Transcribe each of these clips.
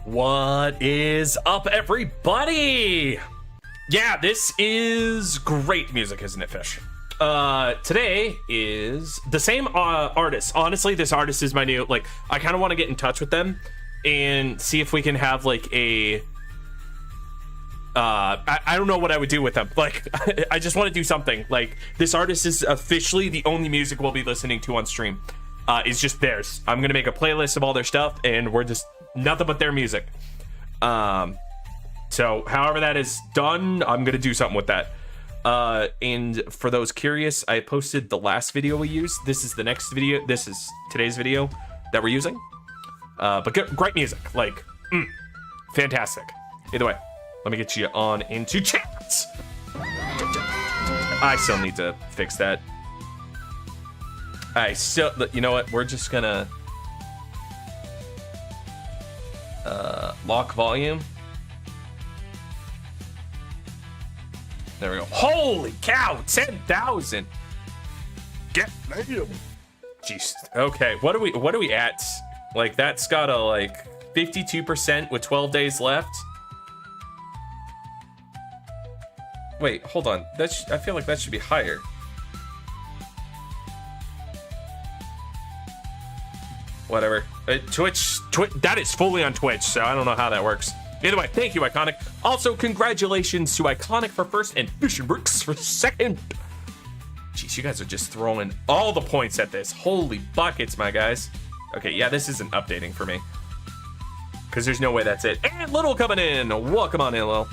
What is up, everybody? Yeah, this is great music, isn't it, Fish? Today is the same artist. Honestly, this artist is my new, like, I kind of want to get in touch with them and see if we can have, like, a... I don't know what I would do with them. Like, I just want to do something. Like, this artist is officially the only music we'll be listening to on stream. Is just theirs. I'm going to make a playlist of all their stuff, and we're just... nothing but their music. So however that is done, I'm gonna do something with that. And for those curious, I posted the last video we used. This is the next video. This is today's video that we're using. But great music, like fantastic. Either way, let me get you on into chat. I still need to fix that. You know what, we're just gonna lock volume. There we go. Holy cow, 10,000. Get damn. Jeez. Okay, what are we at? Like, that's got a like 52% with 12 days left. Wait, hold on. I feel like that should be higher. Whatever. Twitch, that is fully on Twitch, so I don't know how that works. Either way, thank you, Iconic. Also, congratulations to Iconic for first and Fishing Bricks for second. Jeez, you guys are just throwing all the points at this. Holy buckets, my guys. Okay, yeah, this isn't updating for me, because there's no way that's it. And Little coming in. Welcome on in, Lil.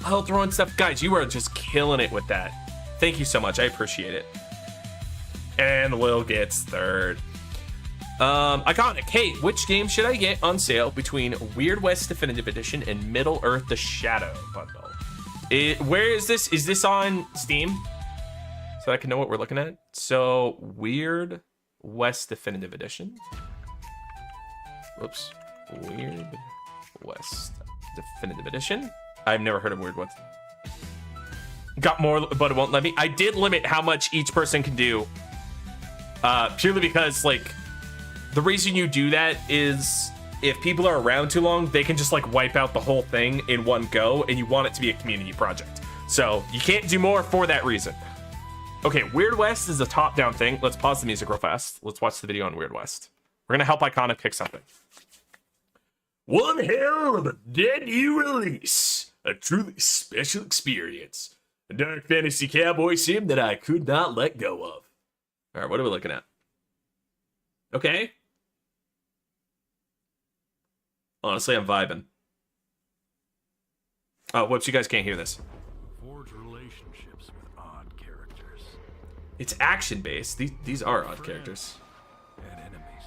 Oh, throwing stuff. Guys, you are just killing it with that. Thank you so much. I appreciate it. And Lil gets third. Iconic, hey, which game should I get on sale between Weird West Definitive Edition and Middle Earth The Shadow bundle? Where is this? Is this on Steam? So I can know what we're looking at. So, Weird West Definitive Edition. Whoops. Weird West Definitive Edition. I've never heard of Weird West. Got more, but it won't let me. I did limit how much each person can do. Purely because, like, the reason you do that is if people are around too long, they can just like wipe out the whole thing in one go, and you want it to be a community project. So you can't do more for that reason. Okay, Weird West is a top-down thing. Let's pause the music real fast. Let's watch the video on Weird West. We're gonna help Iconic pick something. One hell of a dead new release. A truly special experience. A dark fantasy cowboy sim that I could not let go of. All right, what are we looking at? Okay. Honestly, I'm vibing. Oh, whoops, you guys can't hear this. Forge relationships with odd characters. It's action-based. These are odd characters. And enemies.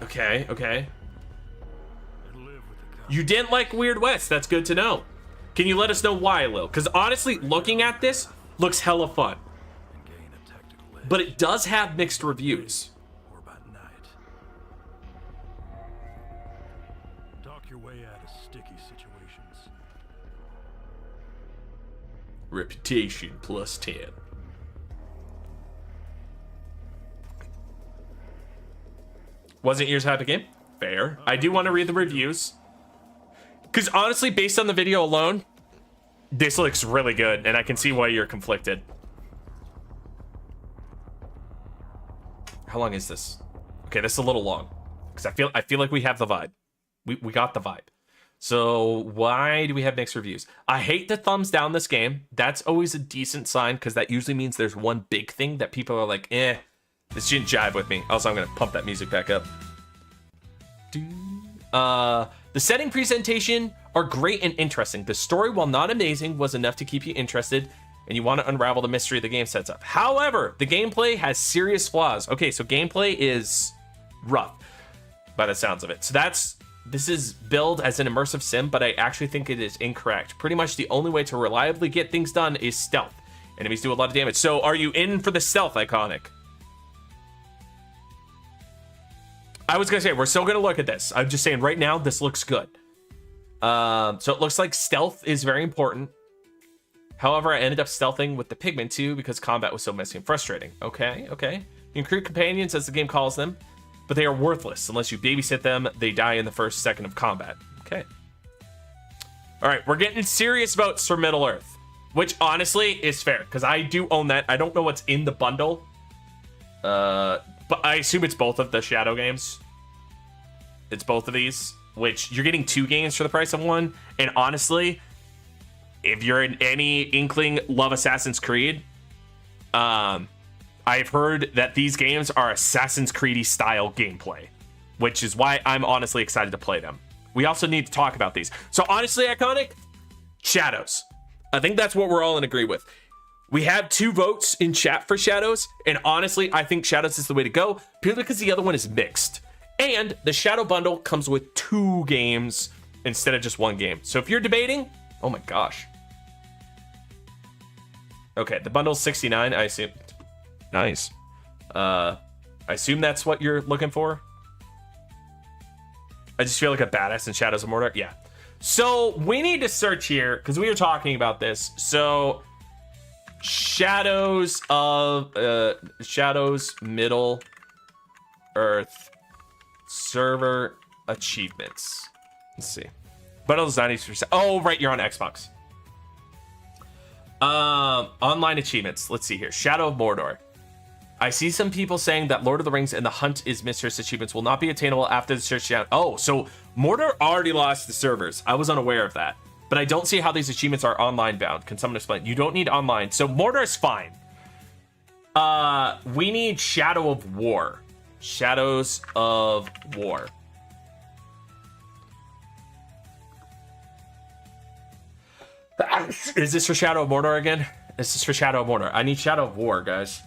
Okay. And live with the You didn't like Weird West. That's good to know. Can you let us know why, Lil? Because honestly, looking at this looks hella fun. and gain a tactical edge. But it does have mixed reviews. Or by night. Talk your way out of sticky situations. Reputation plus 10. Wasn't your type of game? Fair. I do want to read the reviews. Because honestly, based on the video alone, this looks really good, and I can see why you're conflicted. How long is this? Okay, this is a little long. Because I feel like we have the vibe. We got the vibe. So why do we have mixed reviews? I hate the thumbs down this game. That's always a decent sign, because that usually means there's one big thing that people are like, this shouldn't jive with me. Also, I'm going to pump that music back up. The setting presentation are great and interesting. The story, while not amazing, was enough to keep you interested, and you want to unravel the mystery the game sets up. However, the gameplay has serious flaws. Okay, so gameplay is rough by the sounds of it. So this is billed as an immersive sim, but I actually think it is incorrect. Pretty much the only way to reliably get things done is stealth. Enemies do a lot of damage. So are you in for the stealth, Iconic? I was gonna say, we're still gonna look at this. I'm just saying right now, this looks good. So it looks like stealth is very important. However, I ended up stealthing with the pigment too because combat was so messy and frustrating. Okay. You recruit companions, as the game calls them. but they are worthless. Unless you babysit them, they die in the first second of combat. Okay. All right, we're getting serious votes for Middle-earth, which honestly is fair, because I do own that. I don't know what's in the bundle, but I assume it's both of the Shadow games. It's both of these, which you're getting 2 games for the price of 1. And honestly, if you're in any inkling love Assassin's Creed, I've heard that these games are Assassin's Creed-y style gameplay, which is why I'm honestly excited to play them. We also need to talk about these. So honestly, Iconic, Shadows. I think that's what we're all in agree with. We have 2 votes in chat for Shadows, and honestly, I think Shadows is the way to go, purely because the other one is mixed. And the Shadow bundle comes with 2 games instead of just 1 game. So if you're debating, oh my gosh. Okay, the bundle's 69, I assume. Nice. I assume that's what you're looking for. I just feel like a badass in Shadows of Mordor. Yeah. So we need to search here because we were talking about this. So Shadows Middle Earth server achievements. Let's see. Bundles 90%. Oh, right, you're on Xbox. Online achievements. Let's see here. Shadow of Mordor. I see some people saying that Lord of the Rings and the Hunt is Mistress achievements will not be attainable after the search down. Oh, so Mordor already lost the servers. I was unaware of that. But I don't see how these achievements are online bound. Can someone explain? You don't need online. So Mordor is fine. We need Shadow of War. Shadows of War. Is this for Shadow of Mordor again? This is for Shadow of Mordor. I need Shadow of War, guys.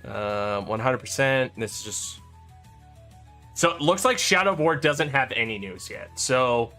100%. This is just... So it looks like Shadow of War doesn't have any news yet. So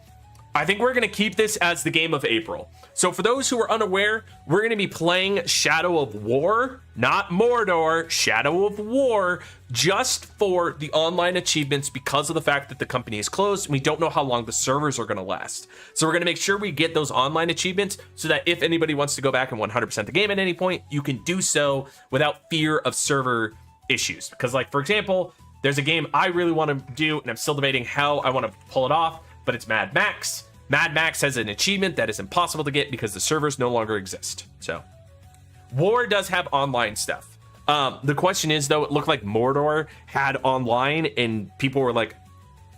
I think we're going to keep this as the game of April. So for those who are unaware, we're going to be playing Shadow of War, not Mordor, Shadow of War, just for the online achievements because of the fact that the company is closed and we don't know how long the servers are going to last. So we're going to make sure we get those online achievements so that if anybody wants to go back and 100% the game at any point, you can do so without fear of server issues. Because like, for example, there's a game I really want to do and I'm still debating how I want to pull it off, but it's Mad Max. Mad Max has an achievement that is impossible to get because the servers no longer exist. So War does have online stuff. The question is, though, it looked like Mordor had online and people were like,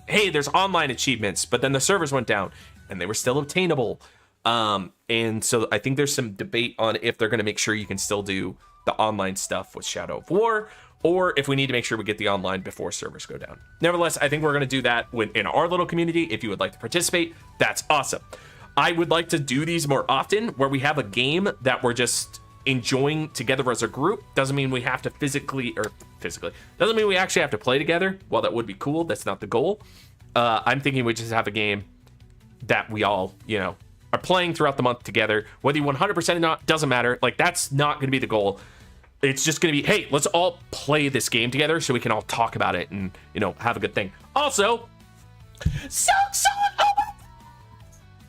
hey, there's online achievements, but then the servers went down and they were still obtainable. And so I think there's some debate on if they're going to make sure you can still do the online stuff with Shadow of War, or if we need to make sure we get the online before servers go down. Nevertheless, I think we're going to do that in our little community. If you would like to participate, that's awesome. I would like to do these more often where we have a game that we're just enjoying together as a group. Doesn't mean we have to doesn't mean we actually have to play together. While that would be cool, that's not the goal. I'm thinking we just have a game that we all, are playing throughout the month together. Whether you 100% or not, doesn't matter. Like, that's not going to be the goal. It's just going to be, hey, let's all play this game together so we can all talk about it and, have a good thing. Also,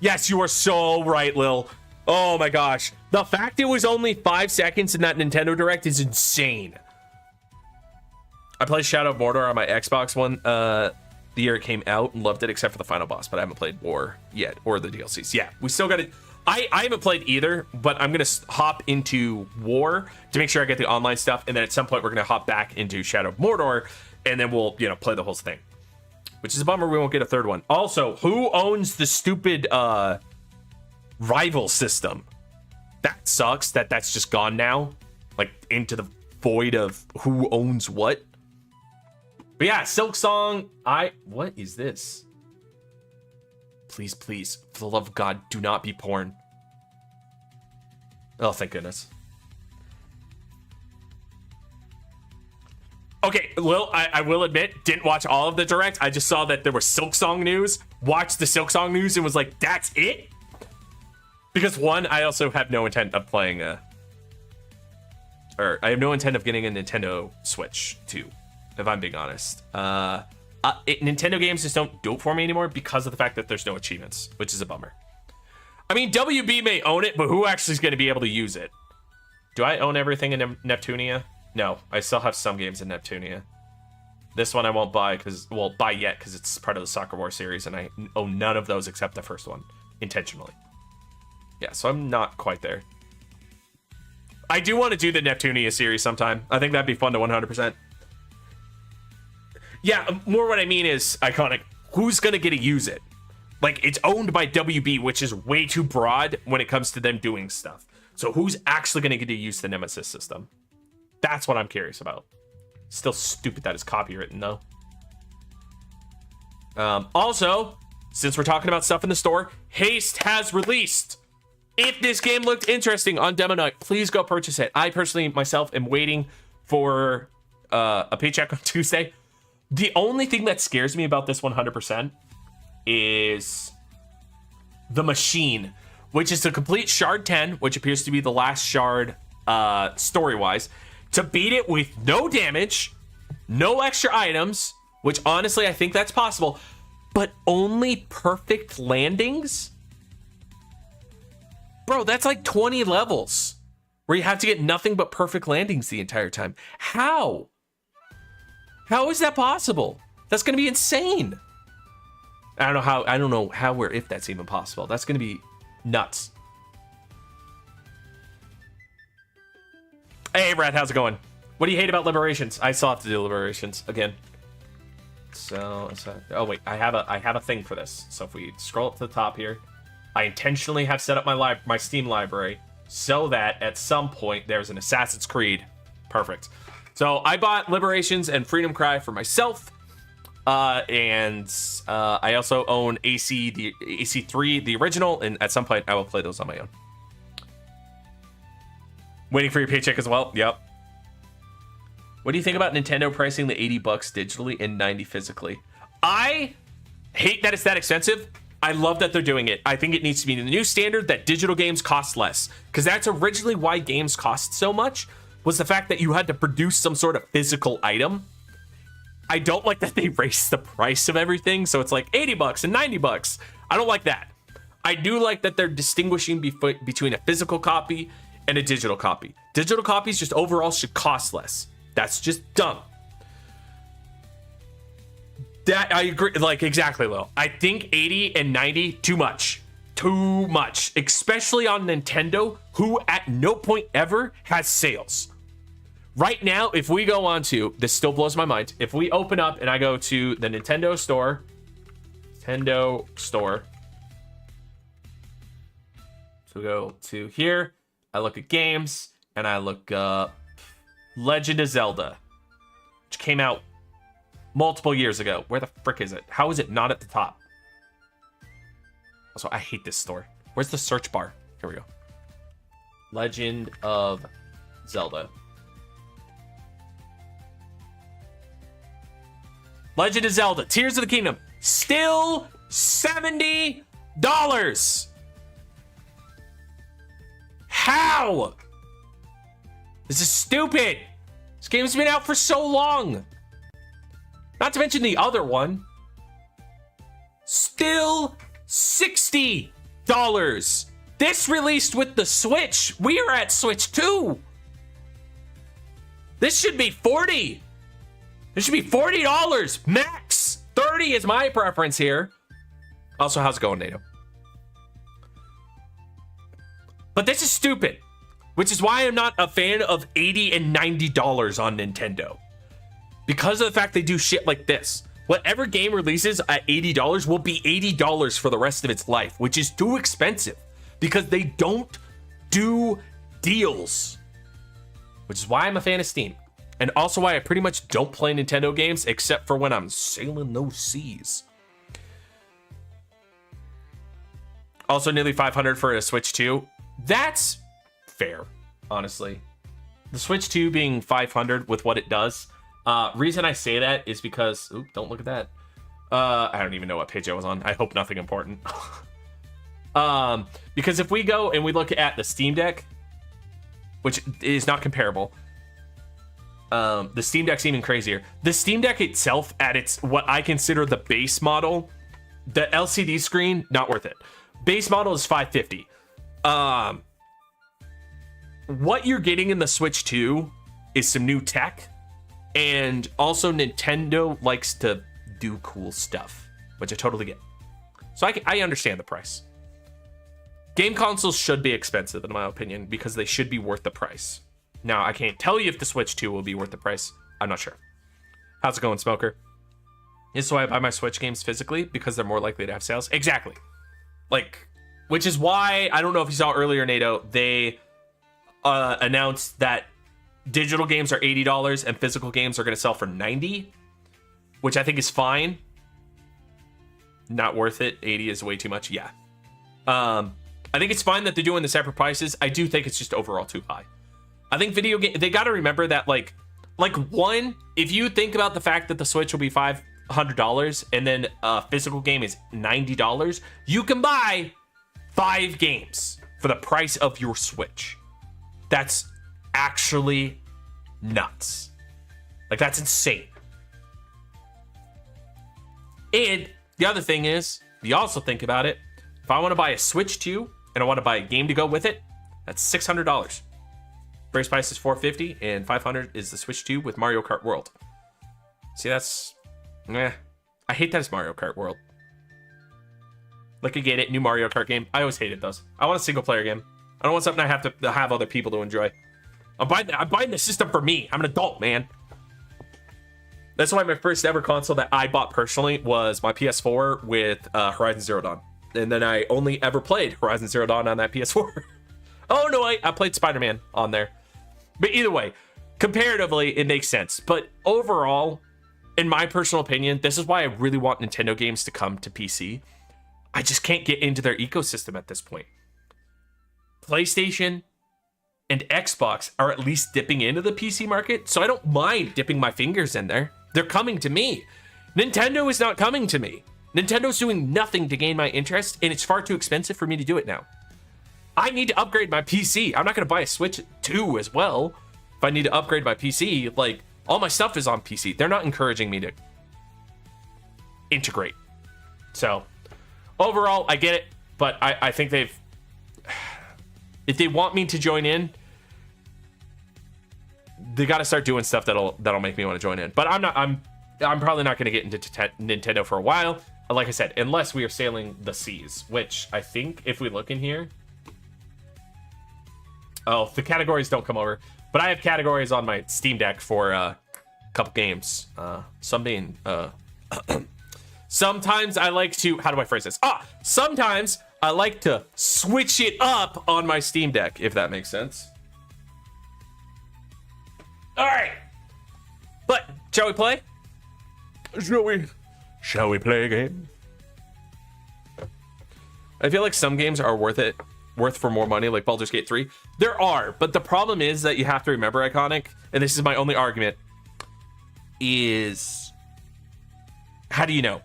yes, you are so right, Lil. Oh my gosh. The fact it was only 5 seconds in that Nintendo Direct is insane. I played Shadow of Mordor on my Xbox One the year it came out and loved it except for the final boss, but I haven't played War yet or the DLCs. Yeah, we still got it. I haven't played either, but I'm going to hop into War to make sure I get the online stuff. And then at some point, we're going to hop back into Shadow of Mordor, and then we'll, play the whole thing. Which is a bummer we won't get a third one. Also, who owns the stupid rival system? That sucks that's just gone now. Like, into the void of who owns what. But yeah, Silk Song, what is this? Please, please, for the love of God, do not be porn. Oh, thank goodness. Okay, Lil, I will admit, didn't watch all of the direct. I just saw that there was Silk Song news, watched the Silk Song news, and was like, that's it? Because one, I also have no intent of playing I have no intent of getting a Nintendo Switch 2, if I'm being honest. Nintendo games just don't do it for me anymore because of the fact that there's no achievements, which is a bummer. I mean, WB may own it, but who actually is going to be able to use it? Do I own everything in Neptunia? No, I still have some games in Neptunia. This one I won't buy buy yet because it's part of the Soccer War series, and I own none of those except the first one, intentionally. Yeah, so I'm not quite there. I do want to do the Neptunia series sometime. I think that'd be fun to 100%. Yeah, more what I mean is, Iconic, who's going to get to use it? Like, it's owned by WB, which is way too broad when it comes to them doing stuff. So who's actually going to get to use the Nemesis system? That's what I'm curious about. Still stupid that it's copywritten, though. Also, since we're talking about stuff in the store, Haste has released. If this game looked interesting on demo night, please go purchase it. I personally, myself, am waiting for a paycheck on Tuesday. The only thing that scares me about this 100% is the machine, which is the complete shard 10, which appears to be the last shard story-wise. To beat it with no damage, no extra items, which honestly I think that's possible, but only perfect landings? Bro, that's like 20 levels where you have to get nothing but perfect landings the entire time. How? How is that possible? That's going to be insane. I don't know how or if that's even possible. That's going to be nuts. Hey, Brad, how's it going? What do you hate about Liberations? I still have to do Liberations again. So oh wait, I have a thing for this. So if we scroll up to the top here, I intentionally have set up my Steam library so that at some point there's an Assassin's Creed. Perfect. So I bought Liberations and Freedom Cry for myself. And I also own AC3, the original, and at some point I will play those on my own. Waiting for your paycheck as well. Yep. What do you think about Nintendo pricing the $80 digitally and $90 physically? I hate that it's that expensive. I love that they're doing it. I think it needs to be the new standard that digital games cost less, because that's originally why games cost so much, was the fact that you had to produce some sort of physical item. I don't like that they raised the price of everything, so it's like $80 and $90. I don't like that. I do like that they're distinguishing between a physical copy and a digital copy. Digital copies just overall should cost less. That's just dumb. That I agree, like exactly, Lil. I think 80 and 90, too much. Too much. Especially on Nintendo, who at no point ever has sales. Right now, if we go on to, this still blows my mind, if we open up and I go to the Nintendo Store, so we go to here, I look at games, and I look up Legend of Zelda, which came out multiple years ago. Where the frick is it? How is it not at the top? Also, I hate this store. Where's the search bar? Here we go. Legend of Zelda. Legend of Zelda, Tears of the Kingdom, still $70. How? This is stupid. This game's been out for so long. Not to mention the other one. Still $60. This released with the Switch. We are at Switch 2. This should be $40. This should be $40 max. 30 is my preference here. Also, how's it going, NATO? But this is stupid, which is why I'm not a fan of $80 and $90 on Nintendo. Because of the fact they do shit like this. Whatever game releases at $80 will be $80 for the rest of its life, which is too expensive because they don't do deals. Which is why I'm a fan of Steam. And also why I pretty much don't play Nintendo games except for when I'm sailing those seas. Also, nearly $500 for a Switch 2. That's fair, honestly. The Switch 2 being $500 with what it does. Reason I say that is because... Oop, don't look at that. I don't even know what page I was on. I hope nothing important. Because if we go and we look at the Steam Deck, which is not comparable, the Steam Deck's even crazier. The Steam Deck itself, at its what I consider the base model, the LCD screen, not worth it. Base model is $550. What you're getting in the Switch 2 is some new tech, and also Nintendo likes to do cool stuff, which I totally get. So I understand the price. Game consoles should be expensive, in my opinion, because they should be worth the price. Now, I can't tell you if the Switch 2 will be worth the price. I'm not sure. How's it going, Smoker? This is why I buy my Switch games physically, because they're more likely to have sales. Exactly. Like, which is why, I don't know if you saw earlier, NATO, they announced that digital games are $80 and physical games are going to sell for $90, which I think is fine. Not worth it. 80 is way too much. Yeah. I think it's fine that they're doing the separate prices. I do think it's just overall too high. I think video game, they got to remember that like one, if you think about the fact that the Switch will be $500 and then a physical game is $90, you can buy 5 games for the price of your Switch. That's actually nuts. Like, that's insane. And the other thing is, if you also think about it, if I want to buy a Switch 2 and I want to buy a game to go with it, that's $600. Base price is $450 and $500 is the Switch 2 with Mario Kart World. See, that's... I hate that it's Mario Kart World. Like, I get it, new Mario Kart game. I always hated those. I want a single player game. I don't want something I have to have other people to enjoy. I'm buying the system for me. I'm an adult, man. That's why my first ever console that I bought personally was my PS4 with Horizon Zero Dawn. And then I only ever played Horizon Zero Dawn on that PS4. Oh, no, I played Spider-Man on there. But either way, comparatively, it makes sense. But overall, in my personal opinion, this is why I really want Nintendo games to come to PC. I just can't get into their ecosystem at this point. PlayStation and Xbox are at least dipping into the PC market, so I don't mind dipping my fingers in there. They're coming to me. Nintendo is not coming to me. Nintendo's doing nothing to gain my interest, and it's far too expensive for me to do it now. I need to upgrade my PC. I'm not going to buy a Switch 2 as well. If I need to upgrade my PC, like, all my stuff is on PC. They're not encouraging me to integrate. So, overall, I get it, but I think they've... If they want me to join in, they got to start doing stuff that'll make me want to join in. But I'm probably not going to get into Nintendo for a while. Like I said, unless we are sailing the seas, which I think if we look in here, oh, the categories don't come over, but I have categories on my Steam Deck for a couple games. Some being sometimes I like to, how do I phrase this? Sometimes I like to switch it up on my Steam Deck, if that makes sense. All right, but shall we play? Shall we play a game? I feel like some games are worth for more money, like Baldur's Gate 3. There are, but the problem is that you have to remember, Iconic, and this is my only argument, is how do you know?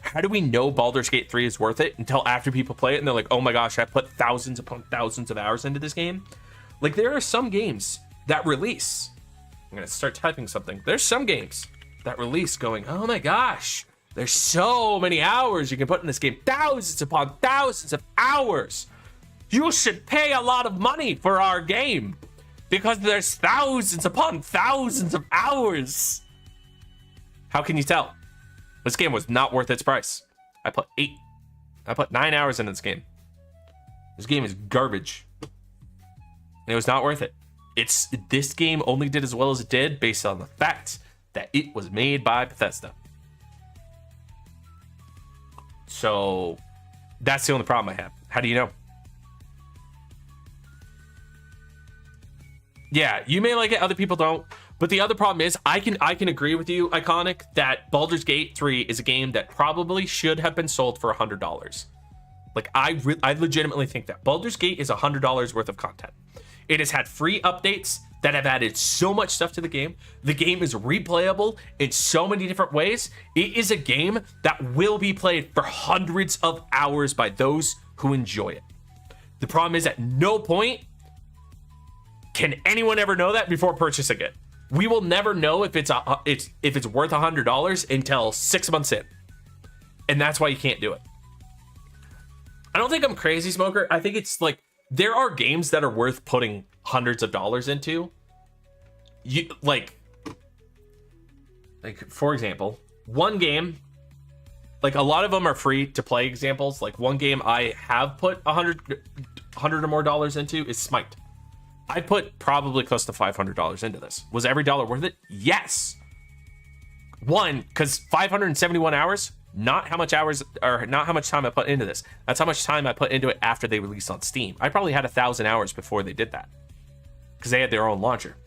How do we know Baldur's Gate 3 is worth it until after people play it and they're like, oh my gosh, I put thousands upon thousands of hours into this game? Like, there are some games that release. I'm going to start typing something. There's some games that release going, oh my gosh, there's so many hours you can put in this game. Thousands upon thousands of hours. You should pay a lot of money for our game because there's thousands upon thousands of hours. How can you tell? This game was not worth its price. I put 9 hours into this game. This game is garbage. And it was not worth it. This game only did as well as it did based on the fact that it was made by Bethesda. So that's the only problem I have. How do you know? Yeah, you may like it, other people don't. But the other problem is, I can agree with you, Iconic, that Baldur's Gate 3 is a game that probably should have been sold for $100. Like, I legitimately think that. Baldur's Gate is $100 worth of content. It has had free updates that have added so much stuff to the game. The game is replayable in so many different ways. It is a game that will be played for hundreds of hours by those who enjoy it. The problem is, at no point can anyone ever know that before purchasing it. We will never know if it's worth $100 until 6 months in. And that's why you can't do it. I don't think I'm crazy, Smoker. I think it's like, there are games that are worth putting hundreds of dollars into. you like for example, one game, like a lot of them are free to play examples. Like one game I have put $100 or more into is Smite. I put probably close to $500 into this. Was every dollar worth it? Yes. One, because 571 hours, not how much time I put into this. That's how much time I put into it after they released on Steam. I probably had 1,000 hours before they did that, because they had their own launcher.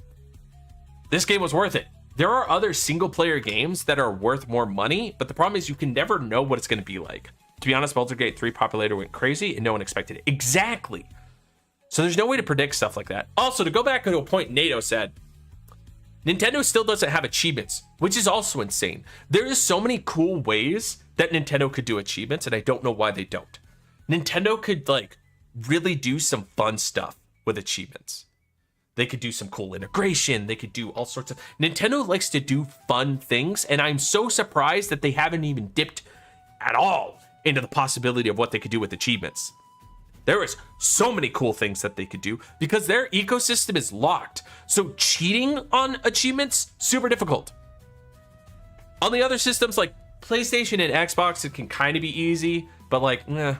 This game was worth it. There are other single player games that are worth more money, but the problem is you can never know what it's going to be like. To be honest, Baldur's Gate 3 populator went crazy and no one expected it. Exactly. So there's no way to predict stuff like that. Also, to go back to a point NATO said, Nintendo still doesn't have achievements, which is also insane. There is so many cool ways that Nintendo could do achievements, and I don't know why they don't. Nintendo could like really do some fun stuff with achievements. They could do some cool integration. They could do all sorts of... Nintendo likes to do fun things, and I'm so surprised that they haven't even dipped at all into the possibility of what they could do with achievements. There is so many cool things that they could do because their ecosystem is locked. So cheating on achievements, super difficult. On the other systems like PlayStation and Xbox, it can kind of be easy, but like, I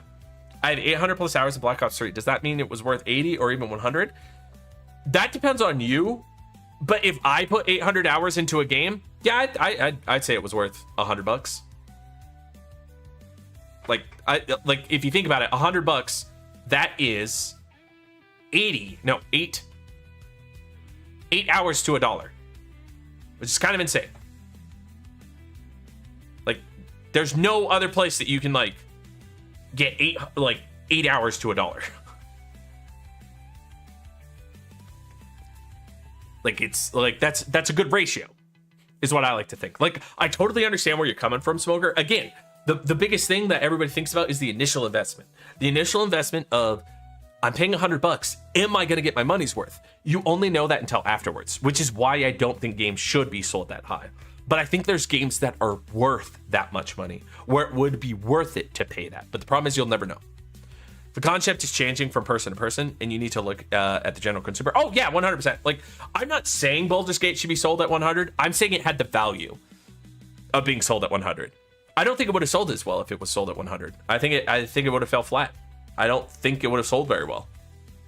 had 800 plus hours of Black Ops 3. Does that mean it was worth 80 or even 100? That depends on you. But if I put 800 hours into a game, yeah, I'd say it was worth $100. Like if you think about it, $100. That is 8 hours to $1, which is kind of insane. Like, there's no other place that you can like get 8 hours to $1. Like, it's like that's a good ratio, is what I like to think. Like, I totally understand where you're coming from, Smoker. Again, the biggest thing that everybody thinks about is the initial investment. The initial investment of, I'm paying $100. Am I going to get my money's worth? You only know that until afterwards, which is why I don't think games should be sold that high. But I think there's games that are worth that much money, where it would be worth it to pay that. But the problem is you'll never know. The concept is changing from person to person, and you need to look at the general consumer. Oh, yeah, 100%. Like, I'm not saying Baldur's Gate should be sold at 100. I'm saying it had the value of being sold at 100. I don't think it would have sold as well if it was sold at 100. I think it would have fell flat. I don't think it would have sold very well.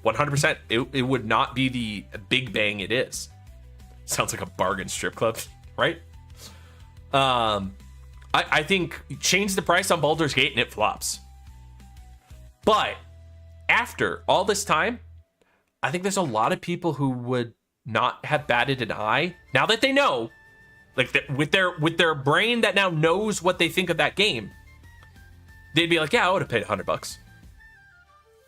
100%. It would not be the big bang it is. Sounds like a bargain strip club, right? I think change the price on Baldur's Gate and it flops. But after all this time, I think there's a lot of people who would not have batted an eye now that they know. Like, with their brain that now knows what they think of that game, they'd be like, yeah, I would have paid $100.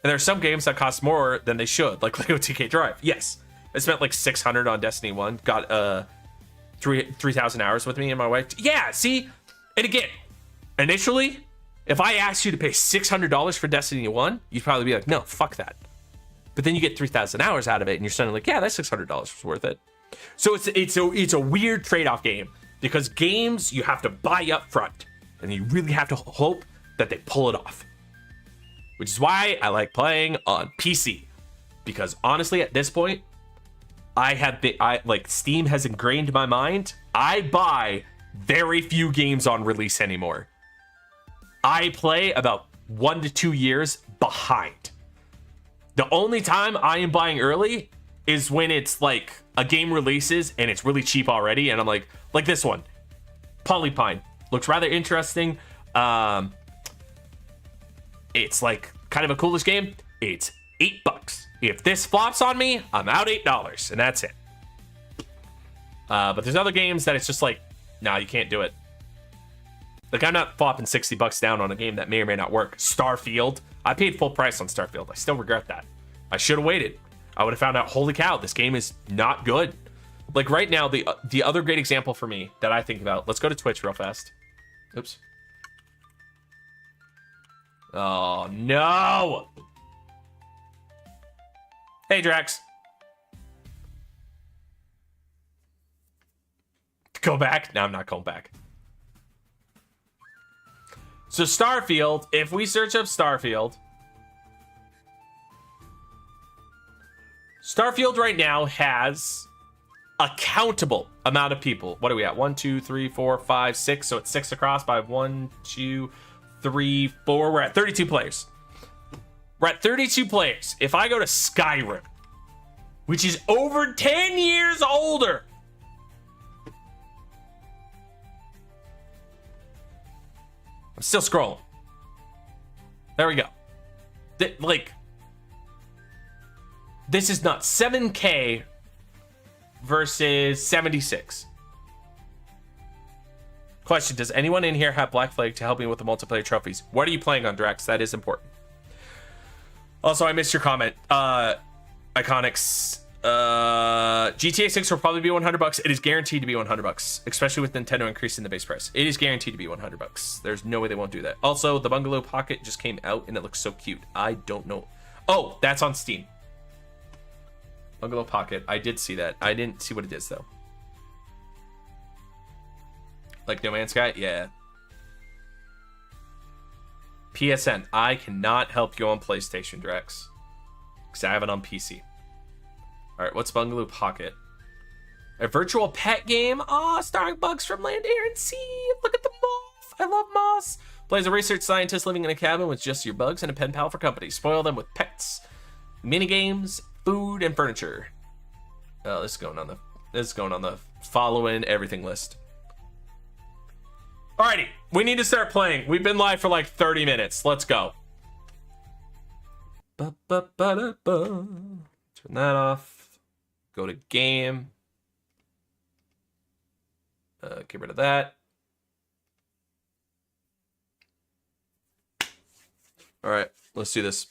And there's some games that cost more than they should, like Lego TK Drive. Yes, I spent like $600 on Destiny 1, got 3,000 hours with me and my wife. Yeah, see? And again, initially, if I asked you to pay $600 for Destiny 1, you'd probably be like, no, fuck that. But then you get 3,000 hours out of it, and you're suddenly like, yeah, that $600 was worth it. So it's a weird trade-off game, because games you have to buy up front, and you really have to hope that they pull it off. Which is why I like playing on PC, because honestly, at this point, Steam has ingrained my mind. I buy very few games on release anymore. I play about 1 to 2 years behind. The only time I am buying early is when it's like a game releases and it's really cheap already, and I'm like this one, Polypine, looks rather interesting. It's like kind of a coolish game. It's $8. If this flops on me, I'm out $8, and that's it. But there's other games that it's just like, nah, you can't do it. Like, I'm not flopping $60 down on a game that may or may not work. Starfield, I paid full price on Starfield. I still regret that. I should have waited. I would have found out, holy cow, this game is not good. Like, right now, the other great example for me that I think about, let's go to Twitch real fast. Oops. Oh, no. Hey, Drax. Go back? No, I'm not going back. So Starfield, if we search up Starfield right now has accountable amount of people. What are we at? 1, 2, 3, 4, 5, 6. So it's 6 across by 1, 2, 3, 4. We're at 32 players. We're at 32 players. If I go to Skyrim, which is over 10 years older, I'm still scrolling. There we go. Like, this is not 7K versus 76. Question, does anyone in here have Black Flag to help me with the multiplayer trophies? What are you playing on, Drax? That is important. Also, I missed your comment. Iconics. GTA 6 will probably be $100. It is guaranteed to be $100, especially with Nintendo increasing the base price. It is guaranteed to be $100. There's no way they won't do that. Also, the Bungalow Pocket just came out and it looks so cute. I don't know. Oh, that's on Steam. Bungalow Pocket. I did see that. I didn't see what it is though. Like No Man's Sky? Yeah. PSN. I cannot help you on PlayStation, Drex, because I have it on PC. All right, what's Bungalow Pocket? A virtual pet game? Ah, starring bugs from land, air, and sea. Look at the moth. I love moths. Plays a research scientist living in a cabin with just your bugs and a pen pal for company. Spoil them with pets, mini games, food, and furniture. Oh, this is going on the following everything list. Alrighty, we need to start playing. We've been live for like 30 minutes. Let's go. Turn that off. Go to game. Get rid of that. All right, let's do this.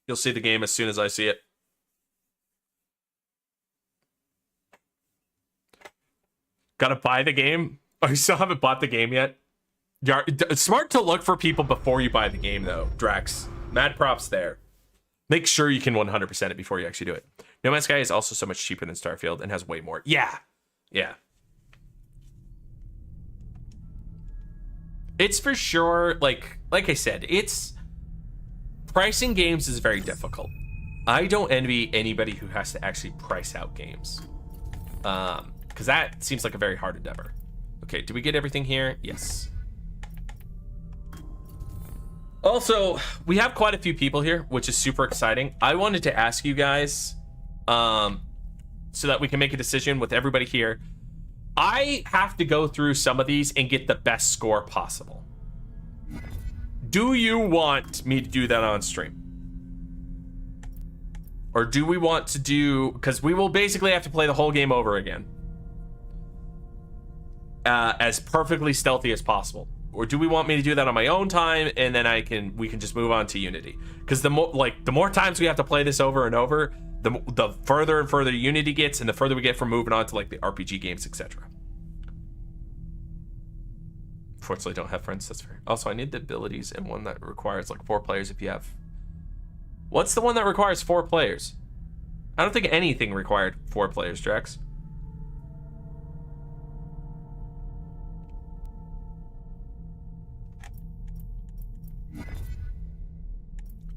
You'll see the game as soon as I see it. Gotta buy the game? Oh, you still haven't bought the game yet? It's smart to look for people before you buy the game, though, Drax. Mad props there. Make sure you can 100% it before you actually do it. No Man's Sky is also so much cheaper than Starfield and has way more. Yeah. It's for sure, like I said, it's... Pricing games is very difficult. I don't envy anybody who has to actually price out games. Because that seems like a very hard endeavor. Okay, do we get everything here? Yes. Also, we have quite a few people here, which is super exciting. I wanted to ask you guys, so that we can make a decision with everybody here. I have to go through some of these and get the best score possible. Do you want me to do that on stream? Or do we want to do... Because we will basically have to play the whole game over again. As perfectly stealthy as possible. Or do we want me to do that on my own time and then we can just move on to Unity? Because the more times we have to play this over and over, the further and further Unity gets, and the further we get from moving on to like the RPG games, etc. Fortunately, don't have friends. That's fair. Also, I need the abilities and one that requires like 4 players. If you have, what's the one that requires 4 players? I don't think anything required 4 players, Drax.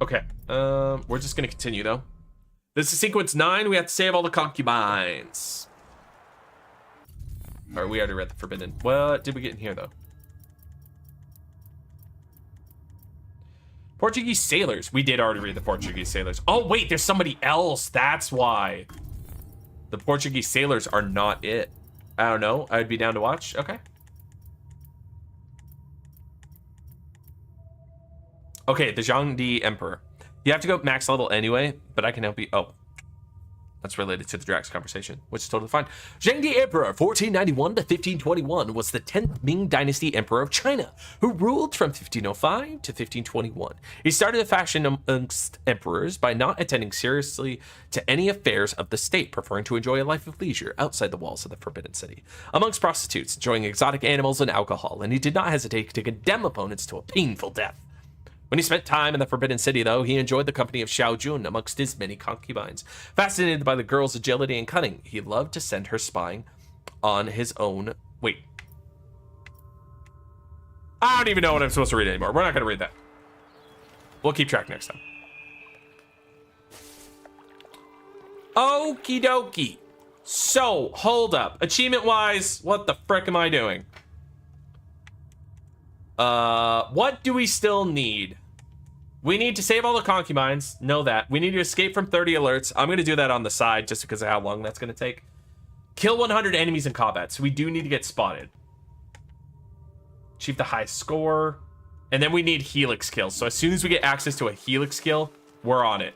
Okay, we're just gonna continue though. This is sequence 9. We have to save all the concubines. Or we already read the forbidden. What did we get in here though? Portuguese sailors. We did already read the Portuguese sailors. Oh wait, there's somebody else. That's why. The Portuguese sailors are not it. I don't know. I'd be down to watch. Okay. Okay, the Zhang Di Emperor. You have to go max level anyway, but I can help you. Oh, that's related to the Drax conversation, which is totally fine. Zhang Di Emperor, 1491 to 1521, was the 10th Ming Dynasty Emperor of China, who ruled from 1505 to 1521. He started a faction amongst emperors by not attending seriously to any affairs of the state, preferring to enjoy a life of leisure outside the walls of the Forbidden City, amongst prostitutes, enjoying exotic animals and alcohol, and he did not hesitate to condemn opponents to a painful death. When he spent time in the Forbidden City, though, he enjoyed the company of Xiao Jun amongst his many concubines. Fascinated by the girl's agility and cunning, he loved to send her spying on his own... Wait. I don't even know what I'm supposed to read anymore. We're not going to read that. We'll keep track next time. Okie dokie. So, hold up. Achievement-wise, what the frick am I doing? What do we still need? We need to save all the concubines. Know that. We need to escape from 30 alerts. I'm going to do that on the side just because of how long that's going to take. Kill 100 enemies in combat. So we do need to get spotted. Achieve the highest score. And then we need helix kills. So as soon as we get access to a helix kill, we're on it.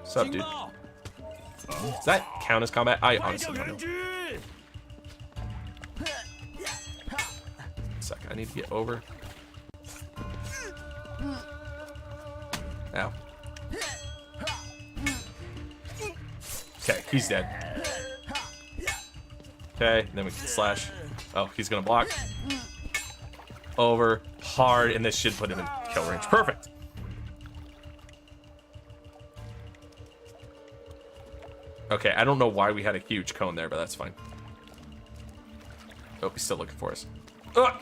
What's up, dude? Does that count as combat? I honestly don't know. I need to get over. Ow. Okay, he's dead. Okay, then we can slash. Oh, he's gonna block. Over, hard, and this should put him in kill range. Perfect. Okay, I don't know why we had a huge cone there, but that's fine. Oh, he's still looking for us. Ugh!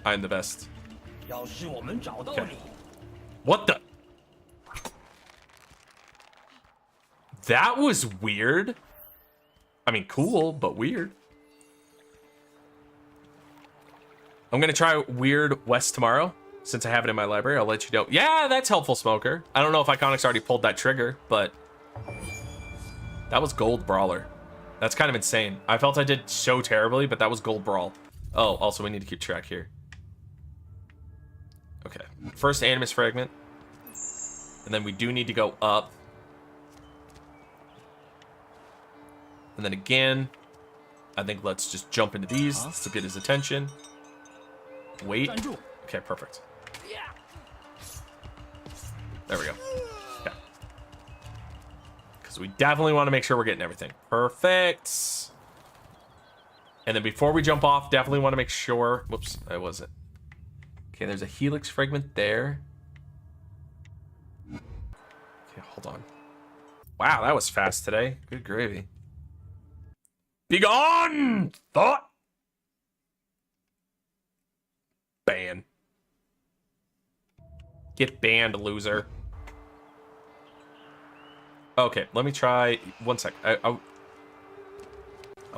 I'm the best. Okay. What the? That was weird. I mean, cool, but weird. I'm gonna try Weird West tomorrow. Since I have it in my library, I'll let you know. Yeah, that's helpful, Smoker. I don't know if Iconic's already pulled that trigger, but that was Gold Brawler. That's kind of insane. I felt I did so terribly, but that was Gold Brawl. Oh, also we need to keep track here. Okay, first Animus Fragment. And then we do need to go up. And then again, I think let's just jump into these to get his attention. Wait. Okay, perfect. There we go. Okay. Because we definitely want to make sure we're getting everything. Perfect. And then before we jump off, definitely want to make sure... Whoops, I wasn't. Okay, there's a helix fragment there. Okay, hold on. Wow, that was fast today. Good gravy. Be gone! Thought! Ban. Get banned, loser. Okay, let me try... One sec. I want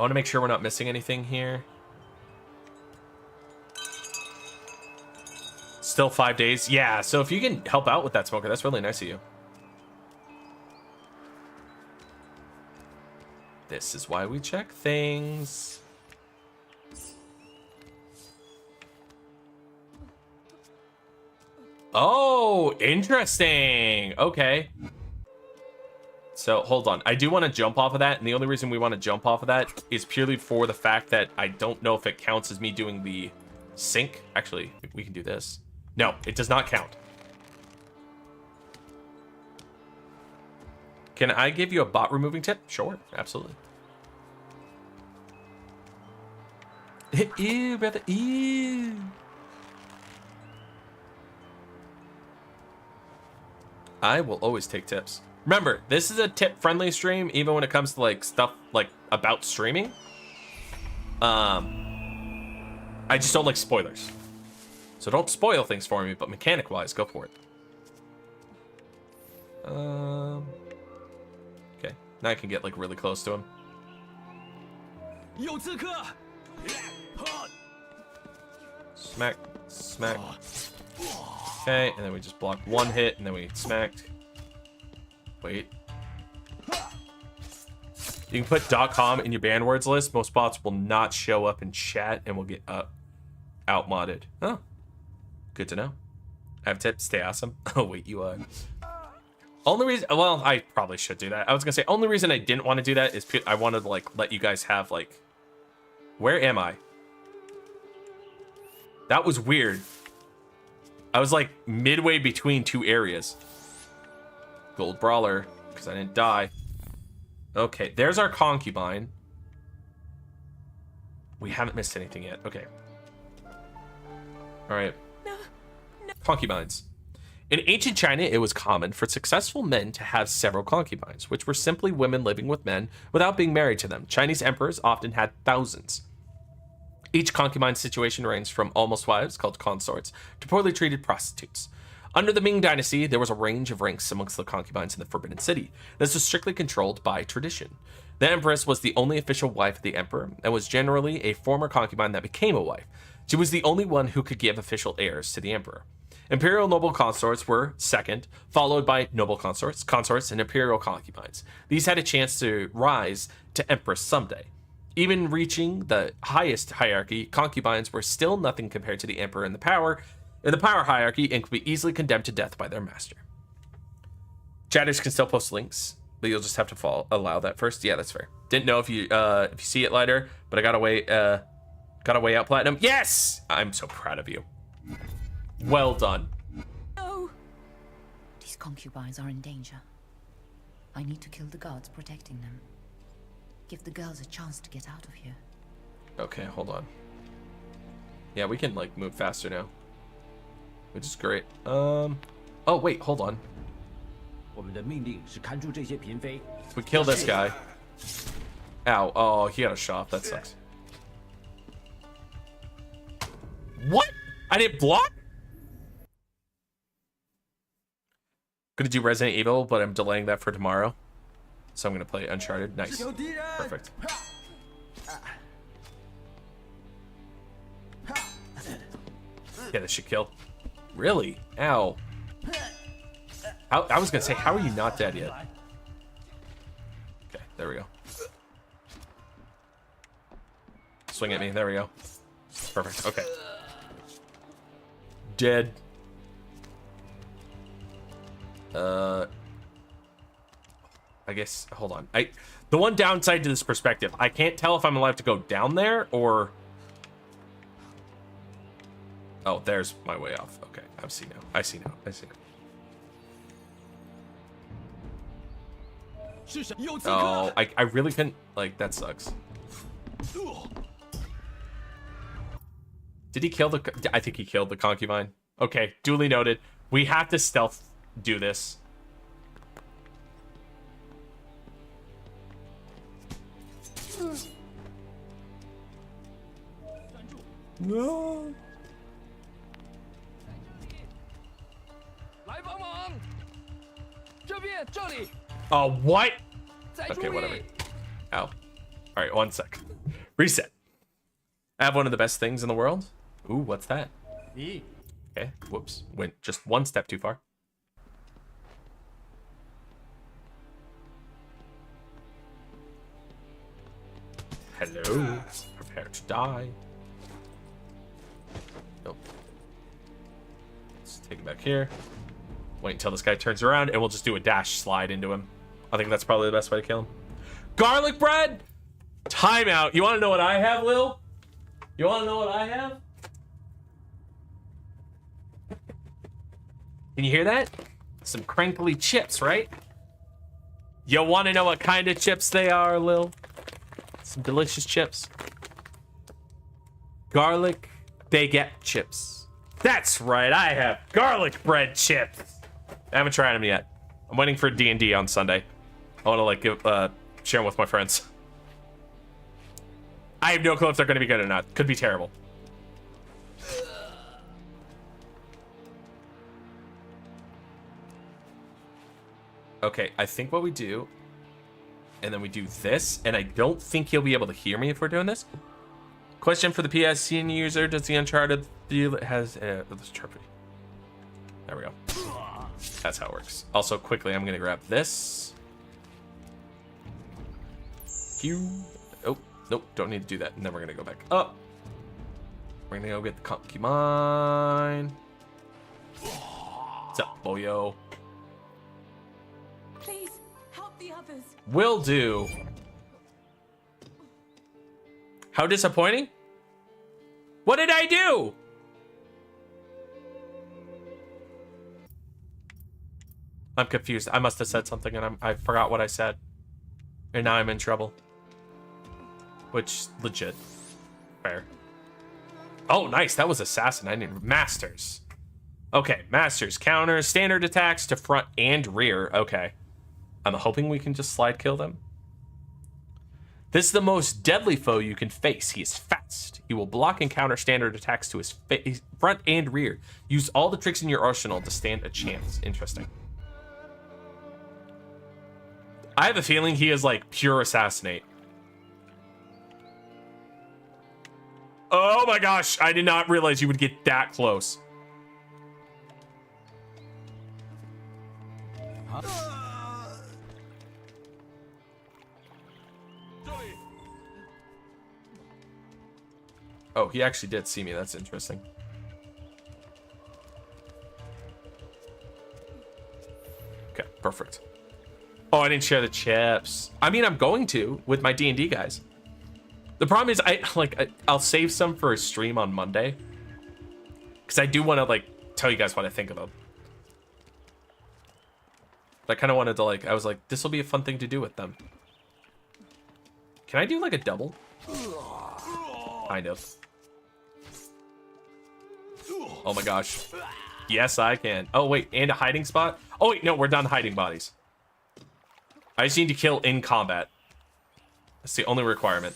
to make sure we're not missing anything here. Still 5 days? Yeah, so if you can help out with that, Smoker, that's really nice of you. This is why we check things. Oh, interesting. Okay. So, hold on. I do want to jump off of that, and the only reason we want to jump off of that is purely for the fact that I don't know if it counts as me doing the sync. Actually, we can do this. No, it does not count. Can I give you a bot removing tip? Sure, absolutely. Ew, brother, ew. I will always take tips. Remember, this is a tip-friendly stream, even when it comes to like stuff like about streaming. I just don't like spoilers. So don't spoil things for me, but mechanic-wise, go for it. Okay, now I can get like really close to him. Smack, smack. Okay, and then we just block one hit, and then we smacked. Wait. You can put .com in your banned words list. Most bots will not show up in chat and will get out-modded. Oh, good to know. I have tips. Stay awesome. Oh, wait, you are. Only reason, well, I probably should do that. I was gonna say, only reason I didn't want to do that is I wanted to like let you guys have like, where am I? That was weird. I was like midway between two areas. Gold Brawler, because I didn't die. Okay, there's our concubine. We haven't missed anything yet. Okay. All right. No. Concubines. In ancient China, it was common for successful men to have several concubines, which were simply women living with men without being married to them. Chinese emperors often had thousands. Each concubine situation ranged from almost wives, called consorts, to poorly treated prostitutes. Under the Ming Dynasty, there was a range of ranks amongst the concubines in the Forbidden City. This was strictly controlled by tradition. The Empress was the only official wife of the Emperor, and was generally a former concubine that became a wife. She was the only one who could give official heirs to the Emperor. Imperial noble consorts were second, followed by noble consorts, and imperial concubines. These had a chance to rise to Empress someday. Even reaching the highest hierarchy, concubines were still nothing compared to the Emperor in the power hierarchy, and could be easily condemned to death by their master. Chatters can still post links, but you'll just have to allow that first. Yeah, that's fair. Didn't know if you see it later, but I gotta wait out platinum. Yes! I'm so proud of you. Well done. No! These concubines are in danger. I need to kill the guards protecting them. Give the girls a chance to get out of here. Okay, hold on. Yeah, we can like move faster now, which is great. Oh wait, hold on. We kill this guy. Ow! Oh, he got a shot. That sucks. What? I didn't block? Gonna do Resident Evil, but I'm delaying that for tomorrow. So I'm gonna play Uncharted. Nice. Perfect. Yeah, this should kill. Really? Ow. I was gonna say, how are you not dead yet? Okay, there we go. Swing at me. There we go. Perfect. Okay. Dead. I guess, hold on. The one downside to this perspective, I can't tell if I'm allowed to go down there or... Oh, there's my way off. Okay, I see now. I see now. Oh, I really couldn't, like, that sucks. Did he kill the... I think he killed the concubine. Okay, duly noted. We have to stealth do this. No. Oh, what? Okay, whatever. Ow. All right, 1 sec. Reset. I have one of the best things in the world. Ooh, what's that? Okay, whoops. Went just one step too far. Hello. Prepare to die. Nope. Let's take him back here. Wait until this guy turns around, and we'll just do a dash slide into him. I think that's probably the best way to kill him. Garlic bread? Timeout. You want to know what I have, Lil? You want to know what I have? Can you hear that? Some crinkly chips, right? You want to know what kind of chips they are, Lil? Some delicious chips. Garlic baguette chips. That's right, I have garlic bread chips. I haven't tried them yet. I'm waiting for D&D on Sunday. I want to like share them with my friends. I have no clue if they're going to be good or not. Could be terrible. Okay, I think what we do, and then we do this, and I don't think he'll be able to hear me if we're doing this. Question for the PSN user: does the Uncharted feel it has this trophy? There we go. That's how it works. Also, quickly, I'm gonna grab this. Oh, nope, don't need to do that. And then we're gonna go back up. We're gonna go get the concubine. What's up, boyo? Please, help the others. Will do. How disappointing? What did I do? I'm confused. I must have said something and I forgot what I said. And now I'm in trouble. Which, legit. Fair. Oh, nice. That was assassin. I need masters. Okay, masters. Counters, standard attacks to front and rear. Okay. I'm hoping we can just slide kill them. This is the most deadly foe you can face. He is fast. He will block and counter standard attacks to his front and rear. Use all the tricks in your arsenal to stand a chance. Interesting. I have a feeling he is like pure assassinate. Oh my gosh, I did not realize you would get that close. Oh, he actually did see me. That's interesting. Okay, perfect. Oh, I didn't share the chips. I mean, I'm going to with my D&D guys. The problem is I'll save some for a stream on Monday. Because I do want to tell you guys what I think of them. I kind of wanted to I was like, this will be a fun thing to do with them. Can I do a double? Kind of. Oh my gosh. Yes, I can. Oh wait, and a hiding spot? Oh wait, no, we're done hiding bodies. I just need to kill in combat. That's the only requirement.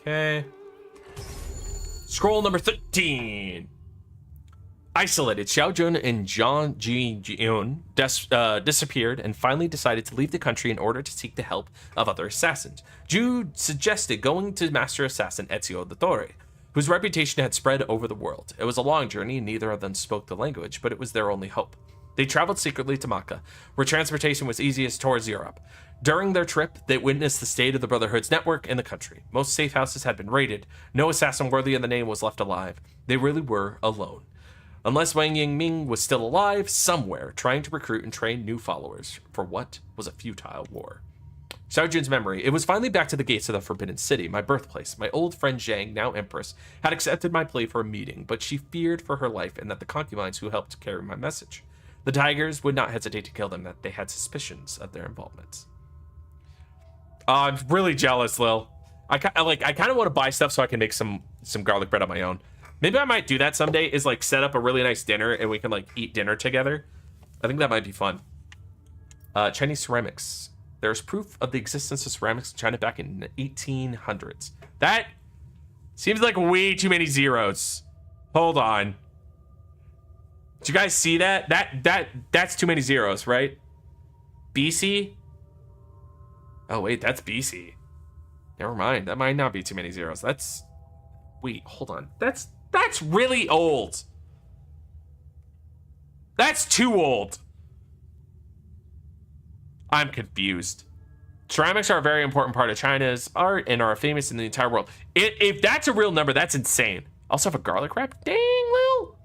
Okay. Scroll number 13. Isolated, Xiao Jun and Zhang Jiun disappeared and finally decided to leave the country in order to seek the help of other assassins. Zhu suggested going to Master Assassin Ezio the Torre, whose reputation had spread over the world. It was a long journey, and neither of them spoke the language, but it was their only hope. They traveled secretly to Mecca, where transportation was easiest towards Europe. During their trip, they witnessed the state of the Brotherhood's network in the country. Most safe houses had been raided. No assassin worthy of the name was left alive. They really were alone. Unless Wang Yingming was still alive, somewhere, trying to recruit and train new followers for what was a futile war. Xiao Jun's memory. It was finally back to the gates of the Forbidden City, my birthplace. My old friend Zhang, now Empress, had accepted my plea for a meeting, but she feared for her life and that the concubines who helped carry my message. The Tigers would not hesitate to kill them, that they had suspicions of their involvement. I'm really jealous, Lil. I kind of want to buy stuff so I can make some garlic bread on my own. Maybe I might do that someday, is set up a really nice dinner and we can eat dinner together. I think that might be fun. Chinese ceramics. There's proof of the existence of ceramics in China back in the 1800s. That seems like way too many zeros. Hold on. Did you guys see that? That's too many zeros, right? BC? Oh wait, that's BC. Never mind. That might not be too many zeros. That's... Wait, hold on. That's really old. That's too old. I'm confused. Ceramics are a very important part of China's art and are famous in the entire world. If that's a real number, that's insane. Also have a garlic wrap? Dang, Lil.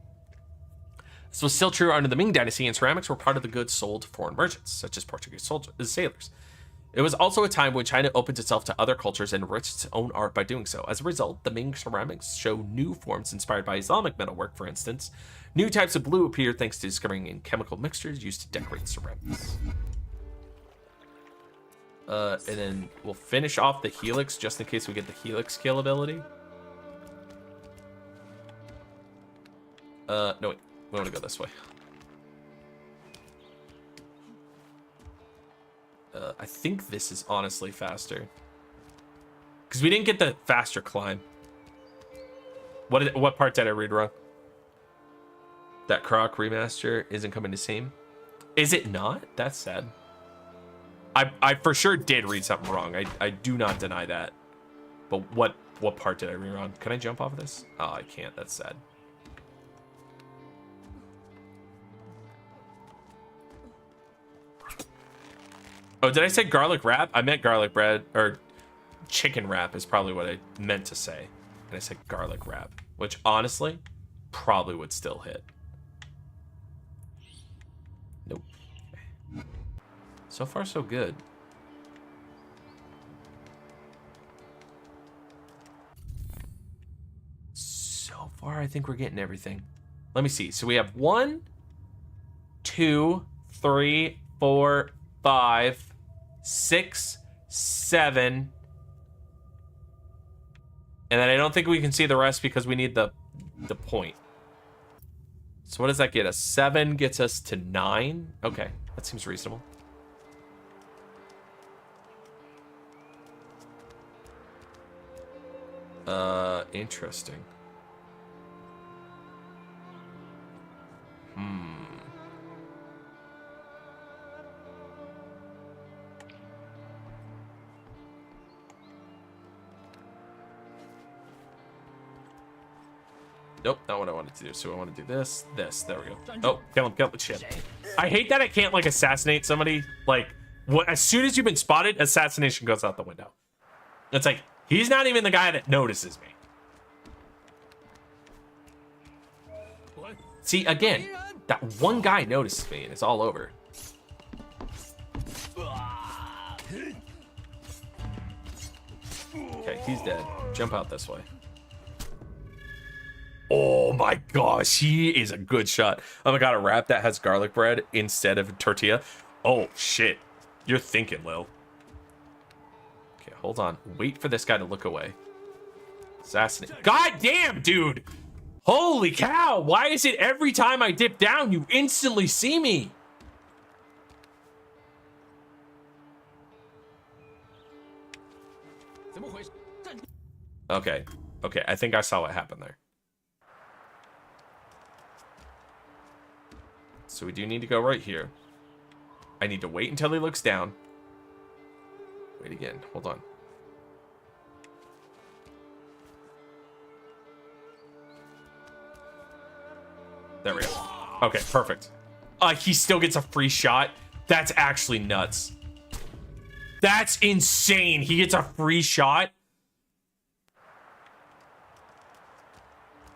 This was still true under the Ming Dynasty, and ceramics were part of the goods sold to foreign merchants, such as Portuguese sailors. It was also a time when China opened itself to other cultures and enriched its own art by doing so. As a result, the Ming ceramics show new forms inspired by Islamic metalwork, for instance. New types of blue appeared thanks to discovering in chemical mixtures used to decorate ceramics. And then we'll finish off the Helix just in case we get the Helix kill ability. No, wait. We want to go this way. I think this is honestly faster. Because we didn't get the faster climb. What part did I read wrong? That Croc remaster isn't coming to Steam? Is it not? That's sad. I for sure did read something wrong. I do not deny that. But what part did I read wrong? Can I jump off of this? Oh, I can't. That's sad. Oh, did I say garlic wrap? I meant garlic bread, or chicken wrap is probably what I meant to say. And I said garlic wrap, which honestly probably would still hit. Nope. So far, so good. So far, I think we're getting everything. Let me see. So we have 1, 2, 3, 4, 5, 6, 7. And then I don't think we can see the rest because we need the point. So what does that get us? 7 gets us to 9. Okay. That seems reasonable. Interesting. Nope, not what I wanted to do. So I want to do this. There we go. Oh, kill him. Shit. I hate that I can't, like, assassinate somebody. Like, as soon as you've been spotted, assassination goes out the window. It's like, he's not even the guy that notices me. See, again, that one guy notices me and it's all over. Okay, he's dead. Jump out this way. Oh my gosh, he is a good shot. Oh my god, a wrap that has garlic bread instead of tortilla. Oh shit, you're thinking, Lil. Okay, hold on. Wait for this guy to look away. Assassinate. God damn, dude. Holy cow, why is it every time I dip down, you instantly see me? Okay, I think I saw what happened there. So we do need to go right here. I need to wait until he looks down. Wait again, hold on. There we go. Okay, perfect. He still gets a free shot. That's actually nuts. That's insane. He gets a free shot.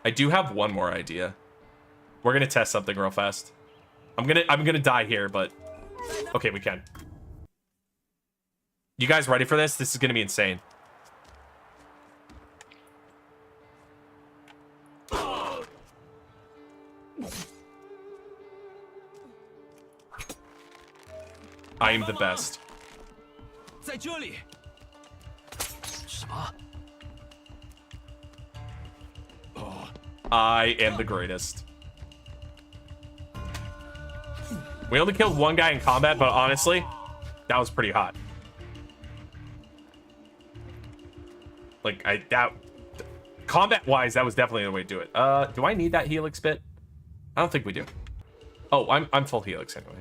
I do have one more idea. We're gonna test something real fast. I'm gonna die here, but okay, we can. You guys ready for this? This is gonna be insane. I am the best. I am the greatest. We only killed one guy in combat, but honestly, that was pretty hot. Like, combat-wise, that was definitely the way to do it. Do I need that Helix bit? I don't think we do. Oh, I'm full Helix anyway.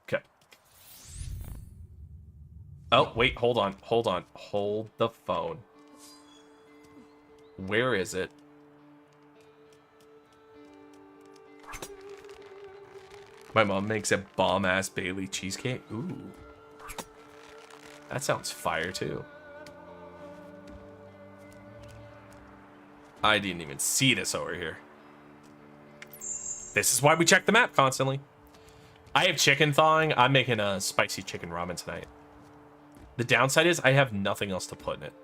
Okay. Oh, wait, hold on. Hold the phone. Where is it? My mom makes a bomb-ass Bailey cheesecake. Ooh. That sounds fire, too. I didn't even see this over here. This is why we check the map constantly. I have chicken thawing. I'm making a spicy chicken ramen tonight. The downside is I have nothing else to put in it.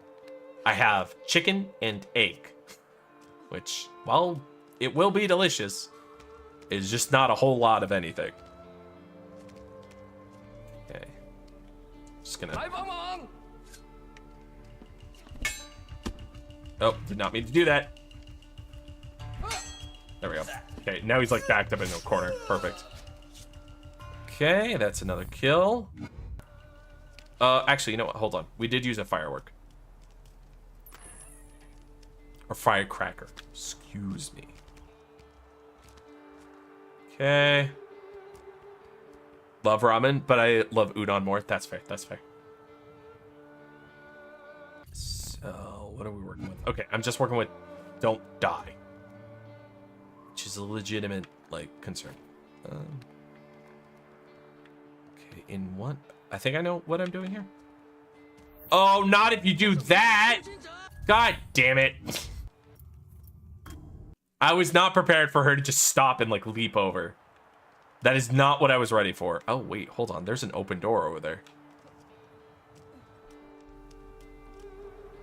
I have chicken and egg, which, while it will be delicious, is just not a whole lot of anything. Okay. Just gonna... Oh, did not mean to do that. There we go. Okay, now he's like backed up in the corner. Perfect. Okay, that's another kill. Actually, you know what? Hold on. We did use a firework. Or firecracker. Excuse me. Okay. Love ramen, but I love udon more. That's fair. That's fair. So, what are we working with? Okay, I'm just working with don't die. Which is a legitimate, like, concern. Okay, in what? I think I know what I'm doing here. Oh, not if you do that! God damn it. I was not prepared for her to just stop and, like, leap over. That is not what I was ready for. Oh, wait, hold on. There's an open door over there.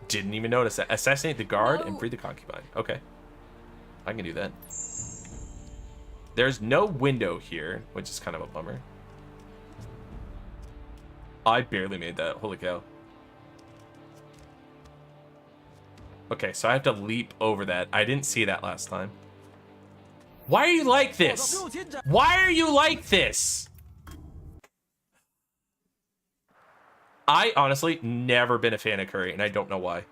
Didn't even notice that. Assassinate the guard and free the concubine. Okay. I can do that. There's no window here, which is kind of a bummer. I barely made that. Holy cow. Okay, so I have to leap over that. I didn't see that last time. Why are you like this? Why are you like this? I honestly never been a fan of Curry, and I don't know why.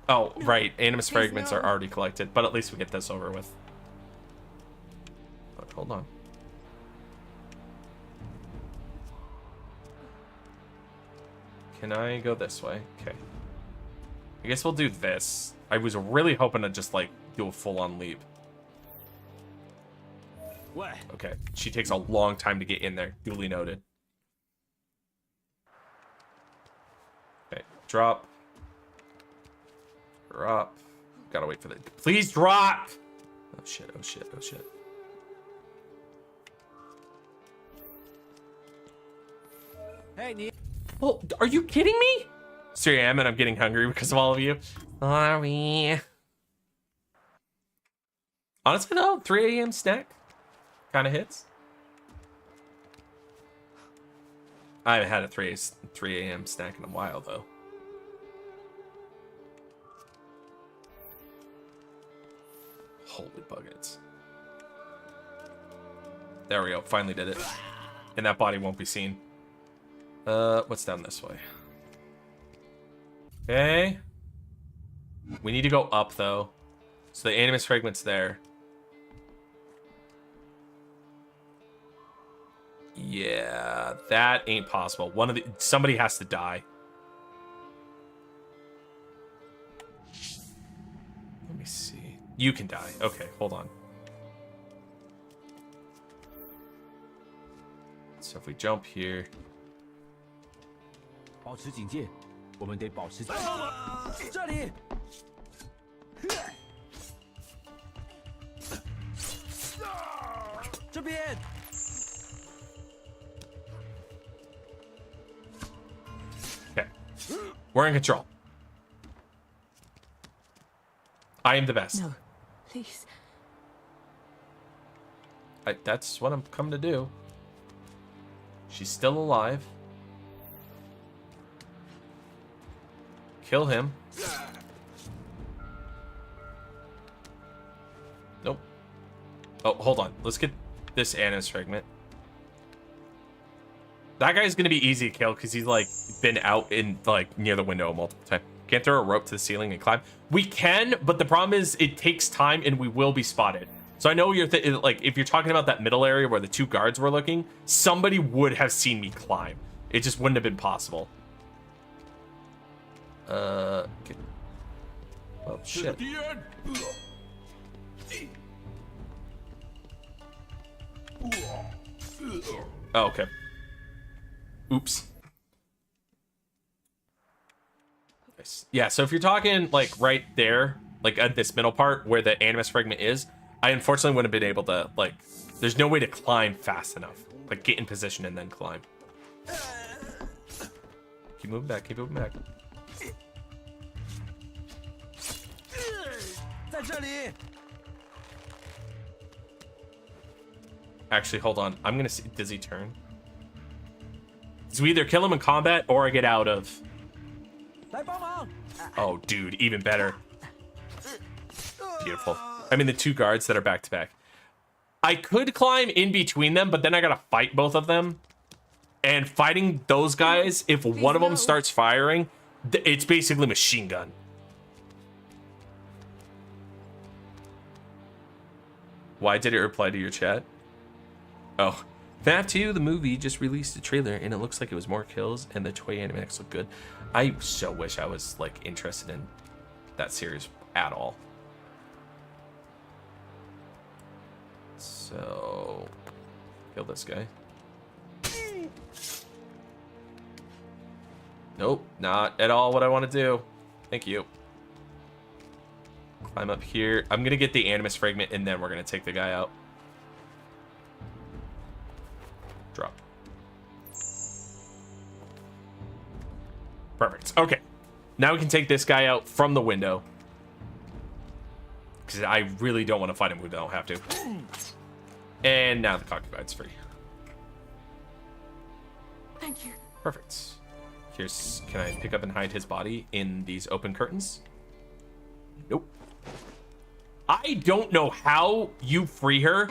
Oh, right. Animus fragments are already collected, but at least we get this over with. But hold on. Can I go this way? Okay. I guess we'll do this. I was really hoping to just, like, do a full-on leap. Okay. She takes a long time to get in there. Duly noted. Okay. Drop. Drop. Gotta wait for the... Please drop! Oh, shit. Oh, shit. Oh, shit. Hey, Well, are you kidding me? Sorry, I am, and I'm getting hungry because of all of you. Sorry. Honestly, though, 3 a.m. snack kind of hits. I haven't had a 3 a.m. snack in a while, though. Holy buckets. There we go. Finally did it. And that body won't be seen. What's down this way? Okay. We need to go up, though. So the animus fragment's there. Yeah, that ain't possible. Somebody has to die. Let me see. You can die. Okay, hold on. So if we jump here. 保持警戒，我们得保持。这里。这边。Okay, we're in control. I am the best. No, please. That's what I'm coming to do. She's still alive. Kill him. Nope. Oh, hold on. Let's get this animus fragment. That guy's gonna be easy to kill because he's like been out in like near the window multiple times. Can't throw a rope to the ceiling and climb. We can, but the problem is it takes time and we will be spotted. So I know you're like if you're talking about that middle area where the 2 guards were looking, somebody would have seen me climb. It just wouldn't have been possible. Okay. Oh shit. Oh, okay. Oops. Nice. Yeah, so if you're talking like right there, like at this middle part where the animus fragment is, I unfortunately wouldn't have been able to, like, there's no way to climb fast enough. Like, get in position and then climb. Keep moving back, keep moving back. Actually, hold on. I'm gonna see. Does he turn? So we either kill him in combat or I get out of. Oh, dude, even better. Beautiful. I mean, the 2 guards that are back to back. I could climb in between them, but then I gotta fight both of them. And fighting those guys, if one of them starts firing, it's basically machine gun. Why did it reply to your chat? Oh, FNAF 2, the movie, just released a trailer, and it looks like it was more kills, and the toy animatics look good. I so wish I was, like, interested in that series at all. So, kill this guy. Nope, not at all what I want to do. Thank you. Climb up here. I'm going to get the animus fragment, and then we're going to take the guy out. Drop. Perfect. Okay. Now we can take this guy out from the window. Because I really don't want to fight him. We don't have to. And now the concubine's free. Thank you. Perfect. Here's... Can I pick up and hide his body in these open curtains? Nope. I don't know how you free her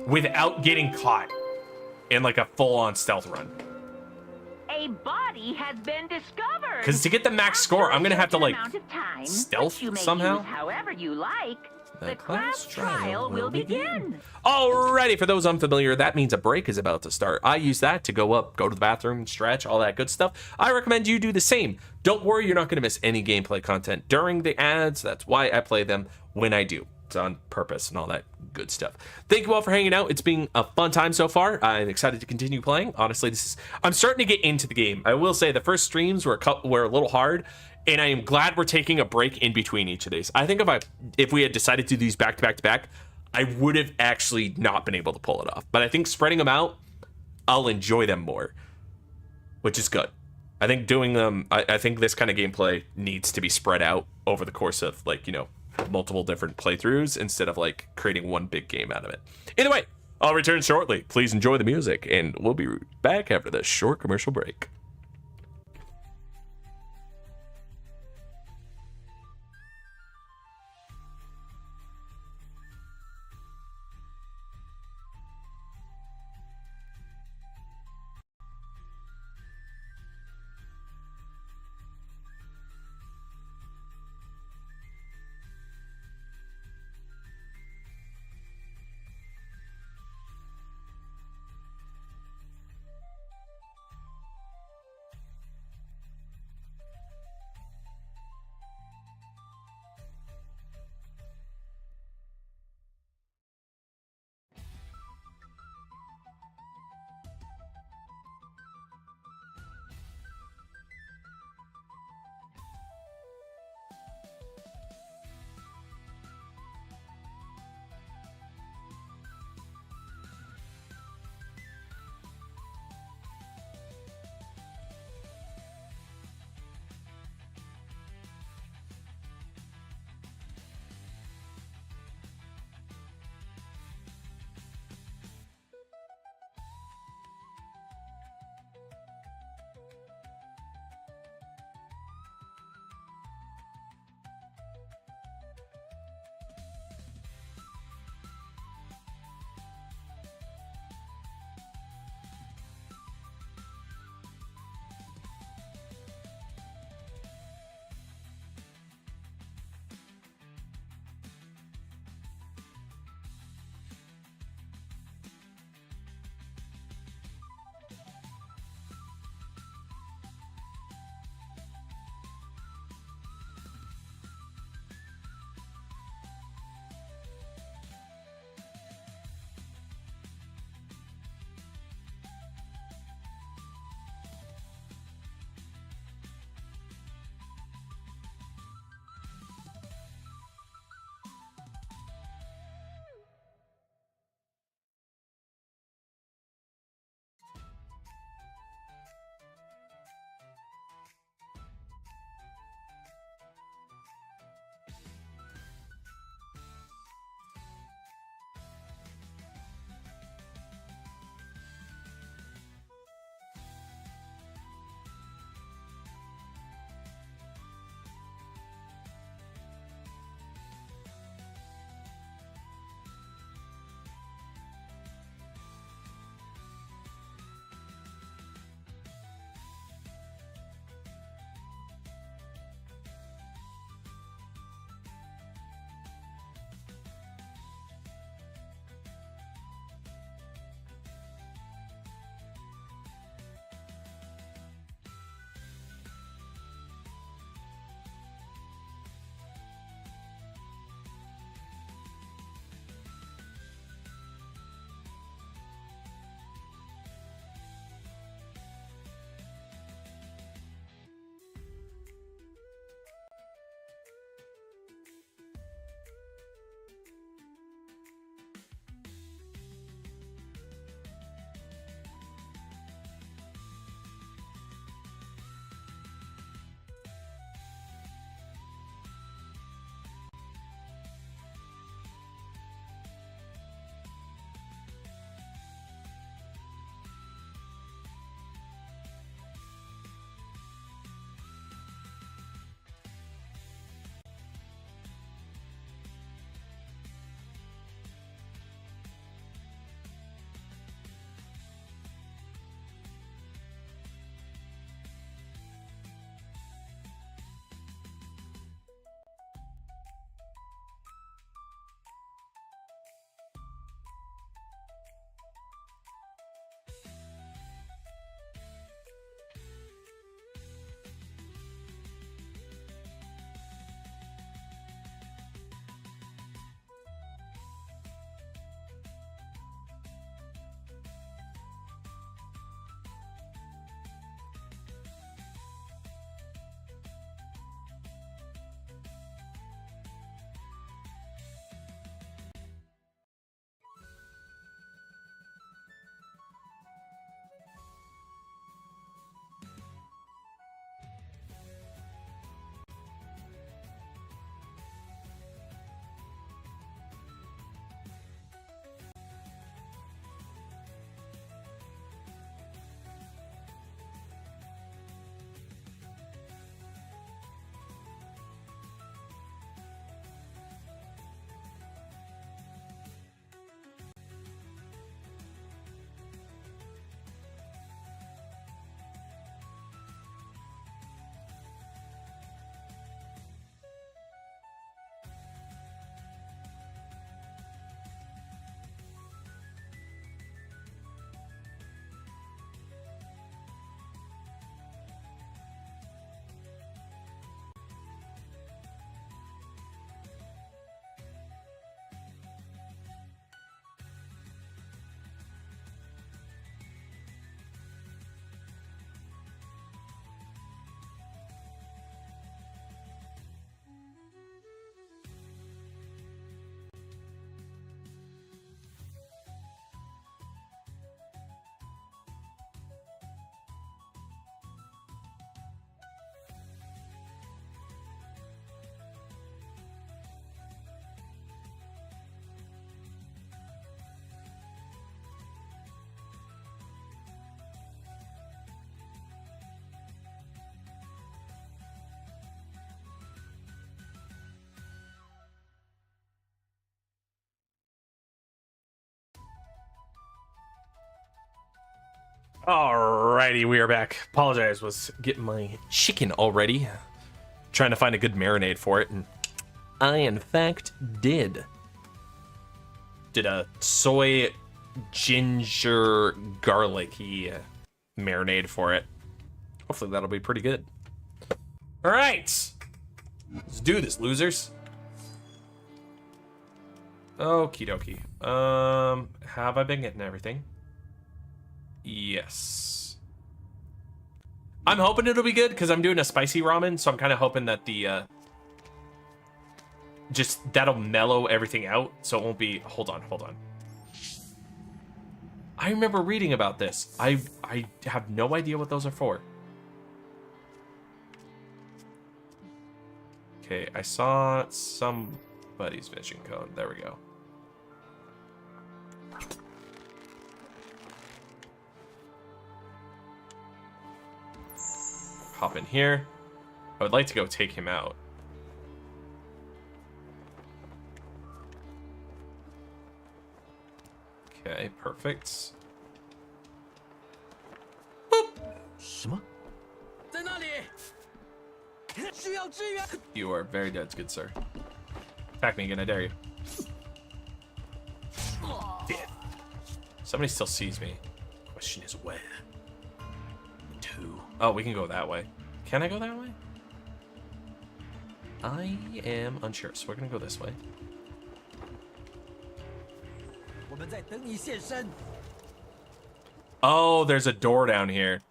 without getting caught in like a full-on stealth run. A body has been discovered. Because to get the max score, I'm gonna have to like Amount of time, stealth which you may somehow. use however you like. The The class trial will begin. Alrighty, for those unfamiliar, that means a break is about to start. I use that to go up, go to the bathroom, stretch, all that good stuff. I recommend you do the same. Don't worry, you're not going to miss any gameplay content during the ads. That's why I play them when I do. It's on purpose and all that good stuff. Thank you all for hanging out. It's been a fun time so far. I'm excited to continue playing. Honestly, I'm starting to get into the game. I will say the first streams were a little hard. And I am glad we're taking a break in between each of these. I think if we had decided to do these back to back to back, I would have actually not been able to pull it off. But I think spreading them out, I'll enjoy them more, which is good. I think doing them, I think this kind of gameplay needs to be spread out over the course of like, you know, multiple different playthroughs instead of like creating one big game out of it. Either way, I'll return shortly. Please enjoy the music and we'll be back after this short commercial break. Alrighty, we are back. Apologize, was getting my chicken already. Trying to find a good marinade for it, and I, in fact, did. Did a soy, ginger, garlicky marinade for it. Hopefully that'll be pretty good. Alright! Let's do this, losers. Okie dokie. Have I been getting everything? Yes. I'm hoping it'll be good because I'm doing a spicy ramen, so I'm kind of hoping that the just that'll mellow everything out, so it won't be. Hold on. I remember reading about this. I have no idea what those are for. Okay, I saw somebody's vision code. There we go. Hop in here. I would like to go take him out. Okay, perfect. Boop. You are very dead, good sir. Attack me again, I dare you. Dead. Somebody still sees me. Question is where? Oh, we can go that way. Can I go that way? I am unsure, so we're gonna go this way. Oh, there's a door down here.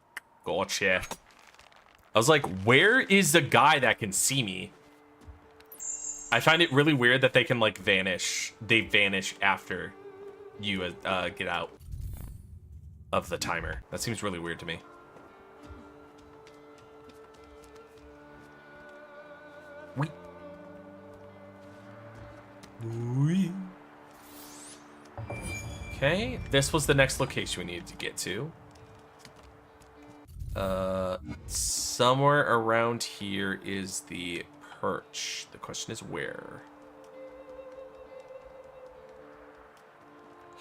Gotcha. I was like, where is the guy that can see me? I find it really weird that they can, like, vanish. They vanish after you get out of the timer. That seems really weird to me. Okay, this was the next location we needed to get to. Somewhere around here is the perch. The question is where?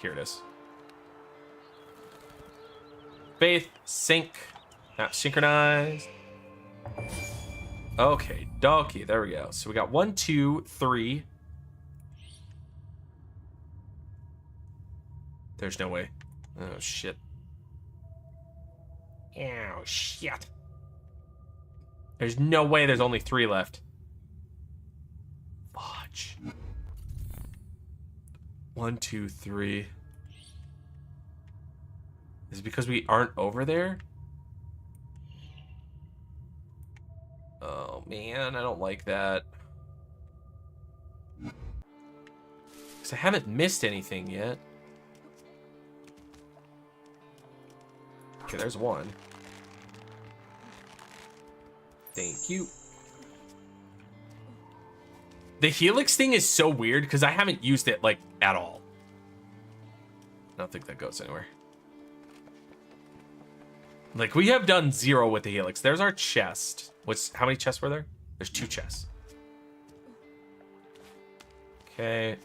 Here it is. Faith, sync, not synchronized. Okay, donkey, there we go. So we got 1, 2, 3. There's no way. Oh, shit. Oh, shit. There's no way there's only 3 left. Fudge. 1, 2, 3. Is it because we aren't over there? Oh, man, I don't like that. Because I haven't missed anything yet. Okay, there's 1. Thank you. The helix thing is so weird because I haven't used it, like, at all. I don't think that goes anywhere. Like, we have done 0 with the helix. There's our chest. How many chests were there? There's 2 chests. Okay.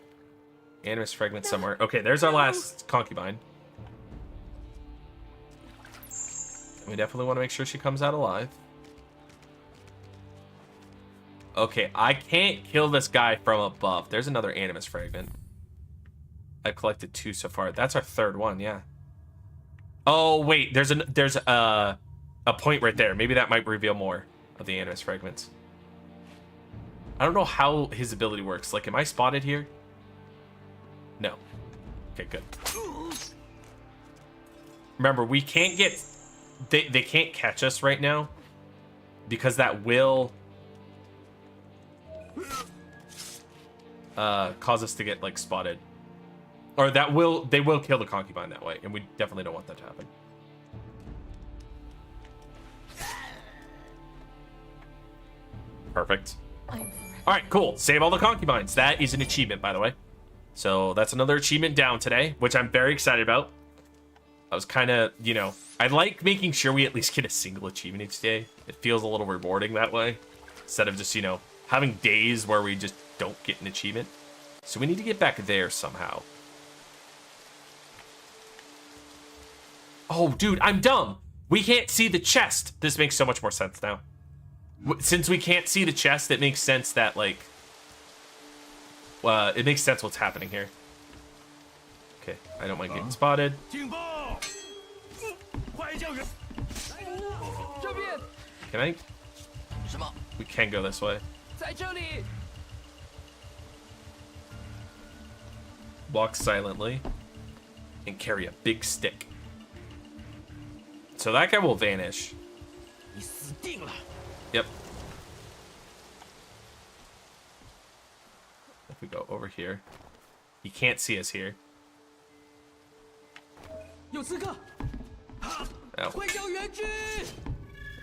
Animus fragment somewhere. Okay, there's our last concubine. We definitely want to make sure she comes out alive. Okay, I can't kill this guy from above. There's another animus fragment. I've collected 2 so far. That's our 3rd one, yeah. Oh, wait, there's a point right there. Maybe that might reveal more of the animus fragments. I don't know how his ability works. Like, am I spotted here? No. Okay, good. Remember, we can't get... They can't catch us right now because that will cause us to get, like, spotted. Or they will kill the concubine that way, and we definitely don't want that to happen. Perfect. All right, cool. Save all the concubines. That is an achievement, by the way. So that's another achievement down today, which I'm very excited about. I was kind of, you know, I like making sure we at least get a single achievement each day. It feels a little rewarding that way, instead of just, you know, having days where we just don't get an achievement. So we need to get back there somehow. Oh, dude, I'm dumb. We can't see the chest. This makes so much more sense now. Since we can't see the chest, it makes sense that, like... it makes sense what's happening here. Okay, I don't mind getting spotted. 警报！快叫人！ Can I? We can go this way. Walk silently and carry a big stick. So that guy will vanish. Yep. If we go over here, he can't see us here. Oh.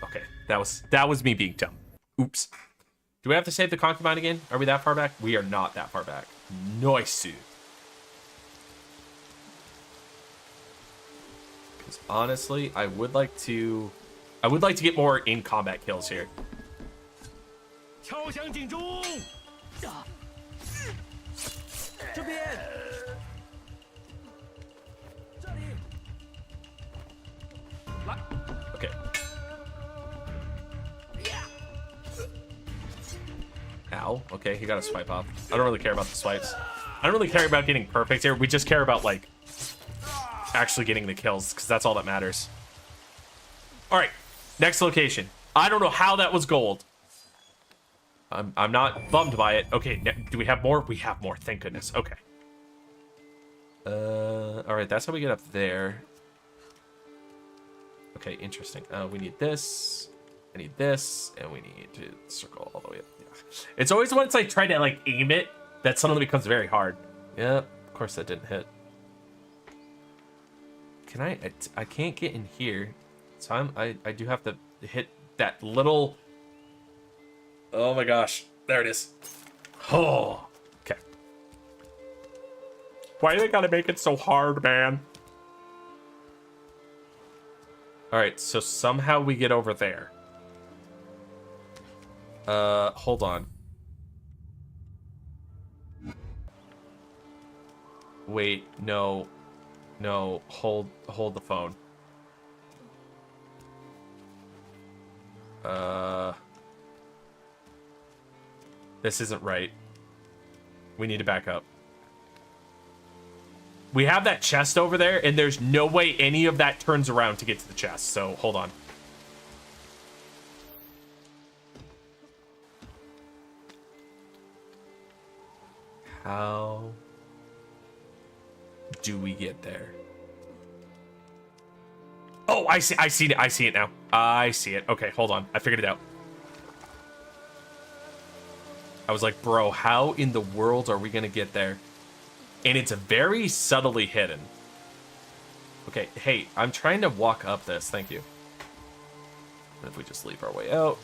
Okay, that was me being dumb. Oops. Do we have to save the concubine again? Are we that far back? We are not that far back. Nice. Because honestly, I would like to get more in combat kills here. 敲响警钟！这边，这里，来。 Okay. Ow. Okay, he got a swipe off. I don't really care about the swipes. I don't really care about getting perfect here. We just care about, like, actually getting the kills, because that's all that matters. All right, next location. I don't know how that was gold. I'm not bummed by it. Okay, do we have more? We have more, thank goodness. Okay. All right, that's how we get up there. Okay, interesting. We need this. I need this, and we need to circle all the way up. Yeah. It's always when it's like trying to like aim it that suddenly becomes very hard. Yep, of course that didn't hit. Can I can't get in here, so I do have to hit that little. Oh my gosh, there it is. Oh, okay. Why do they gotta make it so hard, man? All right, so somehow we get over there. Hold on. Wait, no, hold the phone. This isn't right. We need to back up. We have that chest over there, and there's no way any of that turns around to get to the chest, so hold on. How do we get there? Oh, I see it now. I see it. Okay, hold on. I figured it out. I was like, bro, how in the world are we gonna get there? And it's very subtly hidden. Okay, hey, I'm trying to walk up this. Thank you. And if we just leave our way out.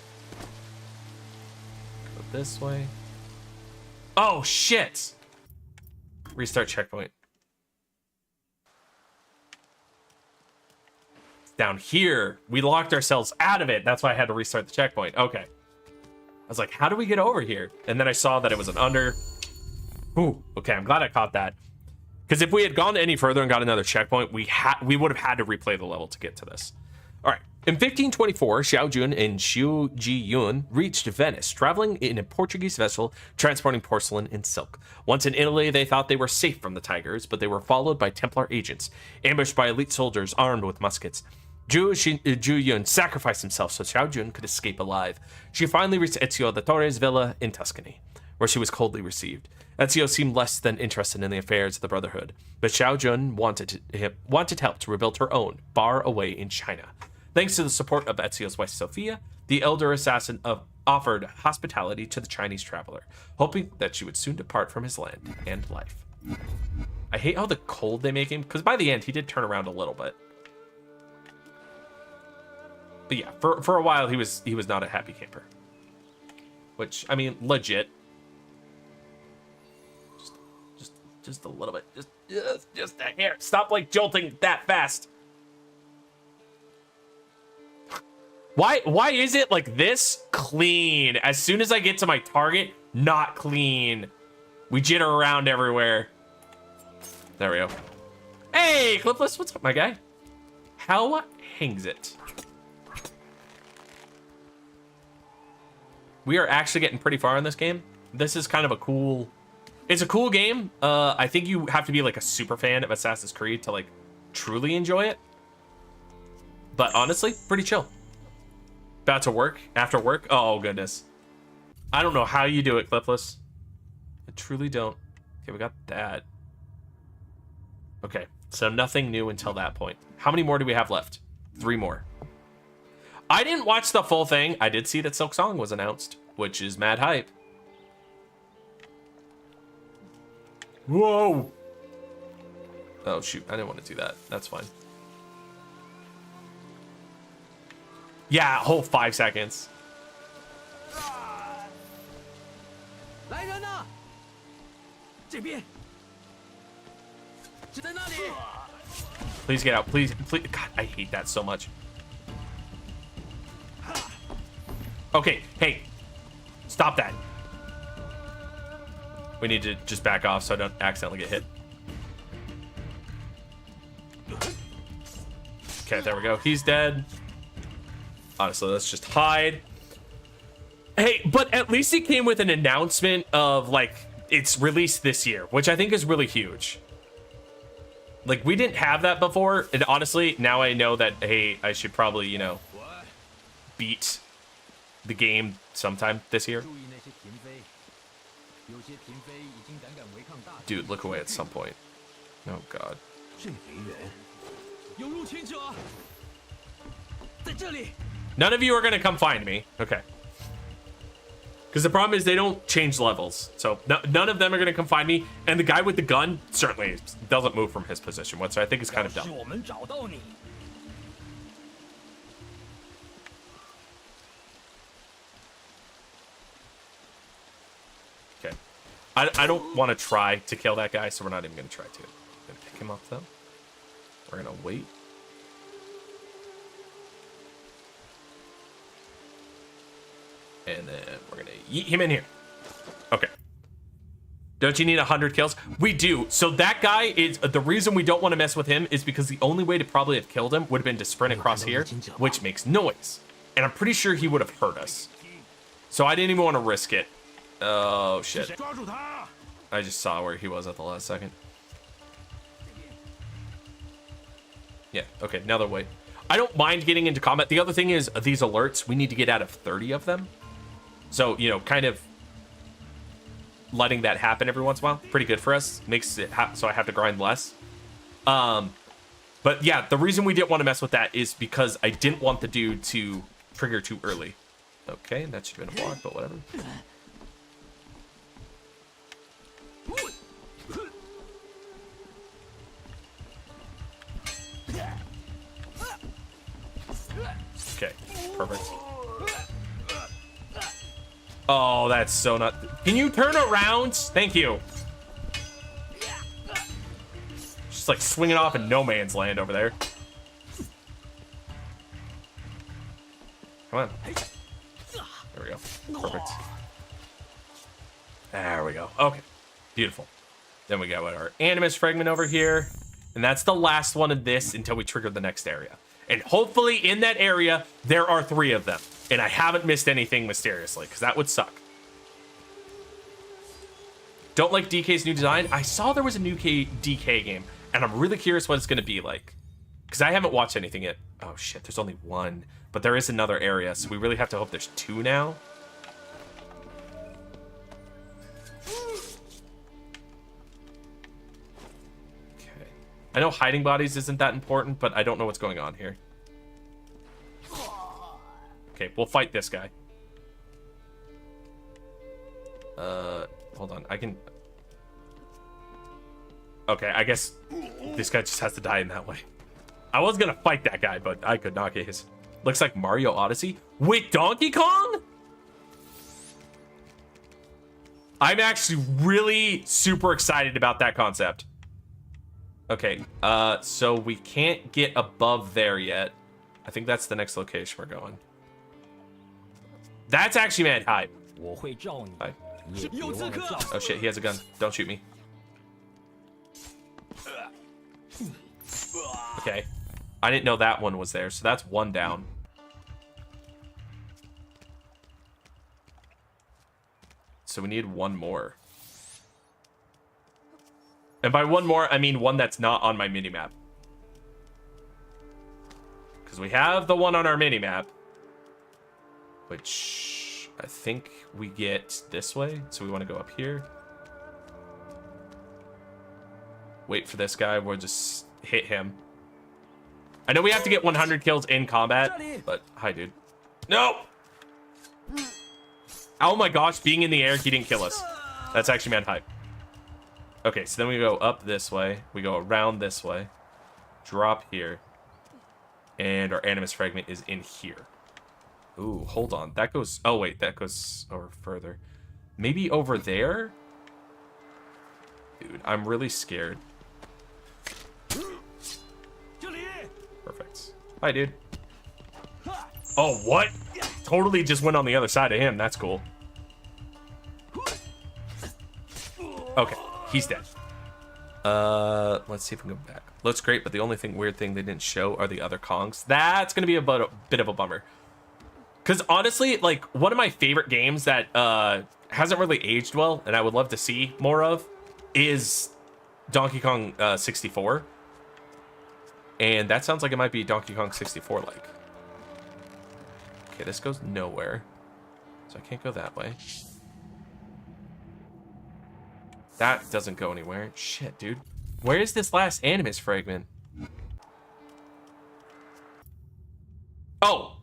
Go this way. Oh, shit! Restart checkpoint. Down here. We locked ourselves out of it. That's why I had to restart the checkpoint. Okay. I was like, how do we get over here? And then I saw that it was an under. Ooh, okay, I'm glad I caught that. Because if we had gone any further and got another checkpoint, we would have had to replay the level to get to this. All right. In 1524, Xiao Jun and Xiu Ji-yun reached Venice, traveling in a Portuguese vessel transporting porcelain and silk. Once in Italy, they thought they were safe from the tigers, but they were followed by Templar agents, ambushed by elite soldiers armed with muskets. Ju-yun sacrificed himself so Xiao Jun could escape alive. She finally reached Ezio the Torre's villa in Tuscany, where she was coldly received. Ezio seemed less than interested in the affairs of the Brotherhood, but Xiao Jun wanted help to rebuild her own, far away in China. Thanks to the support of Ezio's wife Sophia, the elder assassin offered hospitality to the Chinese traveler, hoping that she would soon depart from his land and life. I hate how the cold they make him, because by the end he did turn around a little bit. But yeah, for a while he was not a happy camper. Which, I mean, legit. Just a little bit. Just a hair. Stop like jolting that fast. Why is it like this clean? As soon as I get to my target, not clean. We jitter around everywhere. There we go. Hey, Clipless, what's up, my guy? hell hangs it? We are actually getting pretty far in this game. This is kind of a cool... It's a cool game. I think you have to be like a super fan of Assassin's Creed to like truly enjoy it. But honestly, pretty chill. About to work, after work. Oh, goodness. I don't know how you do it, Clipless. I truly don't. Okay, we got that. Okay, so nothing new until that point. How many more do we have left? 3 more. I didn't watch the full thing. I did see that Silk Song was announced, which is mad hype. Whoa! Oh, shoot. I didn't want to do that. That's fine. Yeah, whole 5 seconds. Please get out. Please, please. God, I hate that so much. Okay, hey. Stop that. We need to just back off so I don't accidentally get hit. Okay, there we go. He's dead. Honestly, let's just hide. Hey, but at least it came with an announcement of, like, it's released this year, which I think is really huge. Like, we didn't have that before, and honestly, now I know that, hey, I should probably, you know, beat the game sometime this year. Dude, look away at some point. Oh, God. None of you are going to come find me. Okay. Because the problem is they don't change levels. So none of them are going to come find me. And the guy with the gun certainly doesn't move from his position, which I think is kind of dumb. Okay. I don't want to try to kill that guy, so we're not even going to try to. I'm going to pick him up, though. We're going to wait. And then we're gonna yeet him in here. Okay. Don't you need 100 kills? We do. So that guy is the reason we don't want to mess with him is because the only way to probably have killed him would have been to sprint across here, which makes noise. And I'm pretty sure he would have hurt us. So I didn't even want to risk it. Oh shit. I just saw where he was at the last second. Yeah, okay, now they're wait. I don't mind getting into combat. The other thing is these alerts, we need to get out of 30 of them. So, you know, kind of letting that happen every once in a while, pretty good for us. Makes it so I have to grind less. But yeah, the reason we didn't want to mess with that is because I didn't want the dude to trigger too early. Okay, that should have been a block, but whatever. Okay, perfect. Oh, that's so not... Can you turn around? Thank you. Just like swinging off in no man's land over there. Come on. There we go. Perfect. There we go. Okay. Beautiful. Then we got our Animus fragment over here. And that's the last one of this until we trigger the next area. And hopefully in that area, there are 3 of them. And I haven't missed anything mysteriously, because that would suck. Don't like DK's new design. I saw there was a new DK game, and I'm really curious what it's going to be like. Because I haven't watched anything yet. Oh shit, there's only 1. But there is another area, so we really have to hope there's 2 now. Okay. I know hiding bodies isn't that important, but I don't know what's going on here. Okay, we'll fight this guy. Hold on, I can... Okay, I guess this guy just has to die in that way. I was gonna fight that guy, but I could not get his... Looks like Mario Odyssey with Donkey Kong? I'm actually really super excited about that concept. Okay, so we can't get above there yet. I think that's the next location we're going. That's actually mad hype. Hi. Oh shit, he has a gun. Don't shoot me. Okay. I didn't know that one was there, so that's one down. So we need one more. And by one more, I mean one that's not on my minimap. Because we have the one on our minimap, which I think we get this way. So we want to go up here. Wait for this guy. We'll just hit him. I know we have to get 100 kills in combat, but hi, dude. No! Oh my gosh, being in the air, he didn't kill us. That's actually mad hype. Okay, so then we go up this way. We go around this way. Drop here. And our animus fragment is in here. Ooh, hold on. That goes... Oh, wait. That goes over further. Maybe over there? Dude, I'm really scared. Perfect. Hi, dude. Oh, what? Totally just went on the other side of him. That's cool. Okay, he's dead. Let's see if we can go back. Looks great, but the only weird thing they didn't show are the other Kongs. That's gonna be a bit of a bummer. Because honestly, like, one of my favorite games that hasn't really aged well, and I would love to see more of, is Donkey Kong 64. And that sounds like it might be Donkey Kong 64 like. Okay, this goes nowhere. So I can't go that way. That doesn't go anywhere. Shit, dude. Where is this last animus fragment? Oh!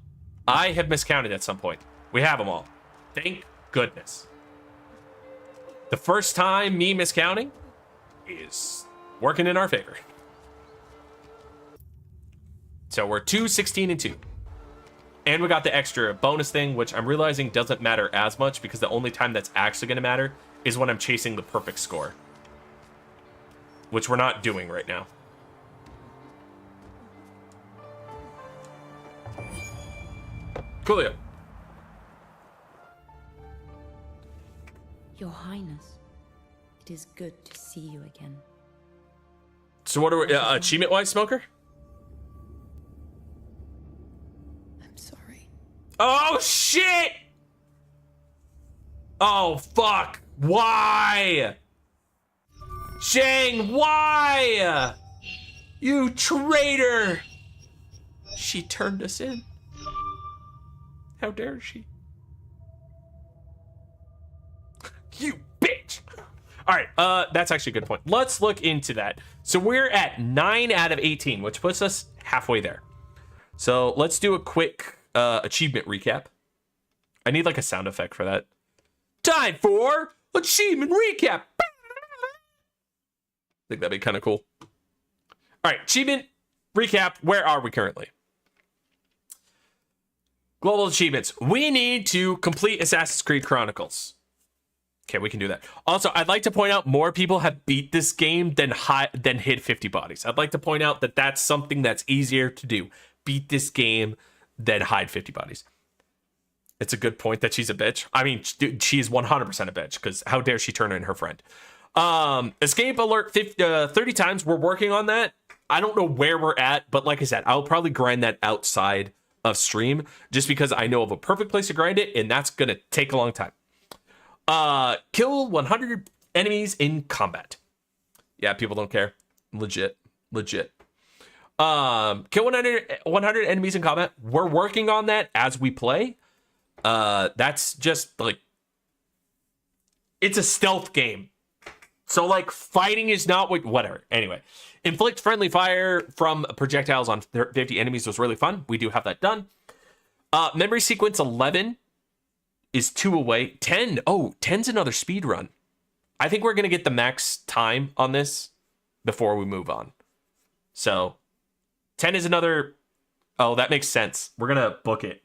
I have miscounted at some point. We have them all. Thank goodness. The first time me miscounting is working in our favor. So we're 2, 16, and 2. And we got the extra bonus thing, which I'm realizing doesn't matter as much because the only time that's actually going to matter is when I'm chasing the perfect score. Which we're not doing right now. Coolio. Your Highness, it is good to see you again. So what are we, achievement-wise, Smoker? I'm sorry. Oh, shit! Oh, fuck. Why? Shang, why? You traitor! She turned us in. How dare she? You bitch! Alright, that's actually a good point. Let's look into that. So we're at 9 out of 18, which puts us halfway there. So let's do a quick achievement recap. I need like a sound effect for that. Time for achievement recap. I think that'd be kind of cool. All right, achievement recap. Where are we currently? Global achievements. We need to complete Assassin's Creed Chronicles. Okay, we can do that. Also, I'd like to point out more people have beat this game than hit 50 bodies. I'd like to point out that that's something that's easier to do. Beat this game than hide 50 bodies. It's a good point that she's a bitch. I mean, dude, she's 100% a bitch because how dare she turn in her friend. Escape alert 30 times. We're working on that. I don't know where we're at, but like I said, I'll probably grind that outside of stream just because I know of a perfect place to grind it, and that's going to take a long time. Kill 100 enemies in combat. Yeah, people don't care. Legit. Kill 100 enemies in combat. We're working on that as we play. That's just like, it's a stealth game. So like fighting is not whatever. Anyway, inflict friendly fire from projectiles on 50 enemies was really fun. We do have that done. Memory sequence 11 is 2 away. 10. Oh, 10's another speed run. I think we're going to get the max time on this before we move on. So 10 is another. Oh, that makes sense. We're going to book it.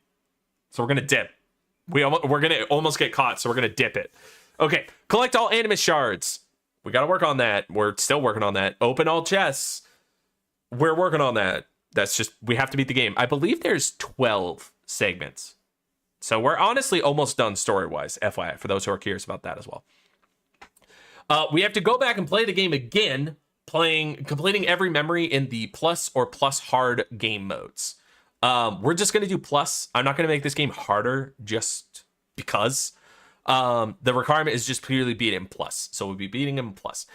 So we're going to dip. We're going to almost get caught. So we're going to dip it. Okay. Collect all animus shards. We got to work on that. We're still working on that. Open all chests. We're working on that. That's just, we have to beat the game. I believe there's 12 segments. So we're honestly almost done story-wise, FYI, for those who are curious about that as well. We have to go back and play the game again, completing every memory in the plus or plus hard game modes. We're just going to do plus. I'm not going to make this game harder just because. The requirement is just purely beat him plus. So we'll be beating him plus.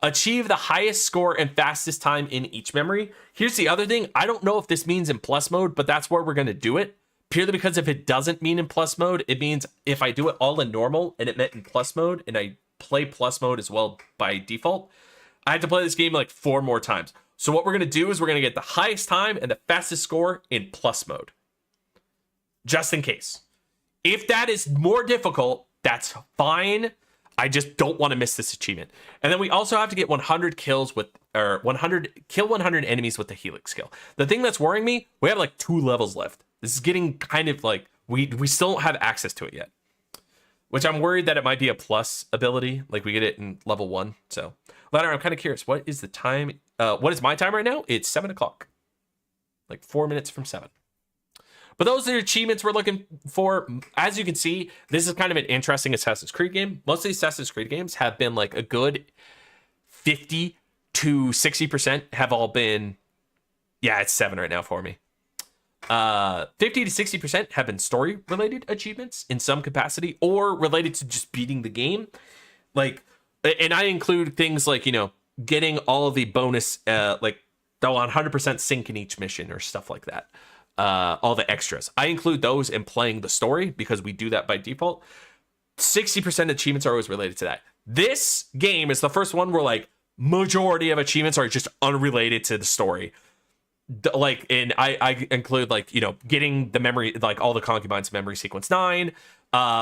Achieve the highest score and fastest time in each memory. Here's the other thing. I don't know if this means in plus mode, but that's where we're going to do it. Purely because if it doesn't mean in plus mode, it means if I do it all in normal and it meant in plus mode and I play plus mode as well by default, I have to play this game like 4 more times. So what we're going to do is we're going to get the highest time and the fastest score in plus mode. Just in case. If that is more difficult, that's fine. I just don't want to miss this achievement. And then we also have to get 100 kills with, or 100 enemies with the Helix skill. The thing that's worrying me, we have like 2 levels left. This is getting kind of like, we still don't have access to it yet. Which I'm worried that it might be a plus ability, like we get it in level 1. So, Ladder, I'm kind of curious, what is the time? What is my time right now? It's 7 o'clock. Like 4 minutes from 7. But those are the achievements we're looking for. As you can see, this is kind of an interesting Assassin's Creed game. Most of the Assassin's Creed games have been like a good 50 to 60% have all been, yeah, it's 7 right now for me. 50 to 60% have been story related achievements in some capacity or related to just beating the game. Like, and I include things like, you know, getting all of the bonus, like the 100% sync in each mission or stuff like that. All the extras. I include those in playing the story because we do that by default. 60% achievements are always related to that. This game is the first one where like majority of achievements are just unrelated to the story. Like, and I include like, you know, getting the memory, like all the concubines, memory sequence 9,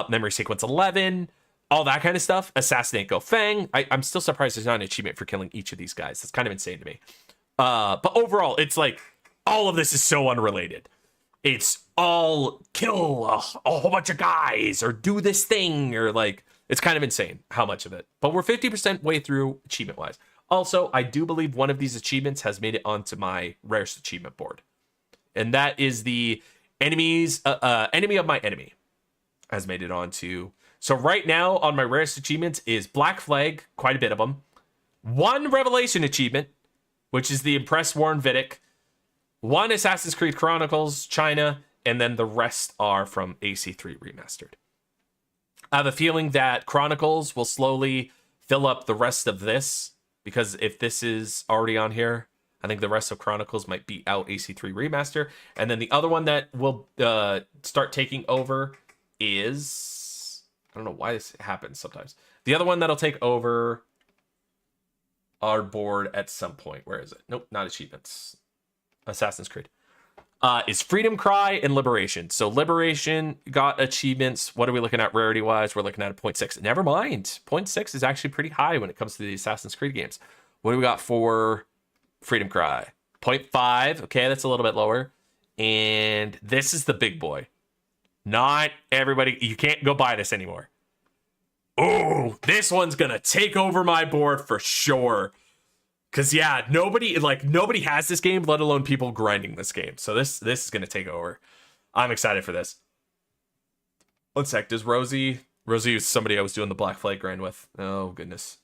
memory sequence 11, all that kind of stuff. Assassinate Go Feng. I'm still surprised there's not an achievement for killing each of these guys. That's kind of insane to me. But overall, it's like, all of this is so unrelated. It's all kill a whole bunch of guys or do this thing or like, it's kind of insane how much of it. But we're 50% way through achievement wise. Also, I do believe one of these achievements has made it onto my rarest achievement board. And that is the enemy of my enemy has made it onto. So right now on my rarest achievements is Black Flag, quite a bit of them. 1 Revelation achievement, which is the Impress Warren Vidic. 1 Assassin's Creed Chronicles, China, and then the rest are from AC3 Remastered. I have a feeling that Chronicles will slowly fill up the rest of this, because if this is already on here, I think the rest of Chronicles might beat out AC3 Remaster. And then the other one that will start taking over is... I don't know why this happens sometimes. The other one that'll take over our board at some point. Where is it? Nope, not achievements. Assassin's Creed is Freedom Cry and Liberation. So Liberation got achievements. What are we looking at rarity wise? We're looking at a 0.6. Never mind. 0.6 is actually pretty high when it comes to the Assassin's Creed games. What do we got for Freedom Cry? 0.5. Okay, that's a little bit lower. And this is the big boy. Not everybody. You can't go buy this anymore. Oh, this one's gonna take over my board for sure. Because, yeah, nobody has this game, let alone people grinding this game. So this is going to take over. I'm excited for this. One sec. Does Rosie is somebody I was doing the Black Flag grind with. Oh, goodness.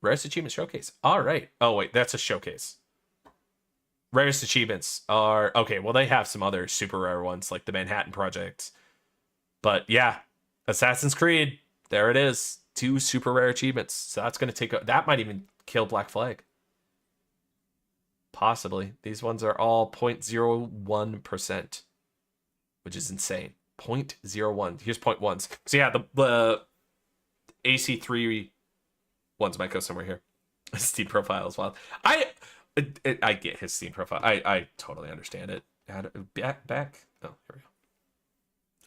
Rarest Achievement Showcase. All right. Oh, wait. That's a showcase. Rarest Achievements are... Okay, well, they have some other super rare ones, like the Manhattan Project. But, yeah. Assassin's Creed. There it is. 2 super rare achievements. So that's going to take... That might even kill Black Flag. Possibly. These ones are all 0.01%, which is insane. 0.01. Here's 0.1s. So yeah, the AC3 ones might go somewhere here. Steam profile as well. I get his Steam profile. I totally understand it. Back. Oh, here we go.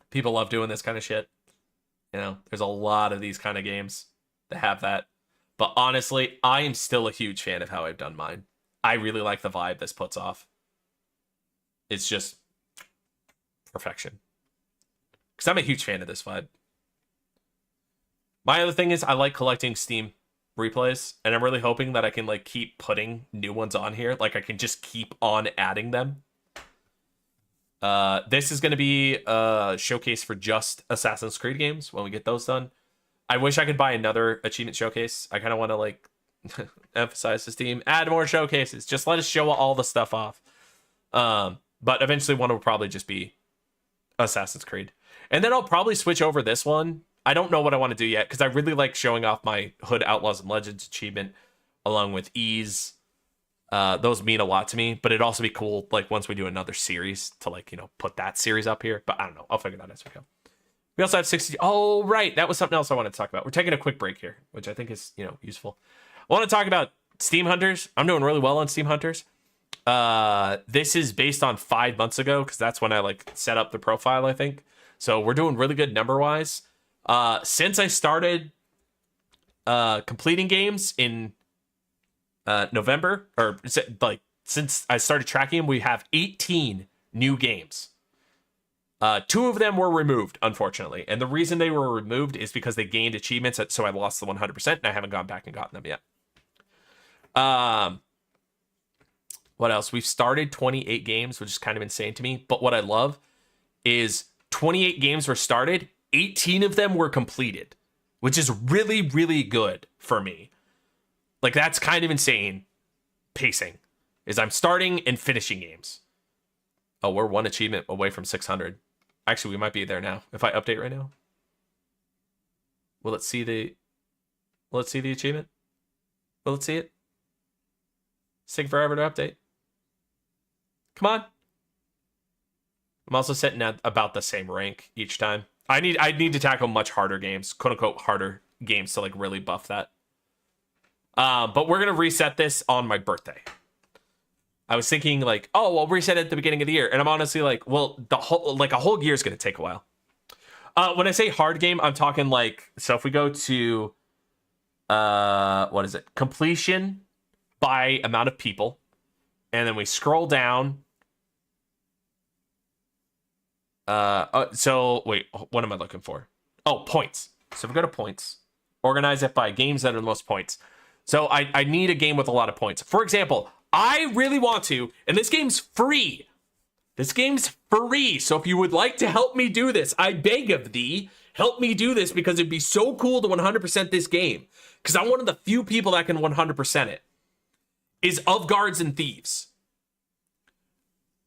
People love doing this kind of shit. You know, there's a lot of these kind of games that have that. But honestly, I am still a huge fan of how I've done mine. I really like the vibe this puts off. It's just perfection. Because I'm a huge fan of this vibe. My other thing is I like collecting Steam replays, and I'm really hoping that I can like keep putting new ones on here. Like I can just keep on adding them. This is going to be a showcase for just Assassin's Creed games when we get those done. I wish I could buy another achievement showcase. I kind of want to like Emphasize this team. Add more showcases. Just let us show all the stuff off. But eventually one will probably just be Assassin's Creed. And then I'll probably switch over this one. I don't know what I want to do yet because I really like showing off my Hood Outlaws and Legends achievement along with Ease. Those mean a lot to me, but it'd also be cool like once we do another series to like, you know, put that series up here. But I don't know. I'll figure that out as we go. We also have 60. Oh, right. That was something else I wanted to talk about. We're taking a quick break here, which I think is, you know, useful. I want to talk about Steam Hunters. I'm doing really well on Steam Hunters. This is based on 5 months ago because that's when I like set up the profile, I think. So we're doing really good number wise. Since I started completing games in November, or like since I started tracking them, we have 18 new games. 2 of them were removed, unfortunately. And the reason they were removed is because they gained achievements, so I lost the 100%, and I haven't gone back and gotten them yet. What else? We've started 28 games, which is kind of insane to me. But what I love is 28 games were started, 18 of them were completed, which is really, really good for me. Like, that's kind of insane pacing, is I'm starting and finishing games. Oh, we're 1 achievement away from 600. Actually, we might be there now. If I update right now, will it see the achievement? Will it see it? It's taking forever to update. Come on. I'm also setting at about the same rank each time. I need to tackle much harder games, quote unquote harder games, to like really buff that. But we're gonna reset this on my birthday. I was thinking like, oh, we'll reset it at the beginning of the year, and I'm honestly like, well, a whole year is gonna take a while. When I say hard game, I'm talking like, so if we go to what is it? Completion by amount of people, and then we scroll down. So wait, what am I looking for? Oh, points. So if we go to points, organize it by games that are the most points. So I need a game with a lot of points. For example, I really want to, and this game's free. This game's free. So if you would like to help me do this, I beg of thee, help me do this, because it'd be so cool to 100% this game. Because I'm one of the few people that can 100% it. Is Of Guards and Thieves.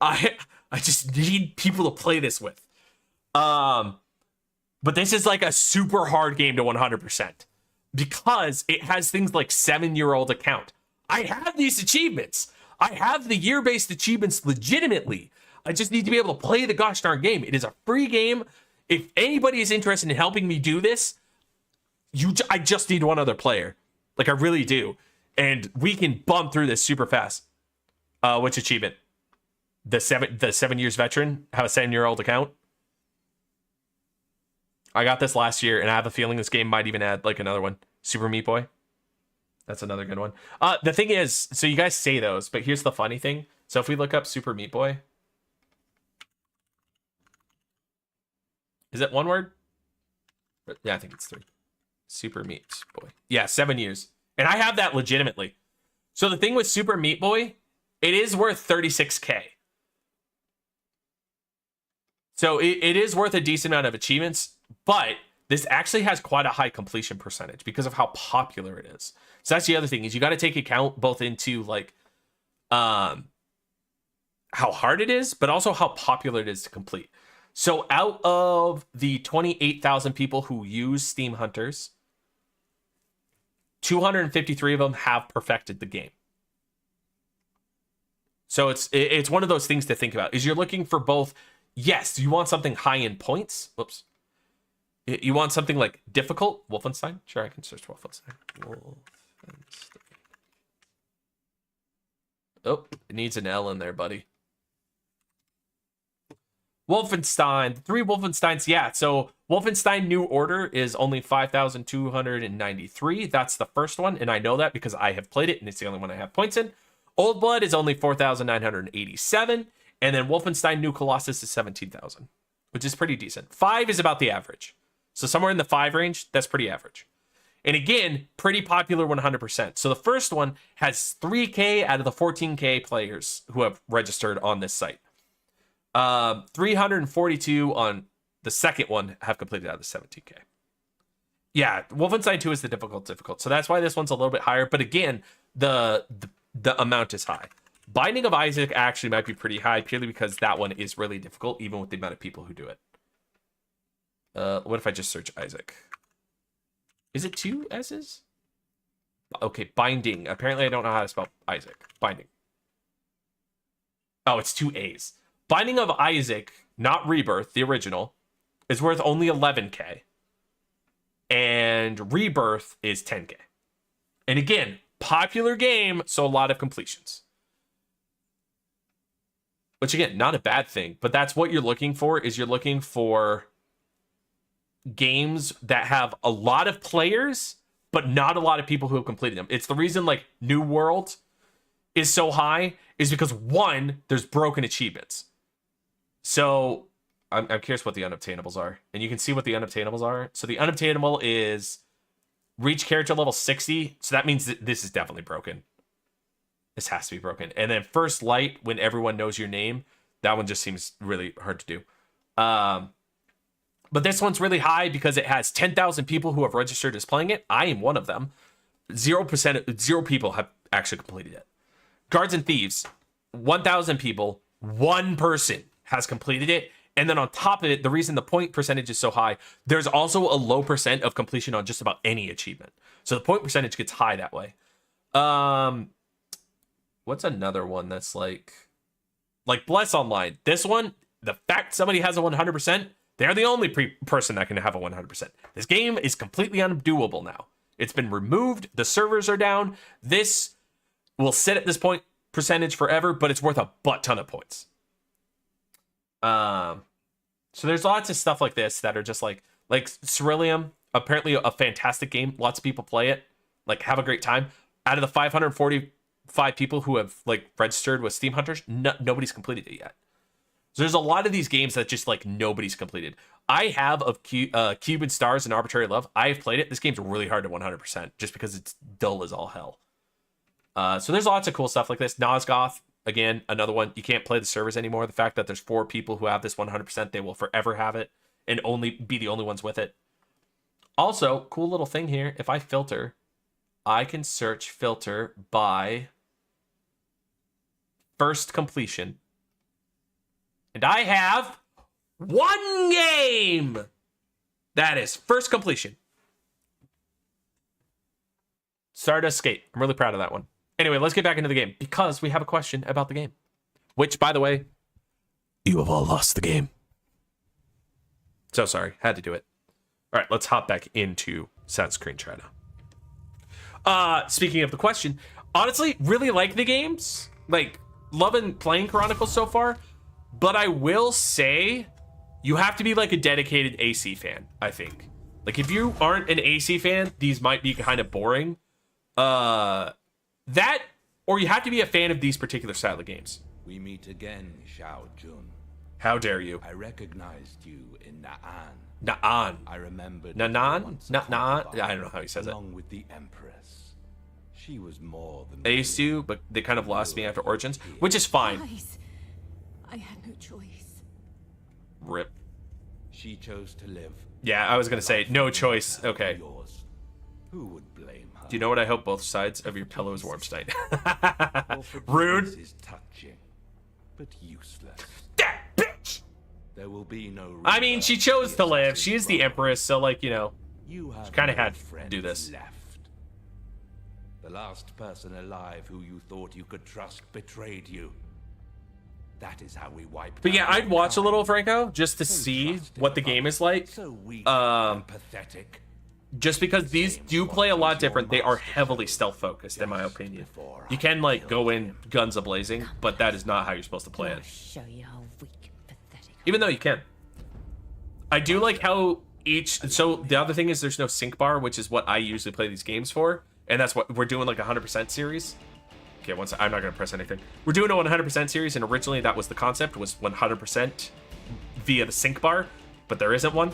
I just need people to play this with. But this is like a super hard game to 100%. Because it has things like 7-year-old account. I have these achievements. I have the year-based achievements legitimately. I just need to be able to play the gosh darn game. It is a free game. If anybody is interested in helping me do this, I just need one other player. Like, I really do. And we can bump through this super fast. Which achievement? The 7 years veteran? Have a 7-year-old account? I got this last year, and I have a feeling this game might even add like another one. Super Meat Boy. That's another good one. The thing is, so you guys say those, but here's the funny thing. So if we look up Super Meat Boy, is it one word? Yeah, I think it's 3. Super Meat Boy. Yeah, 7 years. And I have that legitimately. So the thing with Super Meat Boy, it is worth 36K. So it is worth a decent amount of achievements, but this actually has quite a high completion percentage because of how popular it is. So that's the other thing, is you got to take account both into like how hard it is, but also how popular it is to complete. So out of the 28,000 people who use Steam Hunters, 253 of them have perfected the game. So it's one of those things to think about, is you're looking for both. Yes, you want something high in points. Whoops. You want something like difficult. Wolfenstein? Sure, I can search Wolfenstein. Oh, it needs an L in there, buddy. Wolfenstein. 3 Wolfensteins. Yeah, so Wolfenstein New Order is only 5,293. That's the first one, and I know that because I have played it, and it's the only one I have points in. Old Blood is only 4,987. And then Wolfenstein New Colossus is 17,000, which is pretty decent. 5 is about the average. So somewhere in the 5 range, that's pretty average. And again, pretty popular 100%. So the first one has 3K out of the 14K players who have registered on this site. 342 on the second one have completed out of the 17K. Yeah, Wolfenstein 2 is the difficult. So that's why this one's a little bit higher. But again, the amount is high. Binding of Isaac actually might be pretty high purely because that one is really difficult, even with the amount of people who do it. What if I just search Isaac? Is it 2 S's? Okay, Binding. Apparently I don't know how to spell Isaac. Binding. Oh, it's 2 A's. Binding of Isaac, not Rebirth, the original, is worth only 11K. And Rebirth is 10K. And again, popular game, so a lot of completions. Which again, not a bad thing, but that's what you're looking for, is you're looking for games that have a lot of players, but not a lot of people who have completed them. It's the reason like New World is so high is because one, there's broken achievements. So I'm curious what the unobtainables are. And you can see what the unobtainables are. So the unobtainable is reach character level 60. So that means that this is definitely broken. This has to be broken. And then first light, when everyone knows your name, that one just seems really hard to do. But this one's really high because it has 10,000 people who have registered as playing it. I am one of them. 0 people have actually completed it. Guards and Thieves, 1,000 people, 1 person has completed it. And then on top of it, the reason the point percentage is so high, there's also a low percent of completion on just about any achievement. So the point percentage gets high that way. What's another one that's like Bless Online? This one, the fact somebody has a 100%, they're the only person that can have a 100%. This game is completely undoable now. It's been removed. The servers are down. This will sit at this point percentage forever, but it's worth a butt ton of points. So there's lots of stuff like this that are just like Ceruleum, apparently a fantastic game. Lots of people play it, like have a great time. Out of the 545 people who have like registered with Steam Hunters, nobody's completed it yet. So there's a lot of these games that just like nobody's completed. I have of Cuban Stars and Arbitrary Love. I have played it. This game's really hard to 100% just because it's dull as all hell. So there's lots of cool stuff like this. Nosgoth, again, another one. You can't play the servers anymore. The fact that there's 4 people who have this 100%, they will forever have it and only be the only ones with it. Also, cool little thing here. If I filter, I can filter by first completion. And I have 1 game. That is first completion. Stardust Skate. I'm really proud of that one. Anyway, let's get back into the game because we have a question about the game. Which, by the way, you have all lost the game. So sorry. Had to do it. All right, let's hop back into Sound Screenshot now. Speaking of the question, honestly, really like the games. Like, loving playing Chronicles so far. But I will say, you have to be like a dedicated AC fan, I think. Like, if you aren't an AC fan, these might be kind of boring. That, or you have to be a fan of these particular style of games. We meet again, Xiao Jun. How dare you? I recognized you in Na'an. Na'an. I remembered. Na'an? Na'an? I don't know how he says it. Along with the Empress. She was more than. I used to, but they kind of lost me after Origins, which is fine. Guys, I had no choice. Rip. She chose to live. Yeah, I was gonna say no choice. Okay. Yours. Who would blame her? Do you know what I hope both sides of your pillow is Wormstein? Rude. Is touching, but useless. That bitch. There will be no. I mean, she chose to live. She is the Empress, so like, you know, You have she kind of no had to friends do this. Left. The last person alive who you thought you could trust betrayed you. That is how we wiped. But yeah, out I'd watch a mankind. little Franco just to So see trusting what the of game us, is like. So weak Um, and pathetic. Just because these do play a lot different, they are heavily stealth focused, in my opinion. You can like go in guns a blazing, but that is not how you're supposed to play I'll it. show you how weak and pathetic. Even though you can. I do like how each. So the other thing is there's no sync bar, which is what I usually play these games for, and that's what we're doing, like a 100% series. Okay, I'm not gonna press anything. We're doing a 100% series, and originally that was the concept, was 100% via the sync bar, but there isn't one.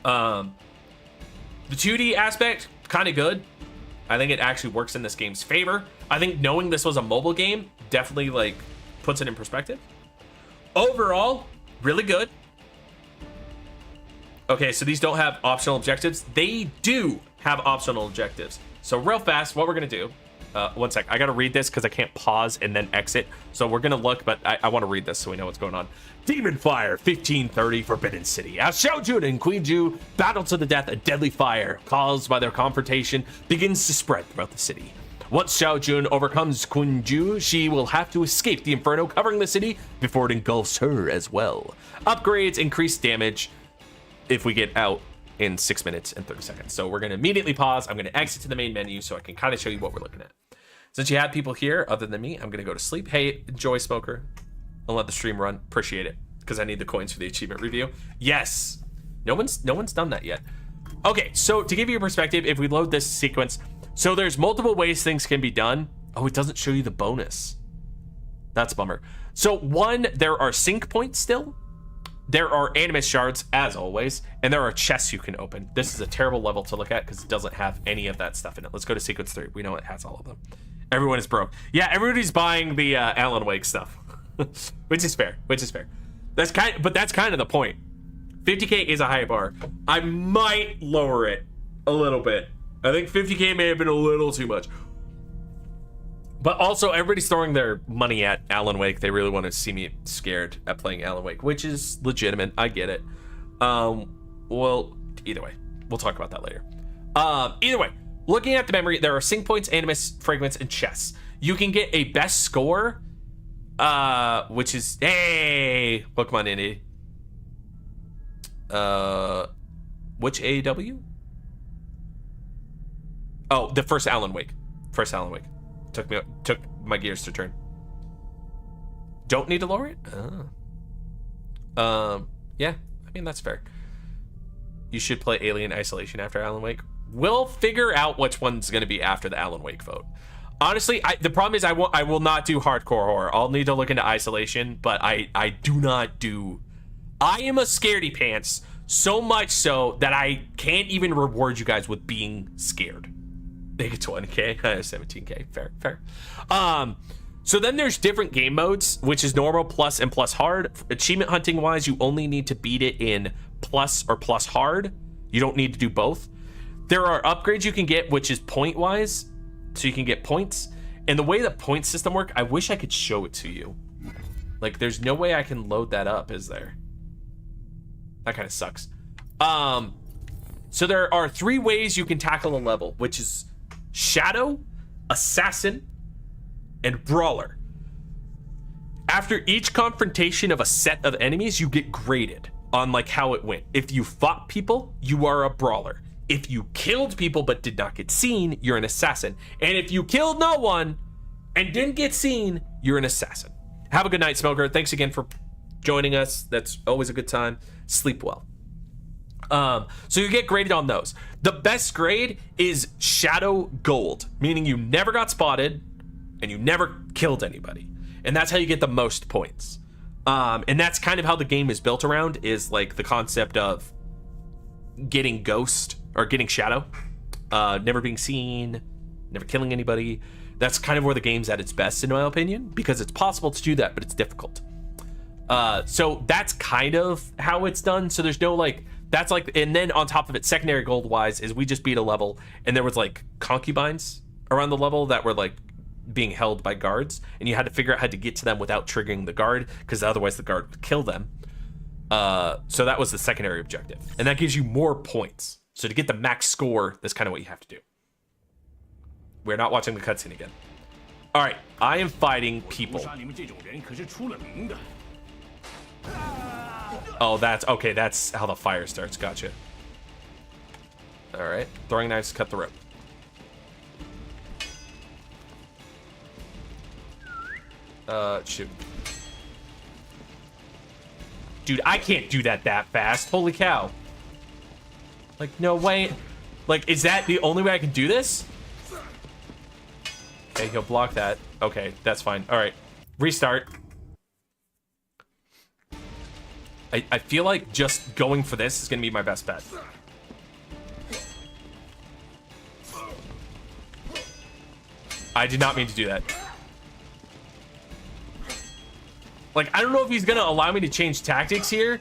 The 2D aspect, kind of good. I think it actually works in this game's favor. I think knowing this was a mobile game definitely like puts it in perspective. Overall, really good. Okay, so these don't have optional objectives. They do have optional objectives. So real fast, what we're gonna do, one sec, I gotta read this because I can't pause and then exit. So we're gonna look, but I want to read this so we know what's going on. Demon Fire, 1530, Forbidden City. As Xiaojun and Queen Ju battle to the death, a deadly fire caused by their confrontation begins to spread throughout the city. Once Xiaojun overcomes Queen Ju, she will have to escape the inferno covering the city before it engulfs her as well. Upgrades increase damage if we get out in 6 minutes and 30 seconds. So we're going to immediately pause. I'm going to exit to the main menu so I can kind of show you what we're looking at. Since you have people here other than me, I'm going to go to sleep. Hey, enjoy, Smoker. I'll let the stream run. Appreciate it because I need the coins for the achievement review. Yes. No one's done that yet. Okay, so to give you a perspective, if we load this sequence, so there's multiple ways things can be done. Oh, it doesn't show you the bonus. That's a bummer. So one, there are sync points still. There are animus shards, as always, and there are chests you can open. This is a terrible level to look at because it doesn't have any of that stuff in it. Let's go to sequence 3. We know it has all of them. Everyone is broke. Yeah, everybody's buying the Alan Wake stuff, which is fair. That's kind of the point. 50K is a high bar. I might lower it a little bit. I think 50K may have been a little too much. But also, everybody's throwing their money at Alan Wake. They really want to see me scared at playing Alan Wake, which is legitimate. I get it. Well, either way, we'll talk about that later. Either way, looking at the memory, there are sync points, animus, fragments, and chests. You can get a best score, which is, hey, Pokemon Indy. Which AEW? Oh, the first Alan Wake. Took my gears to turn. Don't need to lower it? Yeah, I mean, that's fair. You should play Alien Isolation after Alan Wake. We'll figure out which one's going to be after the Alan Wake vote. Honestly, the problem is I will not do hardcore horror. I'll need to look into Isolation, but I do not do... I am a scaredy pants, so much so that I can't even reward you guys with being scared. They get 20K, 17K, fair. So then there's different game modes, which is normal, plus, and plus hard. Achievement hunting wise, you only need to beat it in plus or plus hard. You don't need to do both. There are upgrades you can get, which is point wise, so you can get points. And the way the point system work, I wish I could show it to you. Like, there's no way I can load that up, is there? That kind of sucks. So there are 3 ways you can tackle a level, which is Shadow, Assassin, and Brawler. After each confrontation of a set of enemies, you get graded on like how it went. If you fought people, you are a Brawler. If you killed people but did not get seen, you're an Assassin. And if you killed no one and didn't get seen, you're an Assassin. Have a good night, Smoker. Thanks again for joining us. That's always a good time. Sleep well. So you get graded on those. The best grade is Shadow Gold, meaning you never got spotted and you never killed anybody. And that's how you get the most points. And that's kind of how the game is built around, is like the concept of getting Ghost or getting Shadow, never being seen, never killing anybody. That's kind of where the game's at its best, in my opinion, because it's possible to do that, but it's difficult. So that's kind of how it's done. So there's no like, that's like, and then on top of it, secondary gold wise is we just beat a level and there was like concubines around the level that were like being held by guards, and you had to figure out how to get to them without triggering the guard, because otherwise the guard would kill them. So that was the secondary objective, and that gives you more points. So to get the max score, that's kind of what you have to do. We're not watching the cutscene again. All right, I am fighting people. Oh, that's okay. That's how the fire starts. Gotcha. All right, throwing knives, cut the rope. Shoot. Dude, I can't do that fast. Holy cow. Like, no way. Like, is that the only way I can do this? Okay, he'll block that. Okay, that's fine. All right, restart. I feel like just going for this is gonna be my best bet. I did not mean to do that. Like, I don't know if he's gonna allow me to change tactics here.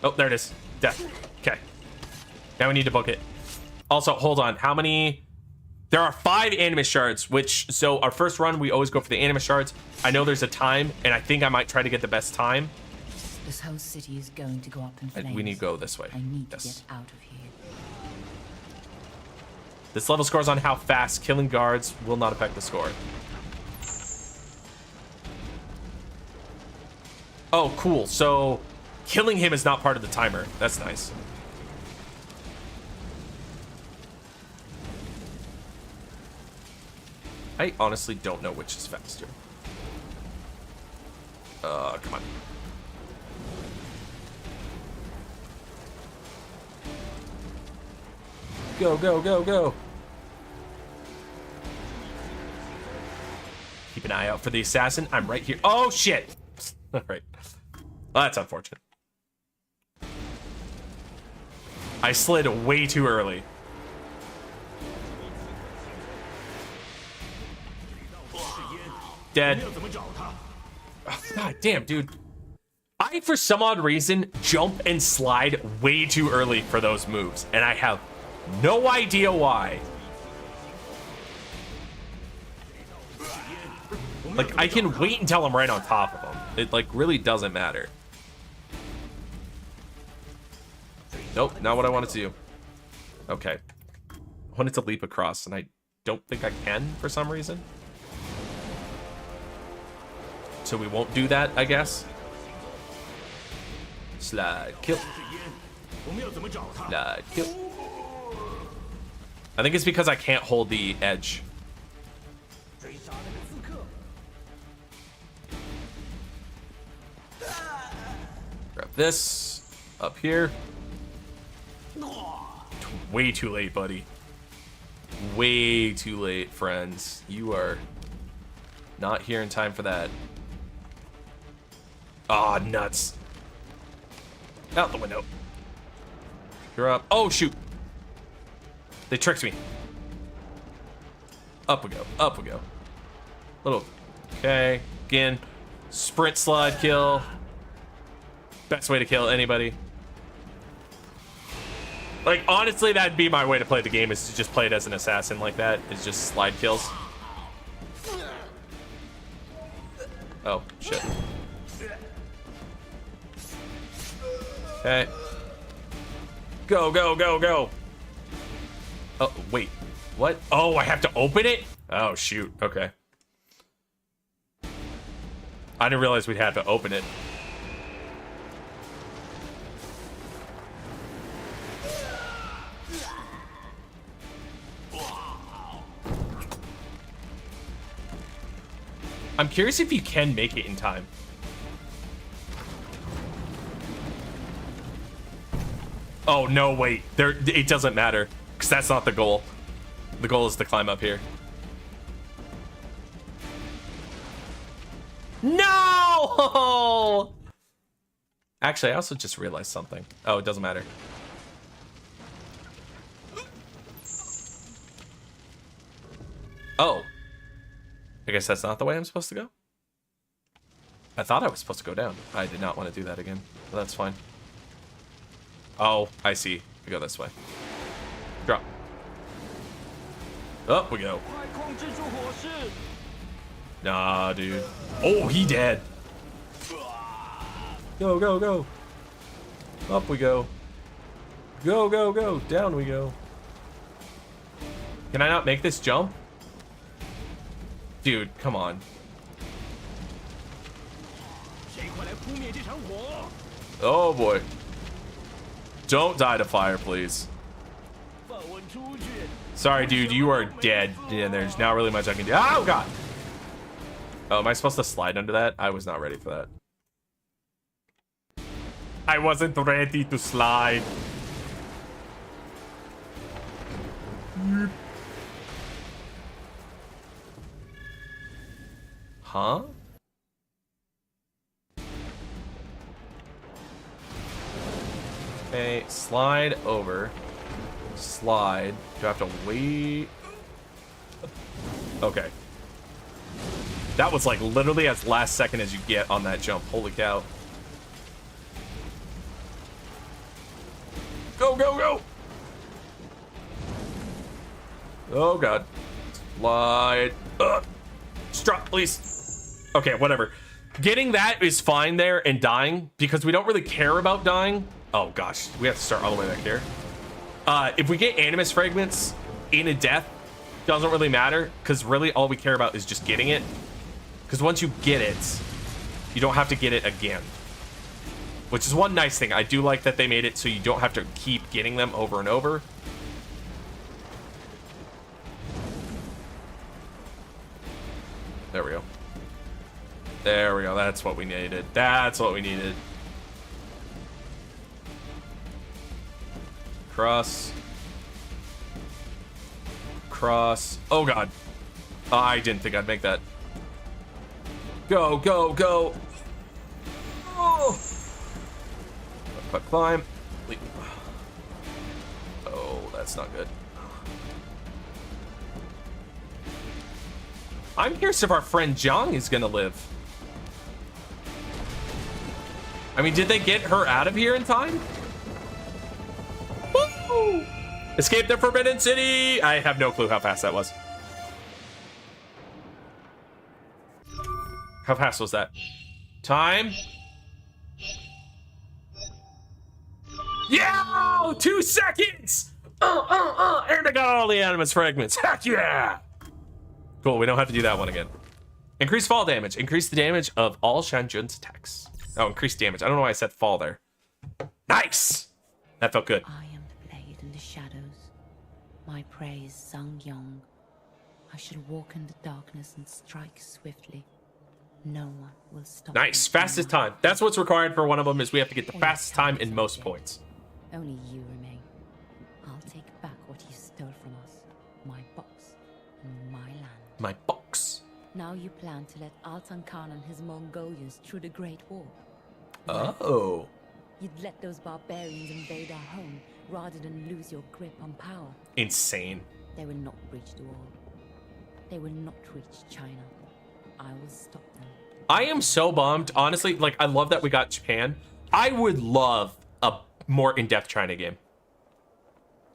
Oh, there it is. Death. Okay. Now we need to book it. Also, hold on. How many? There are 5 animus shards, which, so our first run, we always go for the animus shards. I know there's a time, and I think I might try to get the best time. This whole city is going to go up in flames. We need to go this way. I need to Yes. get out of here. This level scores on how fast killing guards will not affect the score. Oh, cool. So killing him is not part of the timer. That's nice. I honestly don't know which is faster. Come on. Go, go, go, go. Keep an eye out for the assassin. I'm right here. Oh, shit. All right. Well, that's unfortunate. I slid way too early. Dead. Oh, God damn, dude. I, for some odd reason, jump and slide way too early for those moves, and I have no idea why. Like, I can wait until I'm right on top of them. It, like, really doesn't matter. Nope, not what I wanted to do. Okay. I wanted to leap across, and I don't think I can for some reason. So we won't do that, I guess. Slide, kill. Slide, kill. I think it's because I can't hold the edge. Grab this up here. Way too late, buddy. Way too late, friends. You are not here in time for that. Ah, nuts. Out the window. You're up. Oh, shoot. They tricked me. Up we go. Up we go. Little. Okay. Again. Sprint slide kill. Best way to kill anybody. Like, honestly, that'd be my way to play the game, is to just play it as an assassin like that. Is just slide kills. Oh, shit. Okay. Go, go, go, go. Oh, wait. What? Oh, I have to open it? Oh, shoot. Okay. I didn't realize we'd have to open it. I'm curious if you can make it in time. Oh, no, wait. It doesn't matter, because that's not the goal. The goal is to climb up here. No! Actually, I also just realized something. Oh, it doesn't matter. Oh. I guess that's not the way I'm supposed to go? I thought I was supposed to go down. I did not want to do that again, but that's fine. Oh, I see. We go this way. Drop. Up we go. Nah, dude. Oh, he dead. Go, go, go. Up we go. Go, go, go. Down we go. Can I not make this jump? Dude, come on. Oh boy. Don't die to fire, please. Sorry, dude, you are dead. Yeah, there's not really much I can do. Oh, God. Oh, am I supposed to slide under that? I was not ready for that. I wasn't ready to slide. Huh? Okay, slide over. Slide. Do I have to wait? Okay. That was like literally as last second as you get on that jump. Holy cow. Go, go, go! Oh, God. Slide. Struck, please. Okay, whatever. Getting that is fine there and dying because we don't really care about dying. Oh, gosh. We have to start all the way back here. If we get animus fragments in a death, doesn't really matter because really all we care about is just getting it. Because once you get it, you don't have to get it again. Which is one nice thing. I do like that they made it so you don't have to keep getting them over and over. There we go. There we go. That's what we needed. That's what we needed. Cross. Cross. Oh, God. I didn't think I'd make that. Go, go, go. Oh. Quick climb. Oh, that's not good. I'm curious if our friend Zhang is gonna live. I mean, did they get her out of here in time? Woo! Escape the Forbidden City! I have no clue how fast that was. How fast was that? Time? Yeah! 2 seconds! And I got all the animus fragments. Heck yeah! Cool, we don't have to do that one again. Increase fall damage. Increase the damage of all Shanjun's attacks. Oh, increase damage. I don't know why I said fall there. Nice! That felt good. I am the blade in the shadows. My prey is Zhang Yong. I shall walk in the darkness and strike swiftly. No one will stop me. Nice. Fastest time. That's what's required for one of them is we have to get the fastest time in most points. Only you remain. I'll take back what you stole from us. My box and my land. My box. Now you plan to let Altan Khan and his Mongolians through the Great War. Oh. You'd let those barbarians invade our home rather than lose your grip on power. Insane. They will not breach the wall. They will not reach China. I will stop them. I am so bummed. Honestly, like, I love that we got Japan. I would love a more in-depth China game.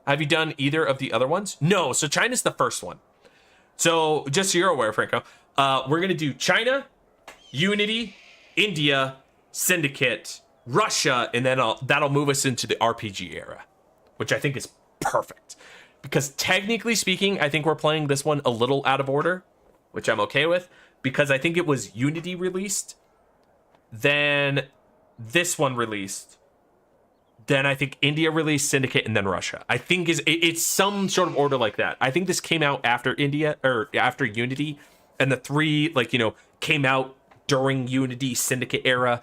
Have you done either of the other ones? No, so China's the first one. So just so you're aware, Franco, we're going to do China, Unity, India, Syndicate, Russia, and then that'll move us into the RPG era, which I think is perfect. Because technically speaking, I think we're playing this one a little out of order, which I'm okay with, because I think it was Unity released, then this one released, then I think India released, Syndicate, and then Russia. I think it's some sort of order like that. I think this came out after India, or after Unity, and the three, like, you know, came out during Unity, Syndicate era.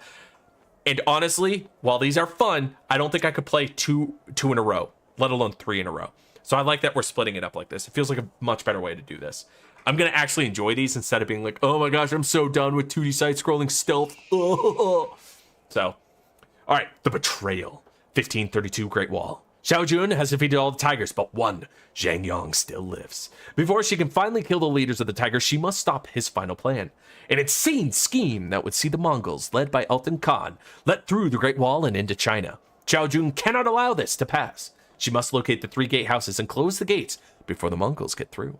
And honestly, while these are fun, I don't think I could play two in a row, let alone 3 in a row. So I like that we're splitting it up like this. It feels like a much better way to do this. I'm going to actually enjoy these instead of being like, oh my gosh, I'm so done with 2D side-scrolling stealth. So, all right, the Betrayal. 1532 Great Wall. Xiao Jun has defeated all the tigers, but one, Zhang Yong, still lives. Before she can finally kill the leaders of the tigers, she must stop his final plan. An insane scheme that would see the Mongols, led by Altan Khan, let through the Great Wall and into China. Xiao Jun cannot allow this to pass. She must locate the 3 gatehouses and close the gates before the Mongols get through.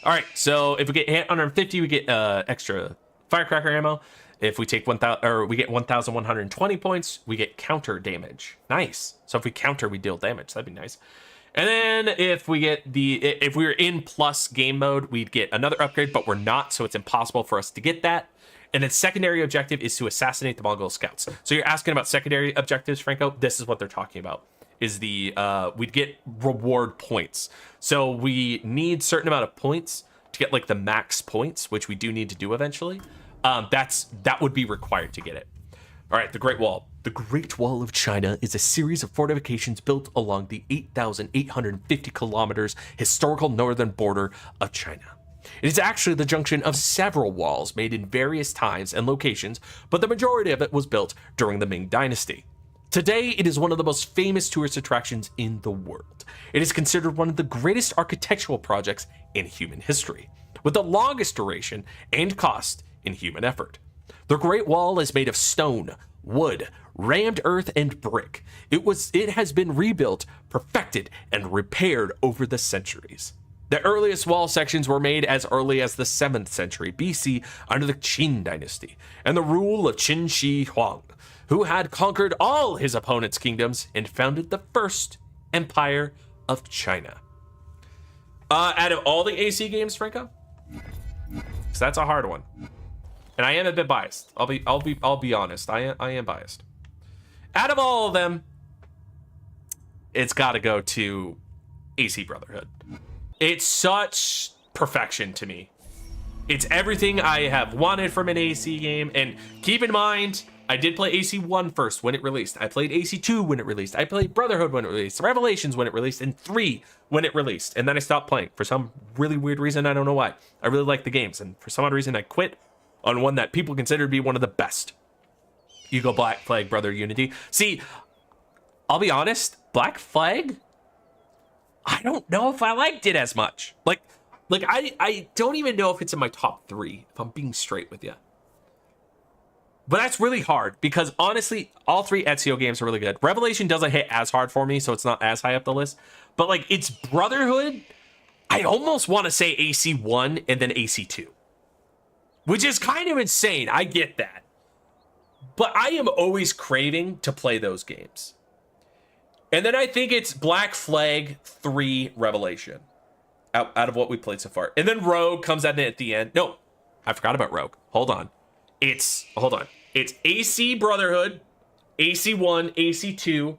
All right, so if we get 150, we get extra firecracker ammo. If we take 1,000, or we get 1,120 points, we get counter damage. Nice. So if we counter, we deal damage. That'd be nice. And then if we were in plus game mode, we'd get another upgrade, but we're not, so it's impossible for us to get that. And then secondary objective is to assassinate the Mongol scouts. So you're asking about secondary objectives, Franco? This is what they're talking about. Is we'd get reward points. So we need certain amount of points to get like the max points, which we do need to do eventually. That would be required to get it. All right, the Great Wall. The Great Wall of China is a series of fortifications built along the 8,850 kilometers historical northern border of China. It is actually the junction of several walls made in various times and locations, but the majority of it was built during the Ming Dynasty. Today, it is one of the most famous tourist attractions in the world. It is considered one of the greatest architectural projects in human history, with the longest duration and cost in human effort. The Great Wall is made of stone, wood, rammed earth and brick. It has been rebuilt, perfected, and repaired over the centuries. The earliest wall sections were made as early as the 7th century BC under the Qin dynasty and the rule of Qin Shi Huang, who had conquered all his opponents' kingdoms and founded the first empire of China. Out of all the AC games, Franco, so that's a hard one, and I am a bit biased. I'll be honest. I am biased. Out of all of them, it's got to go to AC Brotherhood. It's such perfection to me. It's everything I have wanted from an AC game. And keep in mind, I did play AC1 first when it released. I played AC2 when it released. I played Brotherhood when it released, Revelations when it released, and 3 when it released. And then I stopped playing for some really weird reason. I don't know why. I really like the games. And for some odd reason, I quit on one that people consider to be one of the best. You go Black Flag, Brother Unity. See, I'll be honest, Black Flag, I don't know if I liked it as much. Like I don't even know if it's in my top 3, if I'm being straight with you. But that's really hard because honestly, all 3 Ezio games are really good. Revelation doesn't hit as hard for me, so it's not as high up the list. But like, it's Brotherhood. I almost want to say AC1 and then AC2, which is kind of insane. I get that. But I am always craving to play those games. And then I think it's Black Flag 3 Revelation out of what we played so far. And then Rogue comes at the end. No, I forgot about Rogue. Hold on. It's AC Brotherhood, AC1, AC2,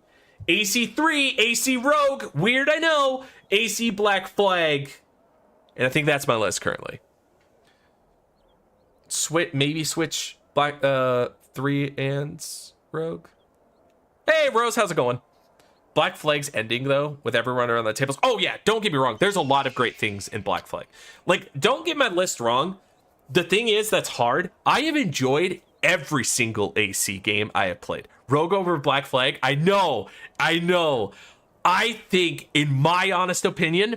AC3, AC Rogue. Weird, I know. AC Black Flag. And I think that's my list currently. Switch Black 3 and Rogue. Hey, Rose, how's it going? Black Flag's ending, though, with everyone around the tables. Oh, yeah, don't get me wrong. There's a lot of great things in Black Flag. Like, don't get my list wrong. The thing is that's hard. I have enjoyed every single AC game I have played. Rogue over Black Flag, I know. I think, in my honest opinion,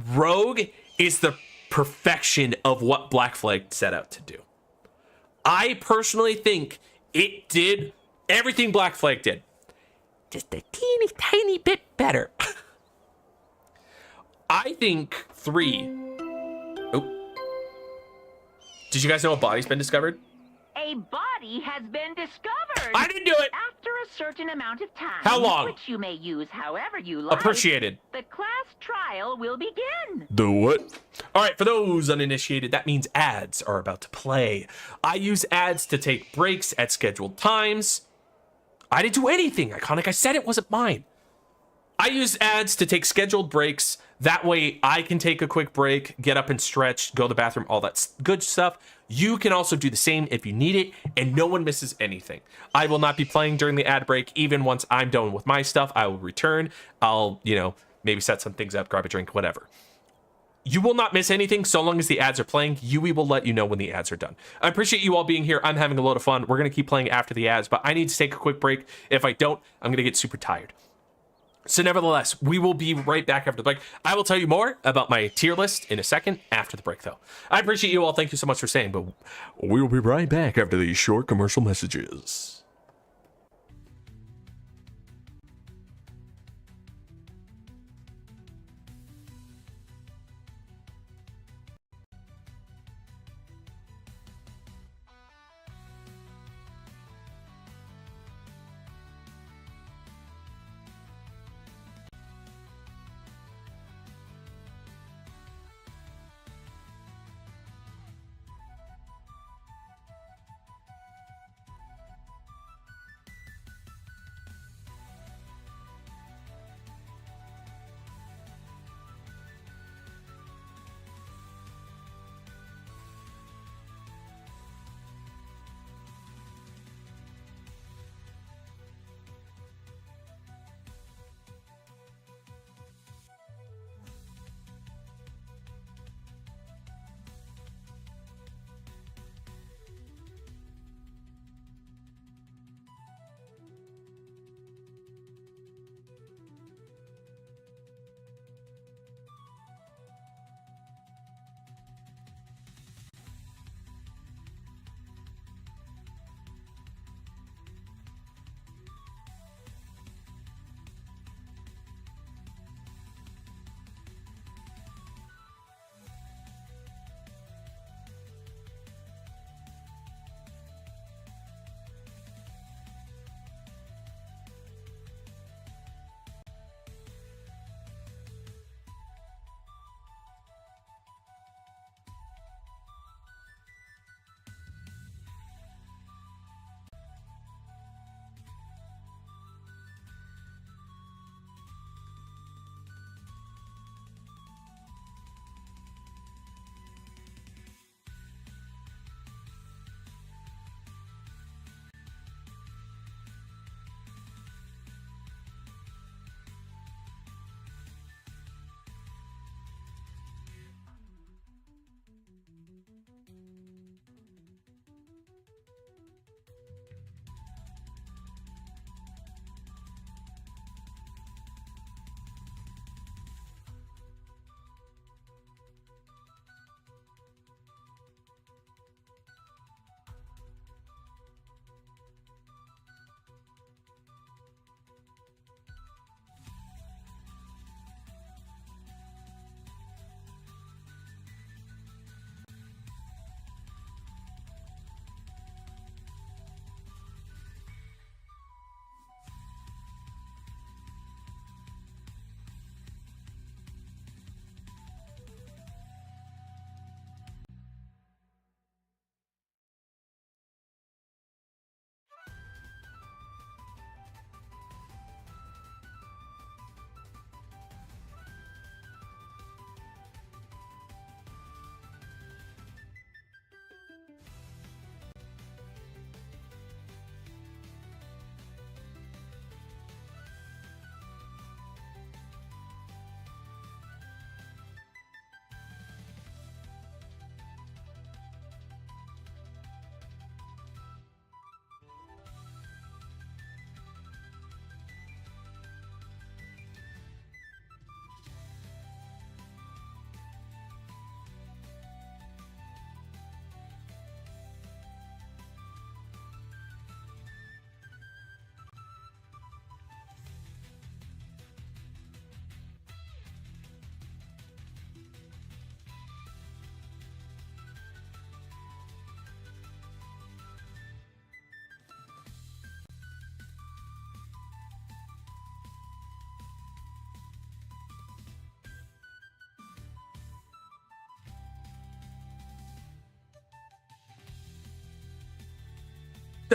Rogue is the perfection of what Black Flag set out to do. I personally think it did everything Black Flag did, just a teeny tiny bit better. I think 3. Oh, did you guys know a body's been discovered? A body has been discovered. I didn't do it. After a certain amount of time. How long? Which you may use however you like. Appreciated. The class trial will begin. The what? All right, for those uninitiated, that means ads are about to play. I use ads to take breaks at scheduled times. I didn't do anything, Iconic. I said it wasn't mine. I use ads to take scheduled breaks. That way I can take a quick break, get up and stretch, go to the bathroom, all that good stuff. You can also do the same if you need it, and no one misses anything. I will not be playing during the ad break. Even once I'm done with my stuff, I will return. I'll, maybe set some things up, grab a drink, whatever. You will not miss anything so long as the ads are playing. Yui will let you know when the ads are done. I appreciate you all being here. I'm having a load of fun. We're going to keep playing after the ads, but I need to take a quick break. If I don't, I'm going to get super tired. So nevertheless, we will be right back after the break. I will tell you more about my tier list in a second after the break, though. I appreciate you all. Thank you so much for staying, but we will be right back after these short commercial messages.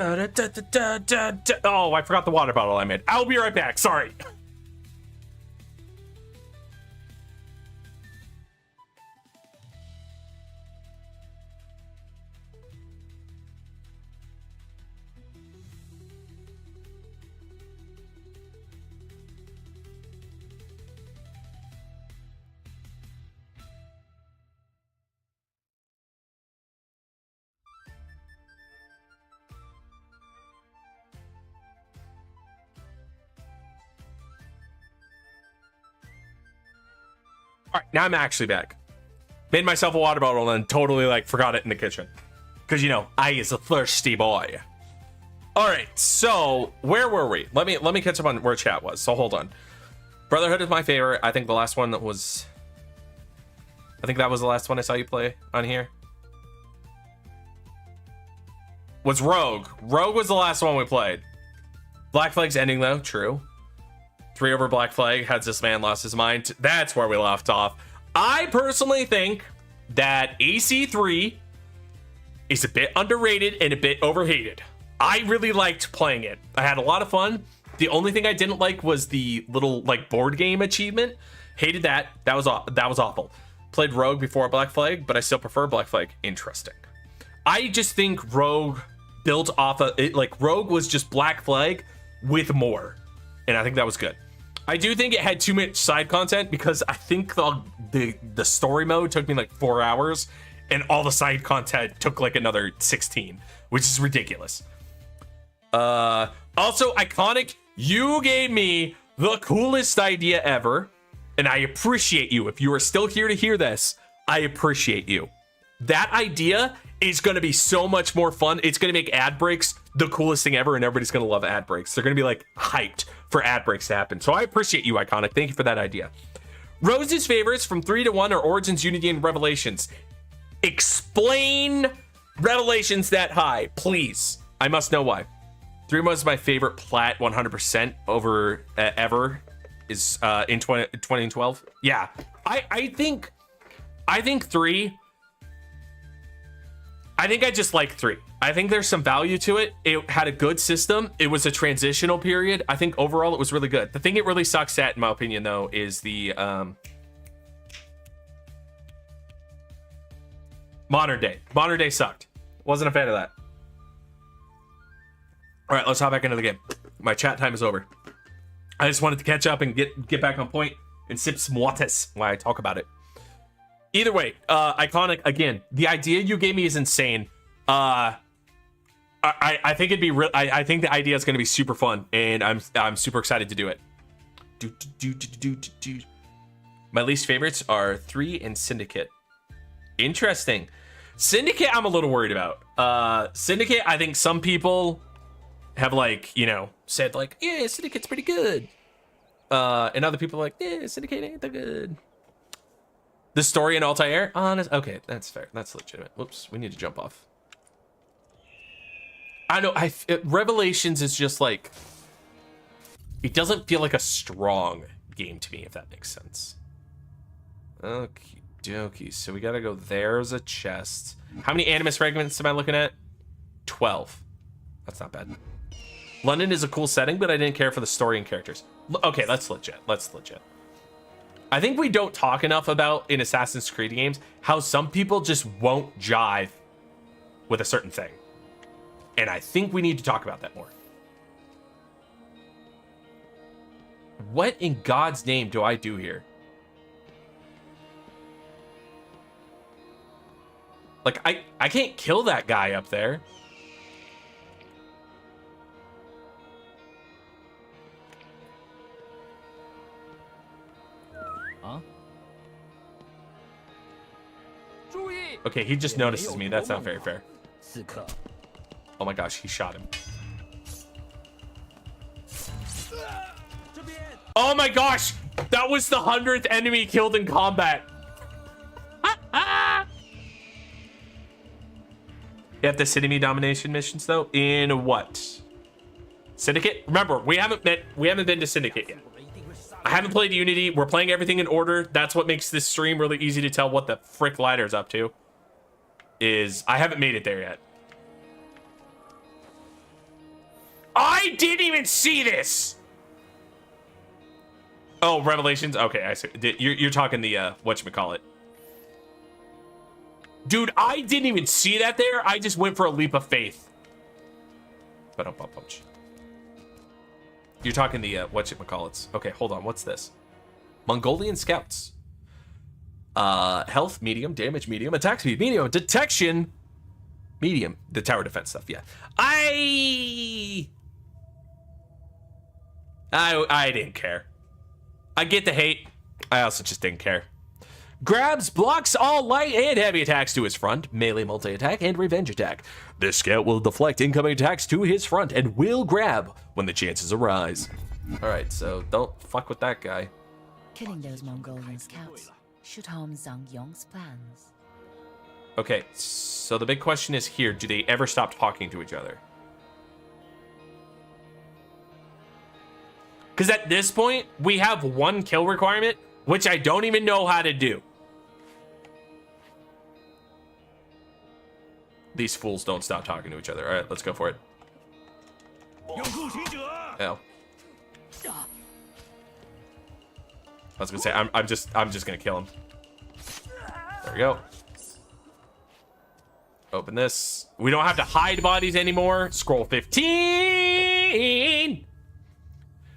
Oh, I forgot the water bottle I made. I'll be right back. Sorry. All right, now I'm actually back. Made myself a water bottle and totally like forgot it in the kitchen. Because, you know, I is a thirsty boy. All right, so where were we? Let me catch up on where chat was. So hold on. Brotherhood is my favorite. I think the last one was... I think that was the last one I saw you play on here. Was Rogue. Rogue was the last one we played. Black Flag's ending though, true. 3 over Black Flag, has this man lost his mind? That's where we left off. I personally think that AC3 is a bit underrated and a bit overhated. I really liked playing it. I had a lot of fun. The only thing I didn't like was the little like board game achievement. Hated that. That was awful. Played Rogue before Black Flag, but I still prefer Black Flag. Interesting. I just think Rogue built off of it. Like Rogue was just Black Flag with more, and I think that was good. I do think it had too much side content because I think the story mode took me like 4 hours and all the side content took like another 16, which is ridiculous. Also, Iconic, you gave me the coolest idea ever, and I appreciate you. If you are still here to hear this, I appreciate you. That idea is going to be so much more fun. It's going to make ad breaks the coolest thing ever, and everybody's going to love ad breaks. They're going to be like hyped for ad breaks to happen. So I appreciate you, Iconic. Thank you for that idea. Rose's favorites from 3 to 1 are Origins, Unity, and Revelations. Explain Revelations that high, please. I must know why. 3 was my favorite plat 100% over ever is in 2012. Yeah, I think 3. I think I just like 3. I think there's some value to it. It had a good system. It was a transitional period. I think overall it was really good. The thing it really sucks at, in my opinion, though, is the modern day. Modern day sucked. Wasn't a fan of that. All right, let's hop back into the game. My chat time is over. I just wanted to catch up and get back on point and sip some waters while I talk about it. Either way, Iconic, again, the idea you gave me is insane. I think it'd be real. I think the idea is going to be super fun, and I'm super excited to do it. My least favorites are 3 and Syndicate. Interesting. Syndicate, I'm a little worried about. Syndicate, I think some people have like, you know, said like, yeah, Syndicate's pretty good. And other people are like, yeah, Syndicate ain't that good. The story in Altair, honest. Okay, that's fair. That's legitimate. Whoops, we need to jump off. I know. Revelations is just like, it doesn't feel like a strong game to me, if that makes sense. Okie dokie. So we gotta go. There's a chest. How many animus fragments am I looking at? 12. That's not bad. London is a cool setting, but I didn't care for the story and characters. Okay, that's legit. That's legit. I think we don't talk enough about in Assassin's Creed games how some people just won't jive with a certain thing. And I think we need to talk about that more. What in God's name do I do here? Like, I can't kill that guy up there. Okay, he just notices me. That's not very fair. Oh my gosh, he shot him. Oh my gosh! That was the 100th enemy killed in combat. You have the city domination missions though? In what? Syndicate? Remember, we haven't been to Syndicate yet. I haven't played Unity. We're playing everything in order. That's what makes this stream really easy to tell what the frick Lighter's up to. I haven't made it there yet. I didn't even see this. Oh, Revelations. Okay, I see. You're talking the whatchamacallit. Dude, I didn't even see that there. I just went for a leap of faith. But don't punch. You're talking the whatchamacallits. Okay, hold on. What's this? Mongolian scouts. Health medium, damage medium, attack speed medium, detection medium. The tower defense stuff. Yeah. I didn't care. I get the hate. I also just didn't care. Grabs, blocks all light and heavy attacks to his front, melee multi-attack, and revenge attack. This scout will deflect incoming attacks to his front and will grab when the chances arise. Alright, so don't fuck with that guy. Killing those Mongolian scouts should harm Zhang Yong's plans. Okay, so the big question is here, do they ever stop talking to each other? Because at this point, we have one kill requirement, which I don't even know how to do. These fools don't stop talking to each other. All right, let's go for it. Oh. I was gonna say I'm just gonna kill him. There we go. Open this. We don't have to hide bodies anymore. Scroll 15.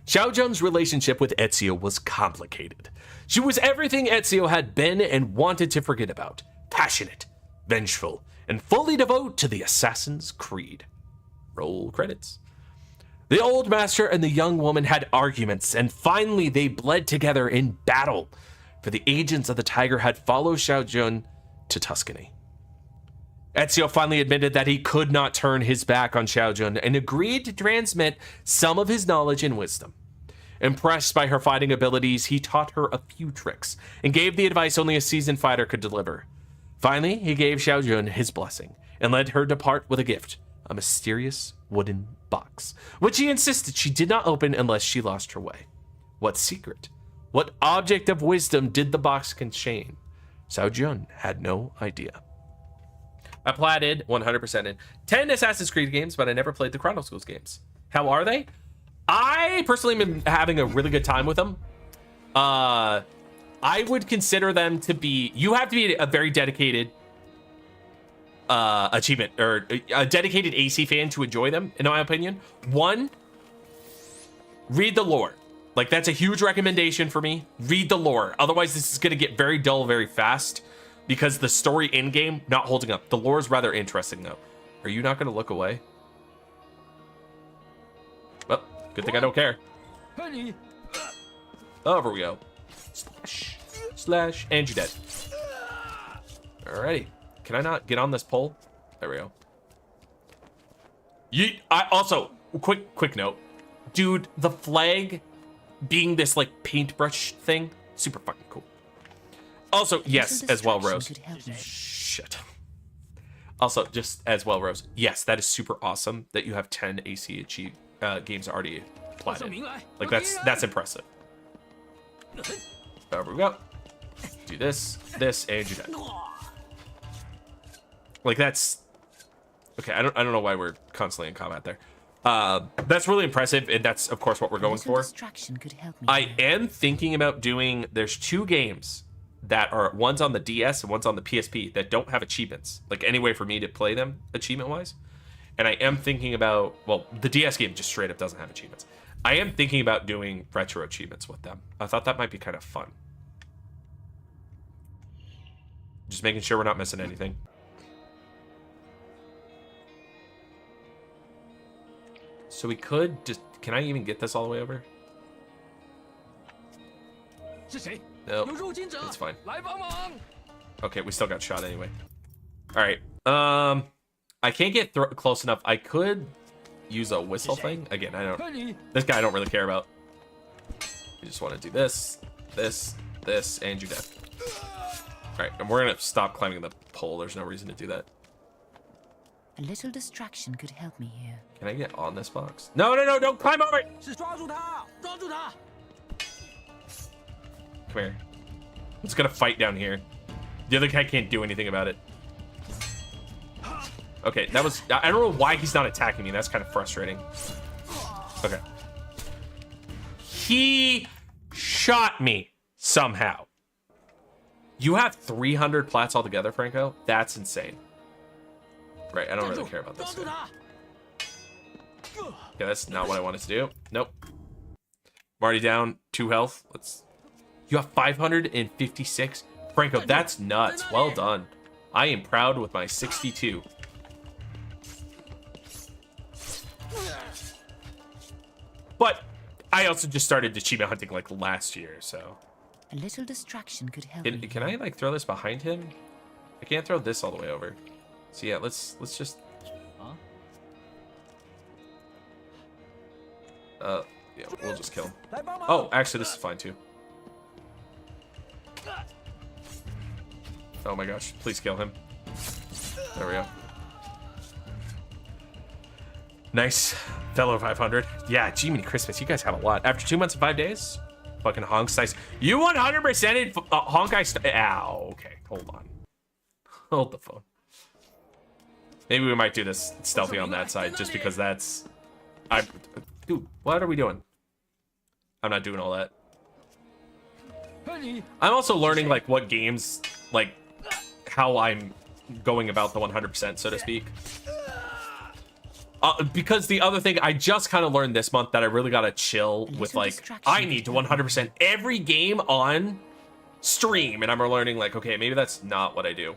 Xiao Zhen's relationship with Ezio was complicated. She was everything Ezio had been and wanted to forget about. Passionate, vengeful, and fully devoted to the Assassin's Creed. Roll credits. The old master and the young woman had arguments, and finally they bled together in battle, for the agents of the Tiger had followed Xiao Zhen to Tuscany. Ezio finally admitted that he could not turn his back on Xiao Zhen and agreed to transmit some of his knowledge and wisdom. Impressed by her fighting abilities, he taught her a few tricks and gave the advice only a seasoned fighter could deliver. Finally, he gave Xiao Zhen his blessing and let her depart with a gift, a mysterious wooden box, which he insisted she did not open unless she lost her way. What secret, what object of wisdom did the box contain? Xiao Zhen had no idea. I platted 100% in 10 Assassin's Creed games, but I never played the Chronicles games. How are they? I personally have been having a really good time with them. I would consider them to be, you have to be a very dedicated achievement or a dedicated AC fan to enjoy them, in my opinion. One, read the lore. Like, that's a huge recommendation for me. Read the lore. Otherwise, this is going to get very dull very fast. Because the story in-game, not holding up. The lore is rather interesting, though. Are you not going to look away? Well, good thing I don't care. Over we go. Slash. Slash. And you're dead. Alrighty. Can I not get on this pole? There we go. Also, quick note. Dude, the flag being this, like, paintbrush thing, super fucking cool. Also, yes, as well, Rose. Shit. Also, just as well, Rose. Yes, that is super awesome that you have 10 AC games already platted. Like, that's impressive. There we go. Do this, and you're dead. Like, that's okay. I don't know why we're constantly in combat there. That's really impressive, and that's of course what we're going for. Distraction could help me. I am thinking about doing. There's 2 games that are, one's on the DS and one's on the PSP, that don't have achievements, like any way for me to play them achievement wise. And I am thinking about, well, the DS game just straight up doesn't have achievements. I am thinking about doing retro achievements with them. I thought that might be kind of fun. Just making sure we're not missing anything. So we could just, can I even get this all the way over? Nope, it's fine. Okay, we still got shot anyway. All right. I can't get close enough. I could use a whistle thing. Again, this guy I don't really care about. You just want to do this, this, and you're dead. All right, and we're gonna stop climbing the pole. There's no reason to do that. A little distraction could help me here. Can I get on this box? No, don't climb over it. Come here. I'm just gonna fight down here. The other guy can't do anything about it. Okay, that was, I don't know why he's not attacking me. That's kind of frustrating. Okay. He shot me somehow. You have 300 plats altogether, Franco? That's insane. Right, I don't really care about this guy. Okay, that's not what I wanted to do. Nope. I'm already down 2 health. You have 556? Franco, that's nuts. Well done. I am proud with my 62. But I also just started achievement hunting like last year, so. A little distraction could help. Can I like throw this behind him? I can't throw this all the way over. So yeah, let's just. Yeah, we'll just kill him. Oh, actually, this is fine too. Oh my gosh, please kill him. There we go. Nice. Fellow 500. Yeah, Jiminy Christmas, you guys have a lot. After 2 months and 5 days? Fucking honk size. You 100%ed honk. Ow, okay, hold on. Hold the phone. Maybe we might do this stealthy on that side, just because that's... Dude, what are we doing? I'm not doing all that. I'm also learning, like, what games, like, how I'm going about the 100%, so to speak. Because the other thing I just kind of learned this month that I really gotta chill with, like, I need to 100% every game on stream, and I'm learning, like, okay, maybe that's not what I do.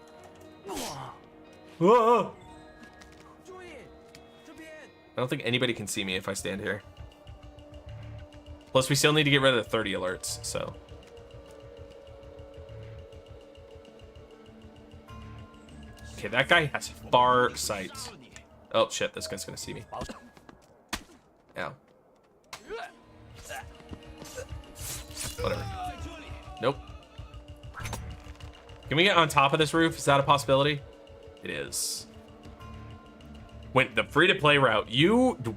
I don't think anybody can see me if I stand here. Plus, we still need to get rid of the 30 alerts, so. Okay, that guy has far sight. Oh, shit, this guy's gonna see me. Ow. Whatever. Nope. Can we get on top of this roof? Is that a possibility? It is. Went the free-to-play route.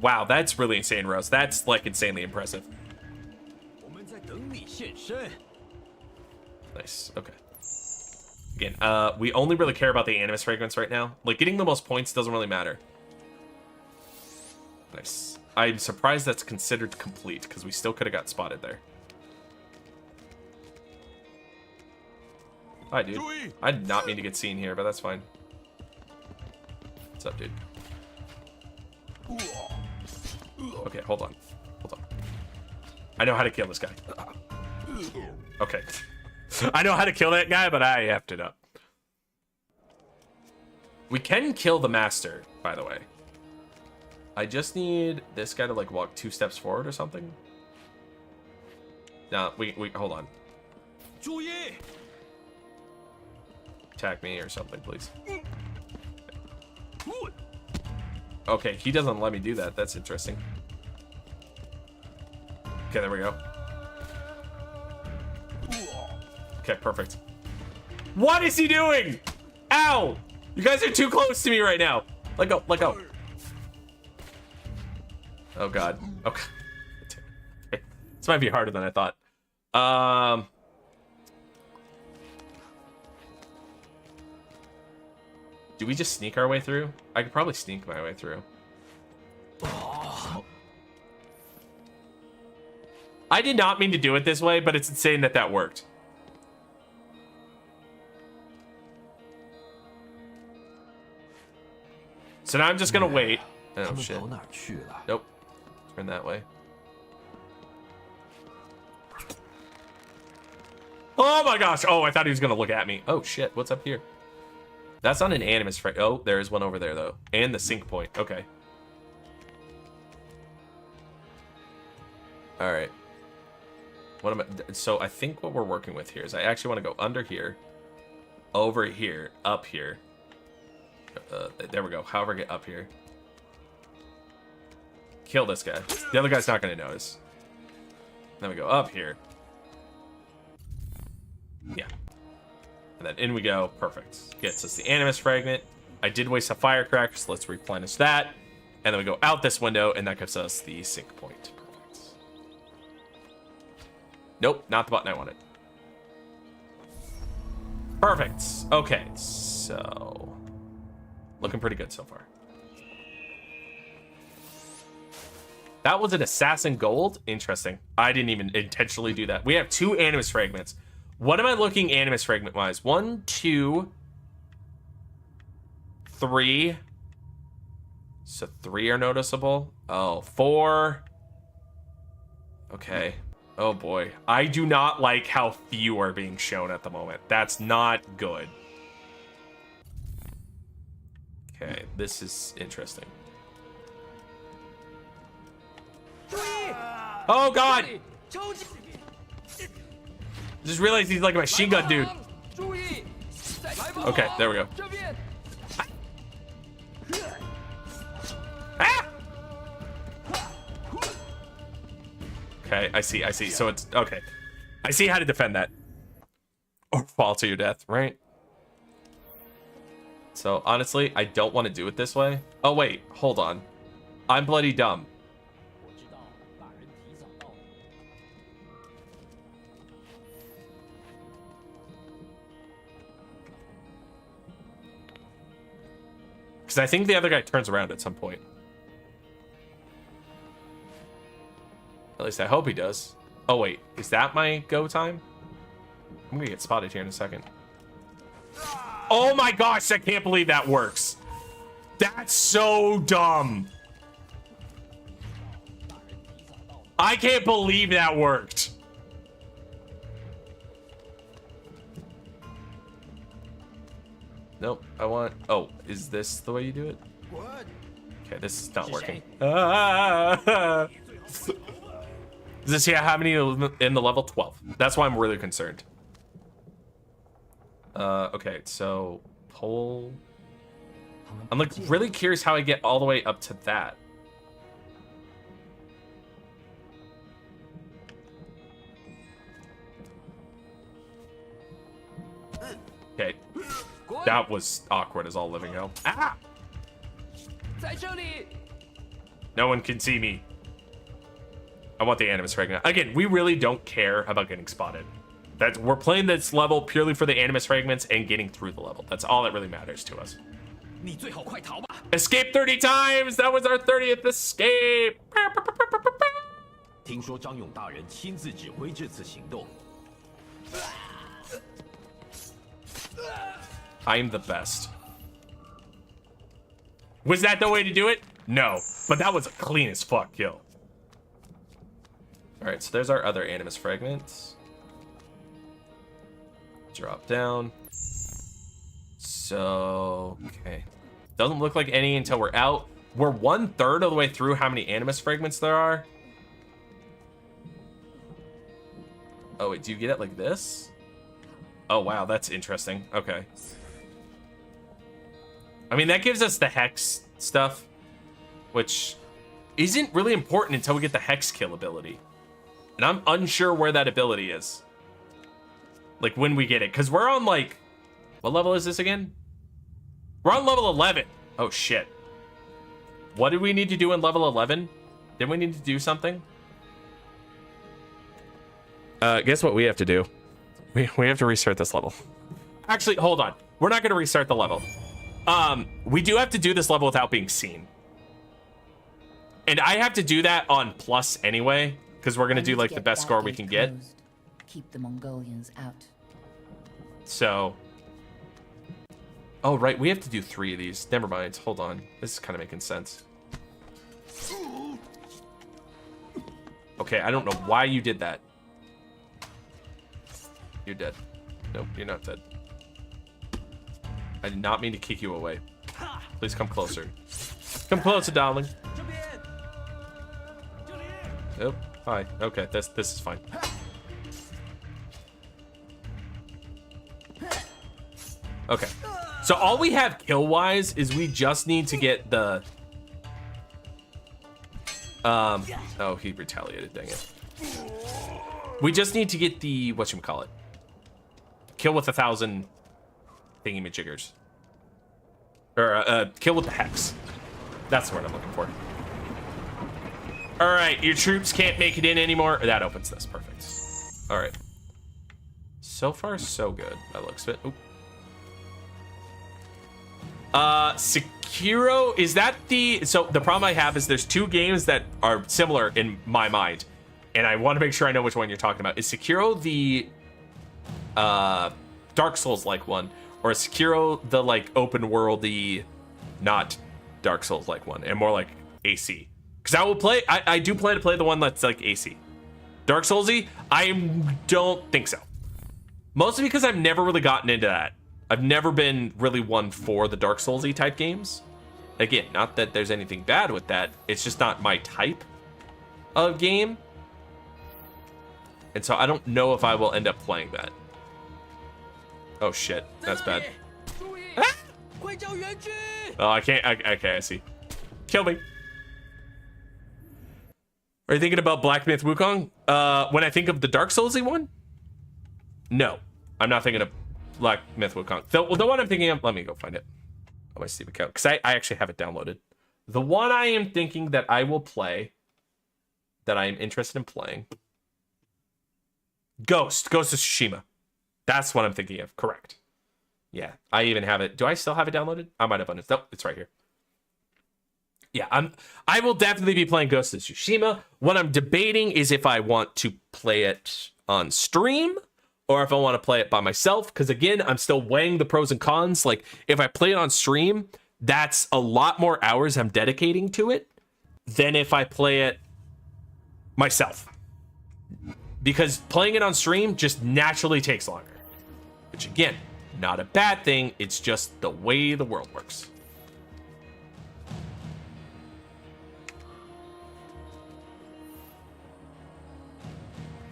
Wow, that's really insane, Rose. That's, like, insanely impressive. Nice, okay. Again, we only really care about the Animus Fragments right now. Like, getting the most points doesn't really matter. Nice. I'm surprised that's considered complete, because we still could have got spotted there. Hi, dude. I did not mean to get seen here, but that's fine. What's up, dude? Okay, hold on. Hold on. I know how to kill this guy. Okay. I know how to kill that guy, but I effed it up. We can kill the master, by the way. I just need this guy to, like, walk 2 steps forward or something. No, we hold on. Attack me or something, please. Okay, he doesn't let me do that. That's interesting. Okay, there we go. Okay, perfect. What is he doing? Ow! You guys are too close to me right now. Let go, let go. Oh god. Okay. This might be harder than I thought. Do we just sneak our way through? I could probably sneak my way through. I did not mean to do it this way, but it's insane that that worked. So now I'm just gonna wait. Oh shit. Nope. Turn that way. Oh my gosh. Oh, I thought he was gonna look at me. Oh shit. What's up here? That's not an Animus frag. Oh, there is one over there though. And the sync point. Okay. All right. What am I? So I think what we're working with here is I actually want to go under here, over here, up here. There we go. However, get up here. Kill this guy. The other guy's not going to notice. Then we go up here. Yeah. And then in we go. Perfect. Gets us the Animus Fragment. I did waste a firecracker, so let's replenish that. And then we go out this window, and that gives us the sync point. Perfect. Nope, not the button I wanted. Perfect. Okay, so... looking pretty good so far. That was an assassin gold. Interesting. I didn't even intentionally do that. We have 2 animus fragments. What am I looking animus fragment wise? 1, 2, 3. So 3 are noticeable. Oh, 4. Okay. Oh boy. I do not like how few are being shown at the moment. That's not good. Okay, this is interesting. Oh god! Just realized he's like a machine gun dude. Okay, there we go. Ah! Okay, I see. So it's okay. I see how to defend that. Or fall to your death, right? So honestly, I don't want to do it this way. Oh wait, hold on. I'm bloody dumb. Because I think the other guy turns around at some point. At least I hope he does. Oh wait, is that my go time? I'm gonna get spotted here in a second. Oh my gosh, I can't believe that works. That's so dumb. I can't believe that worked. Nope, I want... Oh, is this the way you do it? What? Okay, this is not working. Does this here how many in the level? 12. That's why I'm really concerned. Okay, so... Pole... I'm like really curious how I get all the way up to that. Okay. That was awkward as all living hell. Ah! No one can see me. I want the animus fragment. Again, we really don't care about getting spotted. We're playing this level purely for the animus fragments and getting through the level. That's all that really matters to us. Escape 30 times! That was our 30th escape! 听说张勇大人亲自指挥这次行动。 I'm the best. Was that the way to do it? No, but that was a clean as fuck kill. All right, so there's our other animus fragments. Drop down. So, okay. Doesn't look like any until we're out. We're 1/3 of the way through how many animus fragments there are. Oh, wait, do you get it like this? Oh, wow, that's interesting. Okay. I mean, that gives us the Hex stuff, which isn't really important until we get the Hex kill ability. And I'm unsure where that ability is. Like, when we get it. Because we're on, like... What level is this again? We're on level 11. Oh, shit. What did we need to do in level 11? Did we need to do something? Guess what we have to do? We have to restart this level. Actually, hold on. We're not going to restart the level. We do have to do this level without being seen. And I have to do that on plus anyway, because we're going to do like the best score we can get. Keep the Mongolians out. So. Oh, right. We have to do 3 of these. Never mind. Hold on. This is kind of making sense. Okay, I don't know why you did that. You're dead. Nope, you're not dead. I did not mean to kick you away. Please come closer. Come closer, darling. Nope. Hi. Okay, this is fine. Okay. So all we have kill-wise is we just need to get the... Oh, he retaliated, dang it. We just need to get the... Whatchamacallit? Kill with 1,000... thingy-majiggers. Or, kill with the Hex. That's the word I'm looking for. Alright, your troops can't make it in anymore. That opens this. Perfect. Alright. So far, so good. By the looks of it. Oop. Sekiro, is that the... So the problem I have is there's two games that are similar in my mind, and I want to make sure I know which one you're talking about. Is Sekiro the Dark Souls-like one, or is Sekiro the, like, open-worldy, not Dark Souls-like one, and more like AC? Because I do plan to play the one that's, like, AC. Dark Souls-y, I don't think so. Mostly because I've never really gotten into that. I've never been really one for the Dark Souls-y type games. Again, not that there's anything bad with that. It's just not my type of game. And so I don't know if I will end up playing that. Oh shit, that's bad. Ah! Oh, I can't. Okay, I see. Kill me. Are you thinking about Black Myth Wukong? When I think of the Dark Souls-y one? No, I'm not thinking of Black Myth Wukong. The one I'm thinking of, let me go find it on my Steam account, because I actually have it downloaded. The one I am thinking that I will play, that I am interested in playing, Ghost of Tsushima. That's what I'm thinking of, correct. Yeah, I even have it. Do I still have it downloaded? I might have on it. Nope, it's right here. Yeah, I will definitely be playing Ghost of Tsushima. What I'm debating is if I want to play it on stream or if I want to play it by myself. Because again, I'm still weighing the pros and cons. Like, if I play it on stream, that's a lot more hours I'm dedicating to it than if I play it myself. Because playing it on stream just naturally takes longer. Which again, not a bad thing. It's just the way the world works.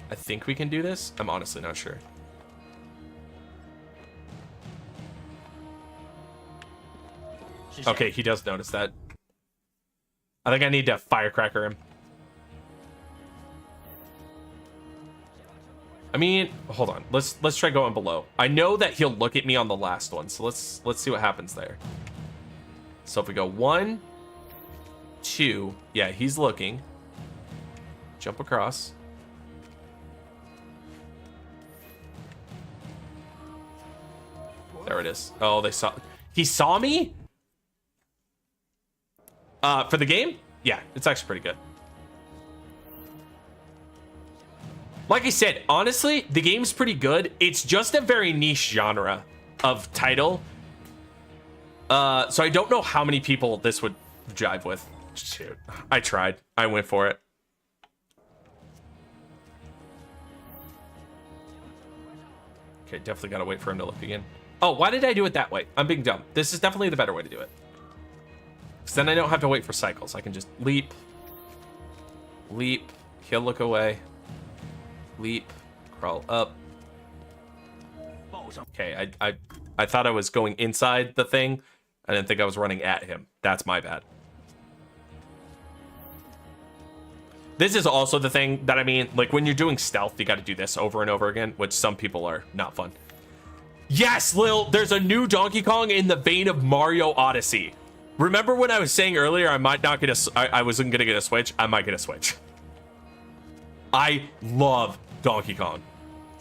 I think we can do this. I'm honestly not sure. Okay, he does notice that. I think I need to firecracker him. I mean, hold on. Let's try going below. I know that he'll look at me on the last one, so let's see what happens there. So if we go 1, 2, yeah, he's looking. Jump across. There it is. Oh, he saw me? For the game? Yeah, it's actually pretty good. Like I said, honestly, the game's pretty good. It's just a very niche genre of title. So I don't know how many people this would jive with. Shoot, I tried. I went for it. Okay, definitely gotta wait for him to look again. Oh, why did I do it that way? I'm being dumb. This is definitely the better way to do it. Because then I don't have to wait for cycles. I can just leap. Leap. He'll look away. Leap. Crawl up. Okay, I thought I was going inside the thing. I didn't think I was running at him. That's my bad. This is also the thing that I mean, like when you're doing stealth, you got to do this over and over again, which some people are not fun. Yes, Lil, there's a new Donkey Kong in the vein of Mario Odyssey. Remember when I was saying earlier I might not get I wasn't gonna get a Switch? I might get a Switch. I love Donkey Kong.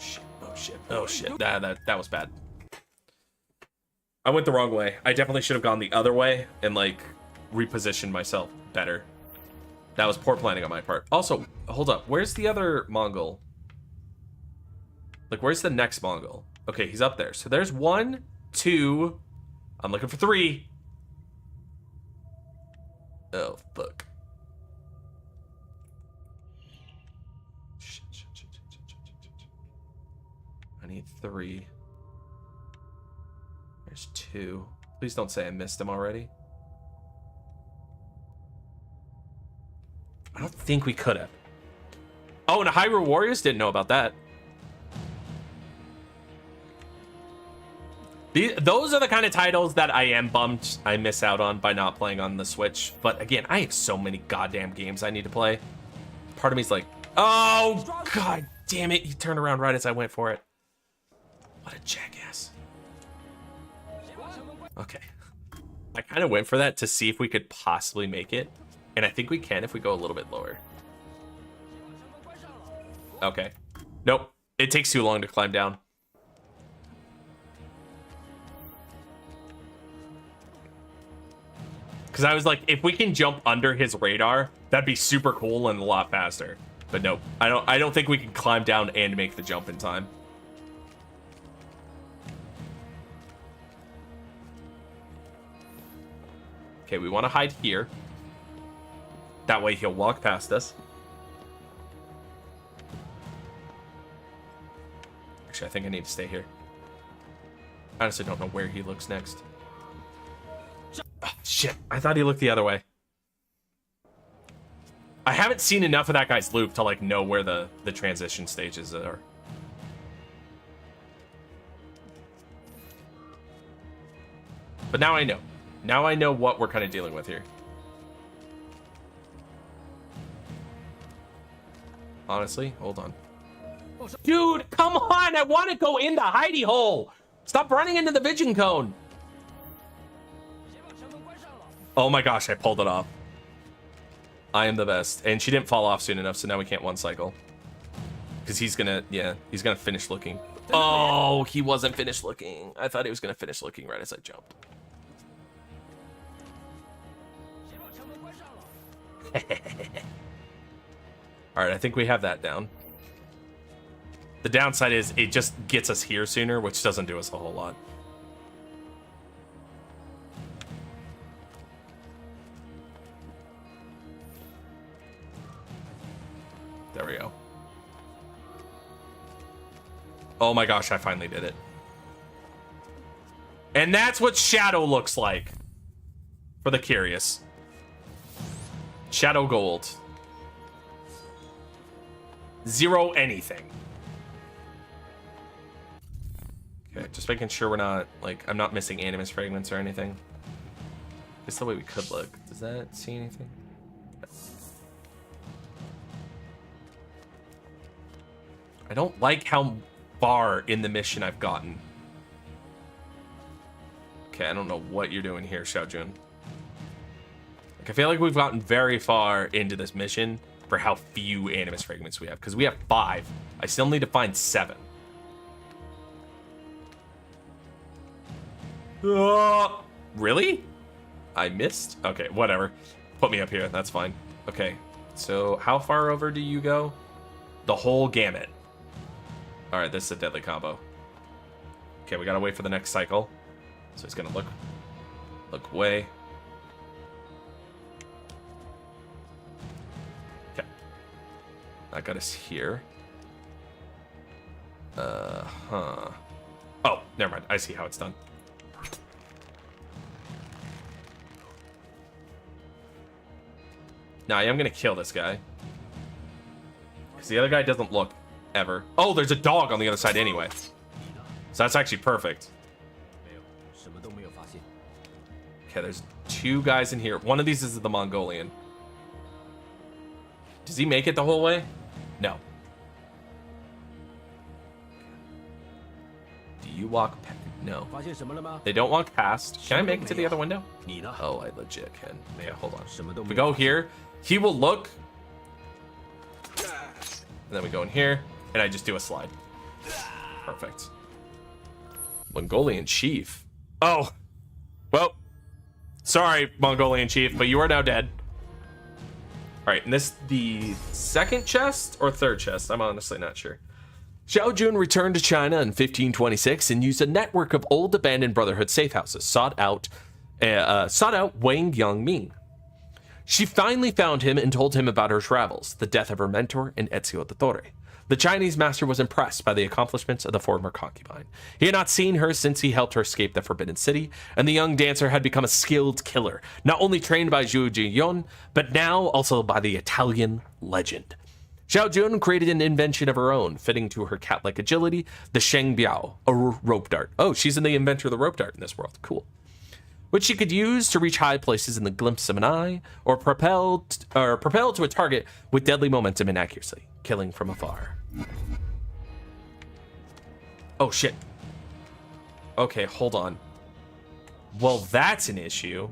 Shit, oh shit, oh shit. That was bad. I went the wrong way. I definitely should have gone the other way and like repositioned myself better. That was poor planning on my part. Also, hold up. Where's the other Mongol? Like, where's the next Mongol? Okay, he's up there. So there's 1, 2. I'm looking for 3. Oh, fuck. Shit. I need 3. There's 2. Please don't say I missed him already. I don't think we could have. Oh, and Hyrule Warriors didn't know about that. Those are the kind of titles that I am bummed I miss out on by not playing on the Switch. But again, I have so many goddamn games I need to play. Part of me's like, oh, god damn it. He turned around right as I went for it. What a jackass. Okay. I kind of went for that to see if we could possibly make it. And I think we can if we go a little bit lower. Okay. Nope. It takes too long to climb down. Because I was like, if we can jump under his radar, that'd be super cool and a lot faster. But nope, I don't think we can climb down and make the jump in time. Okay, we want to hide here. That way he'll walk past us. Actually, I think I need to stay here. I honestly don't know where he looks next. Oh, shit, I thought he looked the other way. I haven't seen enough of that guy's loop to like know where the transition stages are. But now I know. Now I know what we're kind of dealing with here. Honestly, hold on. Dude, come on! I want to go in the hidey hole! Stop running into the vision cone! Oh my gosh, I pulled it off. I am the best. And she didn't fall off soon enough, so now we can't one cycle. Because he's gonna, yeah, he's gonna finish looking. Oh, he wasn't finished looking. I thought he was gonna finish looking right as I jumped. Alright, I think we have that down. The downside is it just gets us here sooner, which doesn't do us a whole lot. There we go. Oh my gosh, I finally did it. And that's what Shadow looks like. For the curious. Shadow Gold. 0 anything. Okay, just making sure we're not, like, I'm not missing animus fragments or anything. It's the way we could look. Does that see anything? I don't like how far in the mission I've gotten. Okay, I don't know what you're doing here, Xiaojun. Like, I feel like we've gotten very far into this mission for how few animus fragments we have. Because we have 5. I still need to find 7. Really? I missed? Okay, whatever. Put me up here, that's fine. Okay, so how far over do you go? The whole gamut. Alright, this is a deadly combo. Okay, we gotta wait for the next cycle. So he's gonna look away. Okay. That got us here. Oh, never mind. I see how it's done. Now I am gonna kill this guy. Because the other guy doesn't look ever. Oh, there's a dog on the other side anyway. So that's actually perfect. Okay, there's 2 guys in here. One of these is the Mongolian. Does he make it the whole way? No. Do you walk past? No. They don't walk past. Can I make it to the other window? Oh, I legit can. Yeah, hold on. If we go here, he will look. And then we go in here, and I just do a slide. Perfect. Mongolian chief. Oh. Well. Sorry, Mongolian chief, but you are now dead. Alright, and this the second chest or third chest? I'm honestly not sure. Xiao Jun returned to China in 1526 and used a network of old abandoned Brotherhood safe houses, sought out Wang Yangming. She finally found him and told him about her travels, the death of her mentor, and Ezio the Torre. The Chinese master was impressed by the accomplishments of the former concubine. He had not seen her since he helped her escape the Forbidden City, and the young dancer had become a skilled killer, not only trained by Zhu Jiyon, but now also by the Italian legend. Xiao Jun created an invention of her own, fitting to her cat-like agility, the Sheng Biao, a rope dart. Oh, she's the inventor of the rope dart in this world. Cool. Which she could use to reach high places in the glimpse of an eye, or propel to a target with deadly momentum and accuracy, killing from afar. Oh, shit. Okay, hold on. Well, that's an issue.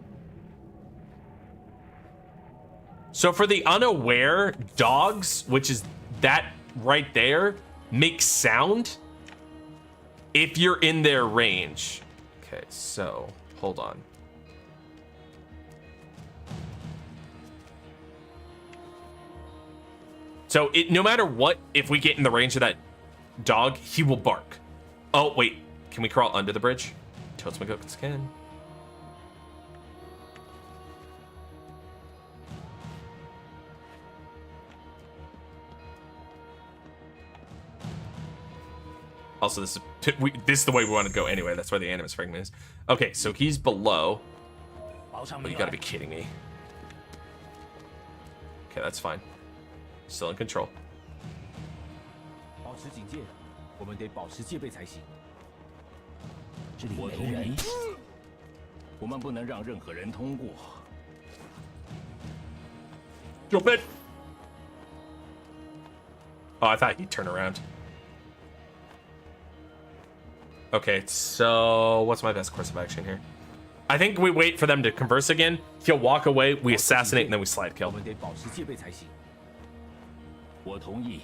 So for the unaware, dogs, which is that right there, make sound if you're in their range. Okay, so hold on. So no matter what, if we get in the range of that dog, he will bark. Oh, wait. Can we crawl under the bridge? Totes McGuckets can. Also, this is the way we want to go anyway. That's where the animus fragment is. Okay, so he's below. Oh, you gotta be kidding me. Okay, that's fine. Still in control. 保持警戒，我们得保持戒备才行。这里没人，我们不能让任何人通过。Jump in. Oh, I thought he'd turn around. Okay, so what's my best course of action here? I think we wait for them to converse again. He'll walk away, we assassinate, and then we slide kill. 我们得保持戒备才行。我同意。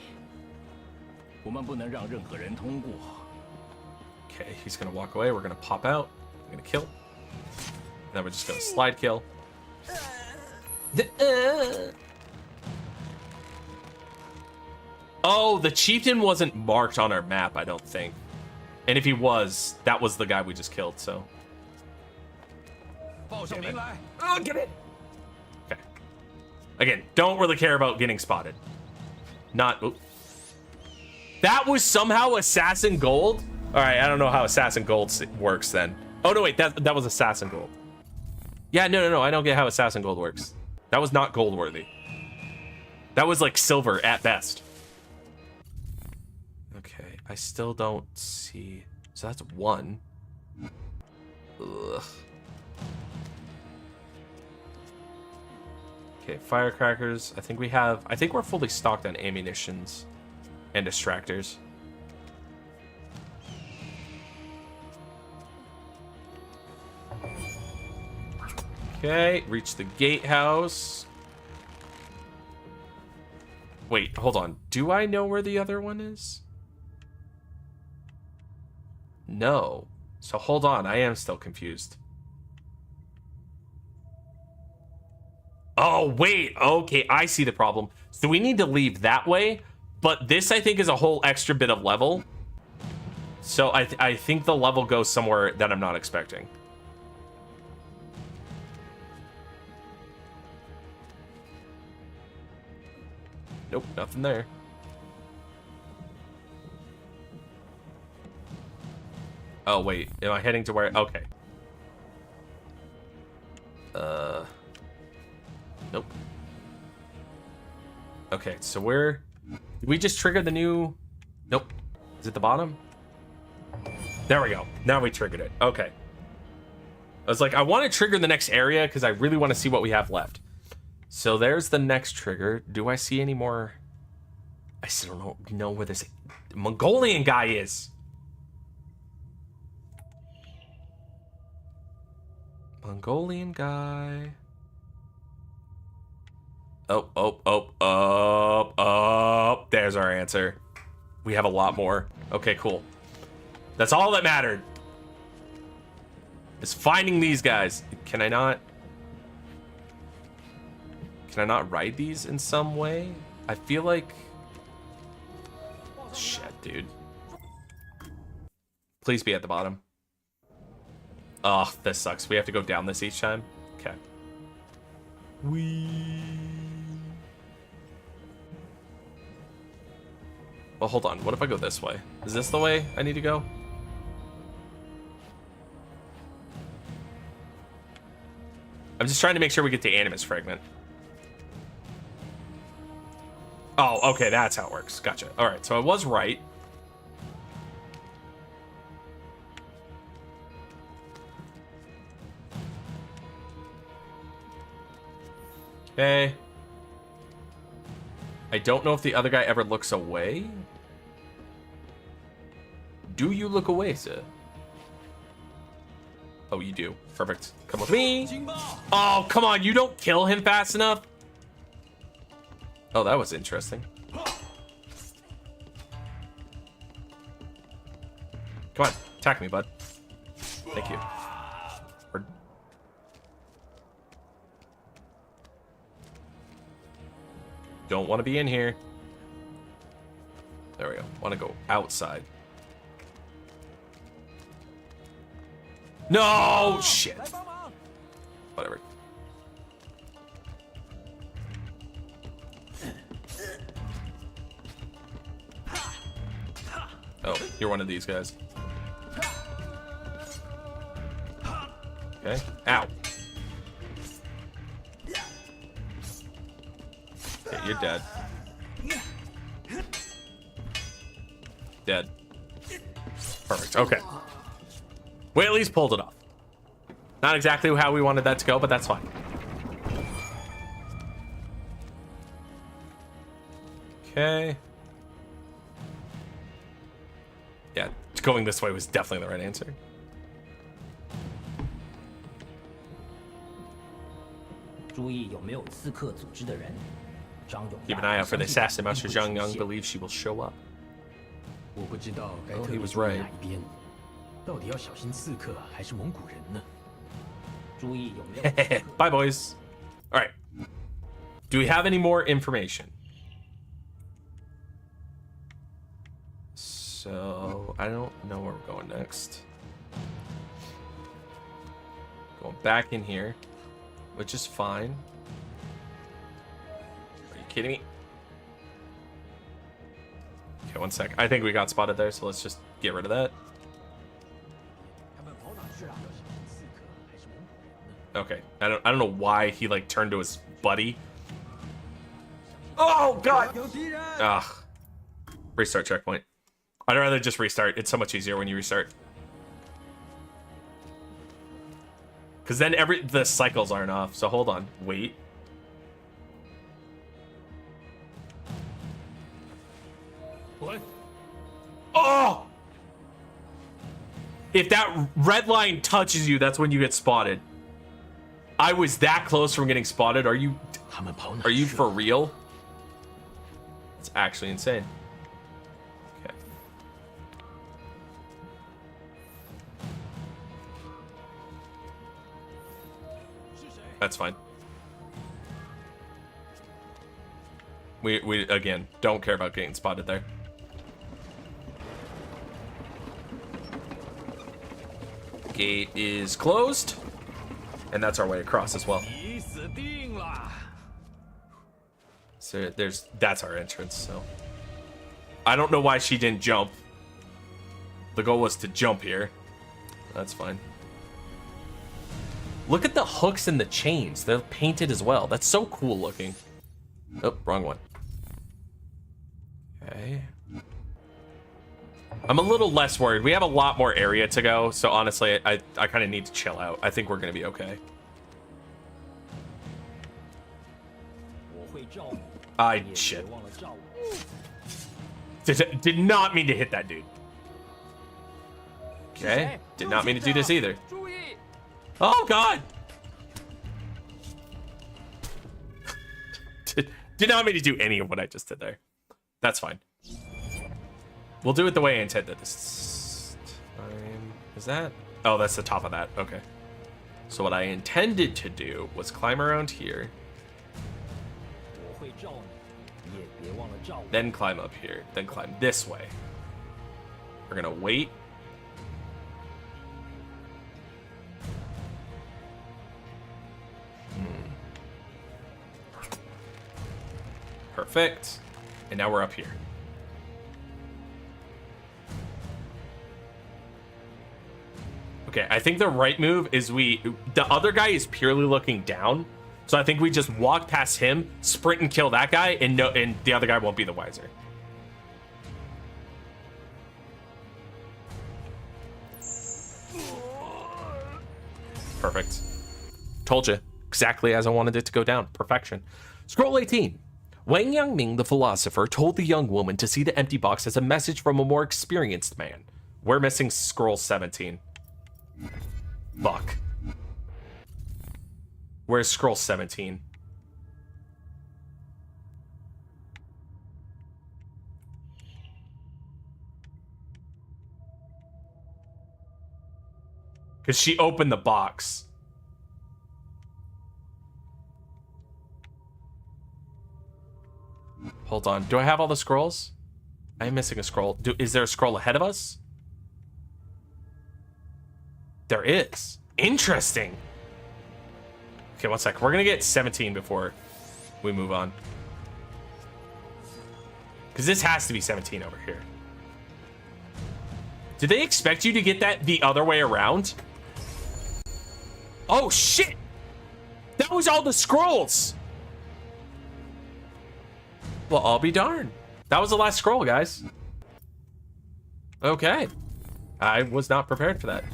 我们不能让任何人通过。 Okay, he's gonna walk away. We're gonna pop out. We're gonna kill. Then we're just gonna slide kill. Oh, the chieftain wasn't marked on our map, I don't think. And if he was, that was the guy we just killed, so. 报上名来。 Oh, get it! Okay. Again, don't really care about getting spotted. Not. Oop. That was somehow Assassin Gold? Alright, I don't know how Assassin Gold works then. Oh, no, wait, that was Assassin Gold. Yeah, no, I don't get how Assassin Gold works. That was not gold worthy. That was like silver at best. Okay, I still don't see. So that's one. Ugh. Okay, firecrackers. I think we're fully stocked on ammunitions and distractors. Okay, reach the gatehouse. Wait, hold on. Do I know where the other one is? No. So hold on, I am still confused. Oh, wait. Okay, I see the problem. So we need to leave that way, but this, I think, is a whole extra bit of level. So I think the level goes somewhere that I'm not expecting. Nope, nothing there. Oh, wait. Am I heading to where? Okay. Nope. Okay, so where... Did we just trigger the new... Nope. Is it the bottom? There we go. Now we triggered it. Okay. I was like, I want to trigger the next area because I really want to see what we have left. So there's the next trigger. Do I see any more? I still don't know where this Mongolian guy is. Mongolian guy. Oh. There's our answer. We have a lot more. Okay, cool. That's all that mattered. Is finding these guys. Can I not ride these in some way? I feel like... Shit, dude. Please be at the bottom. Oh, this sucks. We have to go down this each time? Okay. Well, hold on. What if I go this way? Is this the way I need to go? I'm just trying to make sure we get the animus fragment. Oh, okay, that's how it works. Gotcha. All right, so I was right. Okay. I don't know if the other guy ever looks away. Do you look away, sir? Oh, you do. Perfect. Come with me. Oh, come on. You don't kill him fast enough. Oh, that was interesting. Come on. Attack me, bud. Thank you. Don't want to be in here. There we go. Want to go outside. No! Shit. Whatever. Oh, you're one of these guys. Okay. Ow. Okay, you're dead. Dead. Perfect. Okay. We at least pulled it off. Not exactly how we wanted that to go, but that's fine. Okay. Yeah, going this way was definitely the right answer. Keep an eye out for the assassin. Master Zhang Yang believes she will show up. Oh, he was right. Bye, boys. All right. Do we have any more information? So, I don't know where we're going next. Going back in here, which is fine. Are you kidding me? Okay, one sec. I think we got spotted there, so let's just get rid of that. Okay, I don't know why he like turned to his buddy. Oh god! Ugh. Restart checkpoint. I'd rather just restart. It's so much easier when you restart. Because then the cycles aren't off. So hold on. Wait. What? Oh! If that red line touches you, that's when you get spotted. I was that close from getting spotted. Are you for real? It's actually insane. Okay. That's fine. We again don't care about getting spotted there. Gate is closed. And that's our way across as well. So that's our entrance, so. I don't know why she didn't jump. The goal was to jump here. That's fine. Look at the hooks and the chains. They're painted as well. That's so cool looking. Oh, wrong one. Okay. I'm a little less worried. We have a lot more area to go, so honestly, I kind of need to chill out. I think we're going to be okay. Shit. Did not mean to hit that dude. Okay. Did not mean to do this either. Oh, God. Did not mean to do any of what I just did there. That's fine. We'll do it the way I intended this time. Is that? Oh, that's the top of that. Okay. So what I intended to do was climb around here. Then climb up here. Then climb this way. We're gonna wait. Perfect. And now we're up here. Okay, I think the right move is the other guy is purely looking down. So I think we just walk past him, sprint and kill that guy, and the other guy won't be the wiser. Perfect. Told you. Exactly as I wanted it to go down. Perfection. Scroll 18. Wang Yangming, the philosopher, told the young woman to see the empty box as a message from a more experienced man. We're missing scroll 17. Fuck. Where's scroll 17? Because she opened the box. Hold on. Do I have all the scrolls? I'm missing a scroll. Is there a scroll ahead of us? There is. Interesting. Okay, one sec. We're gonna get 17 before we move on. Because this has to be 17 over here. Did they expect you to get that the other way around? Oh, shit! That was all the scrolls! Well, I'll be darned. That was the last scroll, guys. Okay. I was not prepared for that.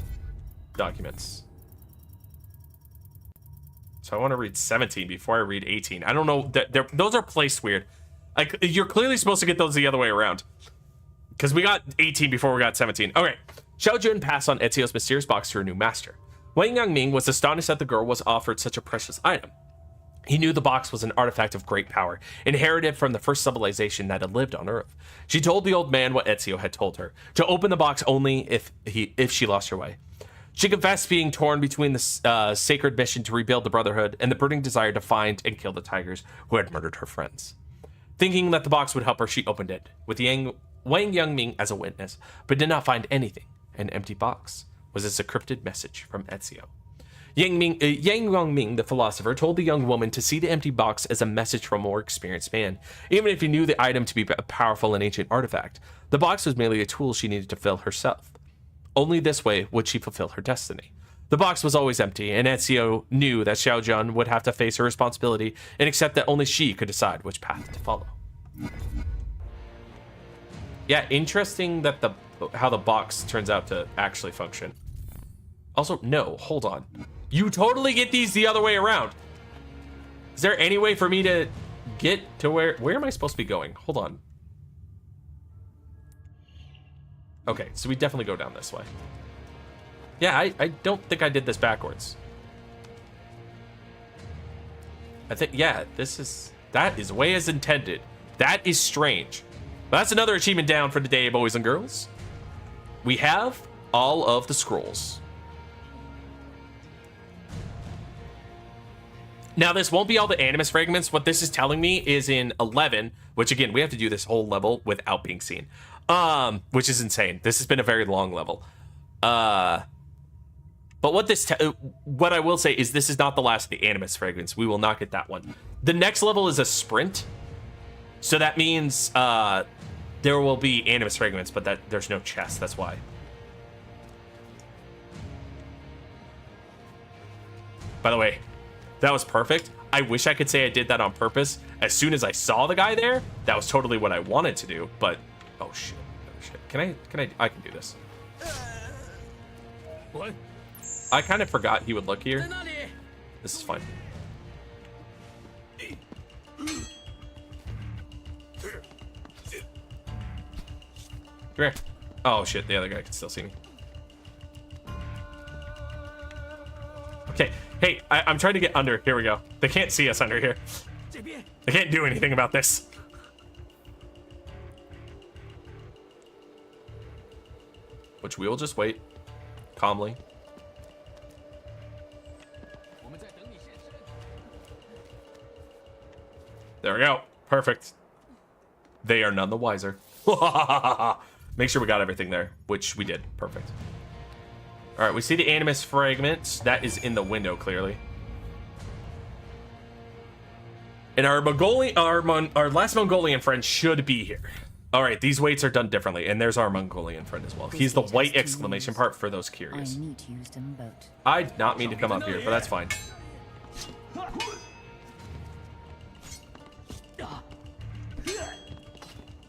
Documents. So I want to read 17 before I read 18. I don't know. Those are placed weird. Like, you're clearly supposed to get those the other way around. Because we got 18 before we got 17. Okay. Xiao Jun passed on Ezio's mysterious box to her new master. Wang Yangming was astonished that the girl was offered such a precious item. He knew the box was an artifact of great power, inherited from the first civilization that had lived on Earth. She told the old man what Ezio had told her, to open the box only if she lost her way. She confessed being torn between the sacred mission to rebuild the Brotherhood and the burning desire to find and kill the tigers who had murdered her friends. Thinking that the box would help her, she opened it, with Wang Yangming as a witness, but did not find anything. An empty box was a decrypted message from Ezio. Yang Yangming, the philosopher, told the young woman to see the empty box as a message from a more experienced man, even if he knew the item to be a powerful and ancient artifact. The box was merely a tool she needed to fill herself. Only this way would she fulfill her destiny. The box was always empty, and Ezio knew that Xiao Jun would have to face her responsibility and accept that only she could decide which path to follow. Yeah, interesting that how the box turns out to actually function. Also, no, hold on. You totally get these the other way around. Is there any way for me to get to where am I supposed to be going? Hold on. Okay, so we definitely go down this way. Yeah, I don't think I did this backwards. I think, yeah, that is way as intended. That is strange. But that's another achievement down for the day, boys and girls. We have all of the scrolls. Now, this won't be all the animus fragments. What this is telling me is in 11, which again, we have to do this whole level without being seen. Which is insane. This has been a very long level. But what I will say is this is not the last of the animus fragments. We will not get that one. The next level is a sprint. So that means there will be animus fragments, but there's no chest. That's why. By the way, that was perfect. I wish I could say I did that on purpose. As soon as I saw the guy there, that was totally what I wanted to do. But oh shit, oh shit. I can do this. What? I kind of forgot he would look here. This is fine. Come here. Oh shit, the other guy can still see me. Okay, hey, I'm trying to get under. Here we go. They can't see us under here. They can't do anything about this. Which we will just wait calmly. There we go. Perfect. They are none the wiser. Make sure we got everything there, which we did. Perfect. All right, we see the animus fragment. That is in the window, clearly. And our last Mongolian friend should be here. All right, these weights are done differently, and there's our Mongolian friend as well. He's the white exclamation part for those curious. I need to use them both. I did not mean to come up here, but that's fine.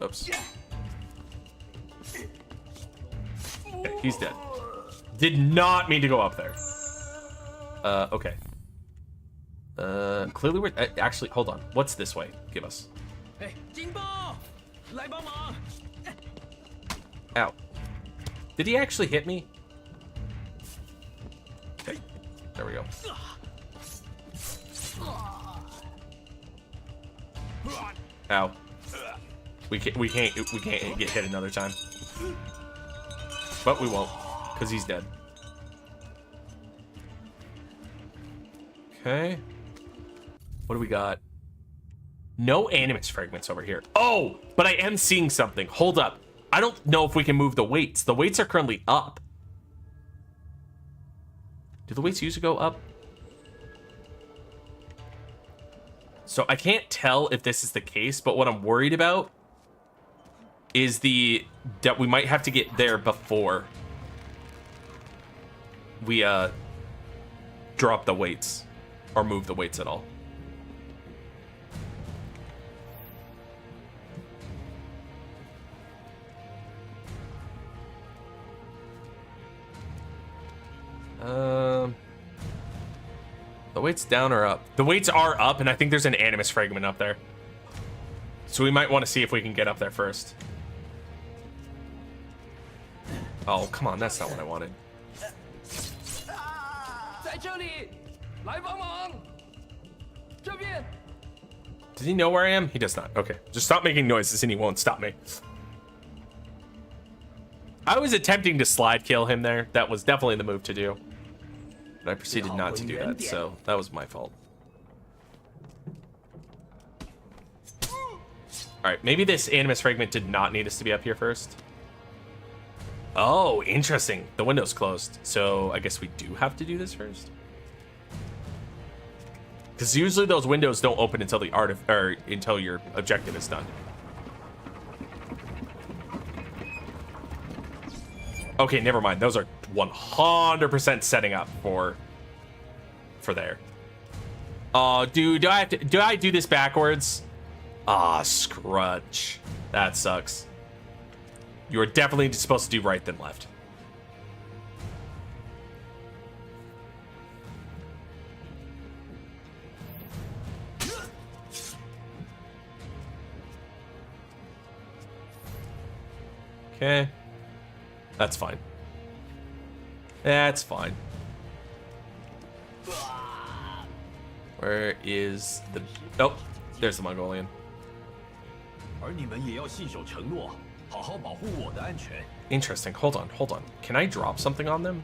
Oops. Okay, he's dead. Did not mean to go up there. Okay. Clearly we're... actually, hold on. What's this way? Give us. Ow. Did he actually hit me? Okay. There we go. Ow. We can't get hit another time. But we won't, because he's dead. Okay. What do we got? No animus fragments over here. Oh, but I am seeing something. Hold up. I don't know if we can move the weights. The weights are currently up. Do the weights usually go up? So I can't tell if this is the case, but what I'm worried about is that we might have to get there before we drop the weights or move the weights at all. The weights down or up? The weights are up, and I think there's an animus fragment up there. So we might want to see if we can get up there first. Oh, come on, that's not what I wanted. Does he know where I am? He does not. Okay, just stop making noises and he won't stop me. I was attempting to slide kill him there. That was definitely the move to do. But I proceeded not to do that, so that was my fault. Alright, maybe this animus fragment did not need us to be up here first. Oh, interesting. The window's closed, so I guess we do have to do this first. Because usually those windows don't open until the until your objective is done. Okay, never mind. Those are 100% setting up for there. Oh, dude, do I do this backwards? Ah, scrunch. That sucks. You are definitely supposed to do right then left. Okay. That's fine. That's fine. Where is the... Oh, there's the Mongolian. Interesting. Hold on. Can I drop something on them?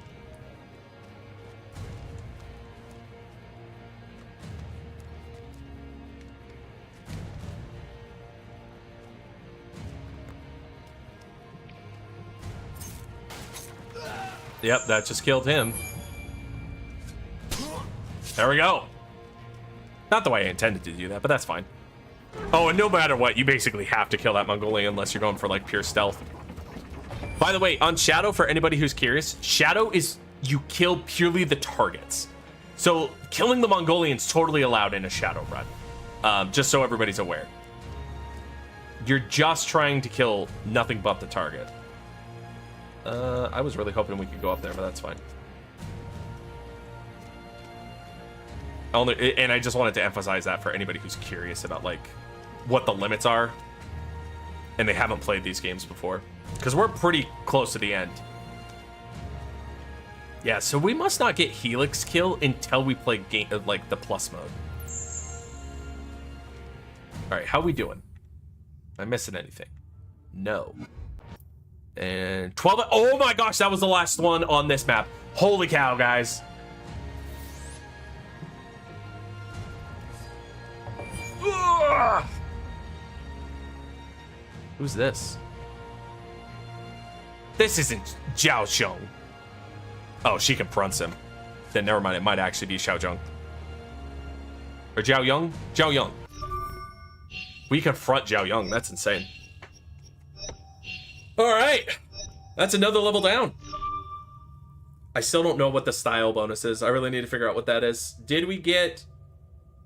Yep, that just killed him. There we go. Not the way I intended to do that, but that's fine. Oh, and no matter what, you basically have to kill that Mongolian unless you're going for like pure stealth. By the way, on Shadow, for anybody who's curious, Shadow is you kill purely the targets. So killing the Mongolian's totally allowed in a Shadow run. Just so everybody's aware. You're just trying to kill nothing but the target. I was really hoping we could go up there, but that's fine. And I just wanted to emphasize that for anybody who's curious about like what the limits are and they haven't played these games before, because we're pretty close to the end. Yeah, so we must not get Helix kill until we play game like the plus mode. All right, how we doing? Am I missing anything? No. And 12. Oh my gosh, that was the last one on this map. Holy cow, guys. Ugh. Who's this? This isn't Zhao Xiong. Oh, she confronts him. Then never mind, it might actually be Xiao Zhong. Or Zhao Yong? Zhao Yong. We confront Zhao Yong, that's insane. Alright. That's another level down. I still don't know what the style bonus is. I really need to figure out what that is. Did we get...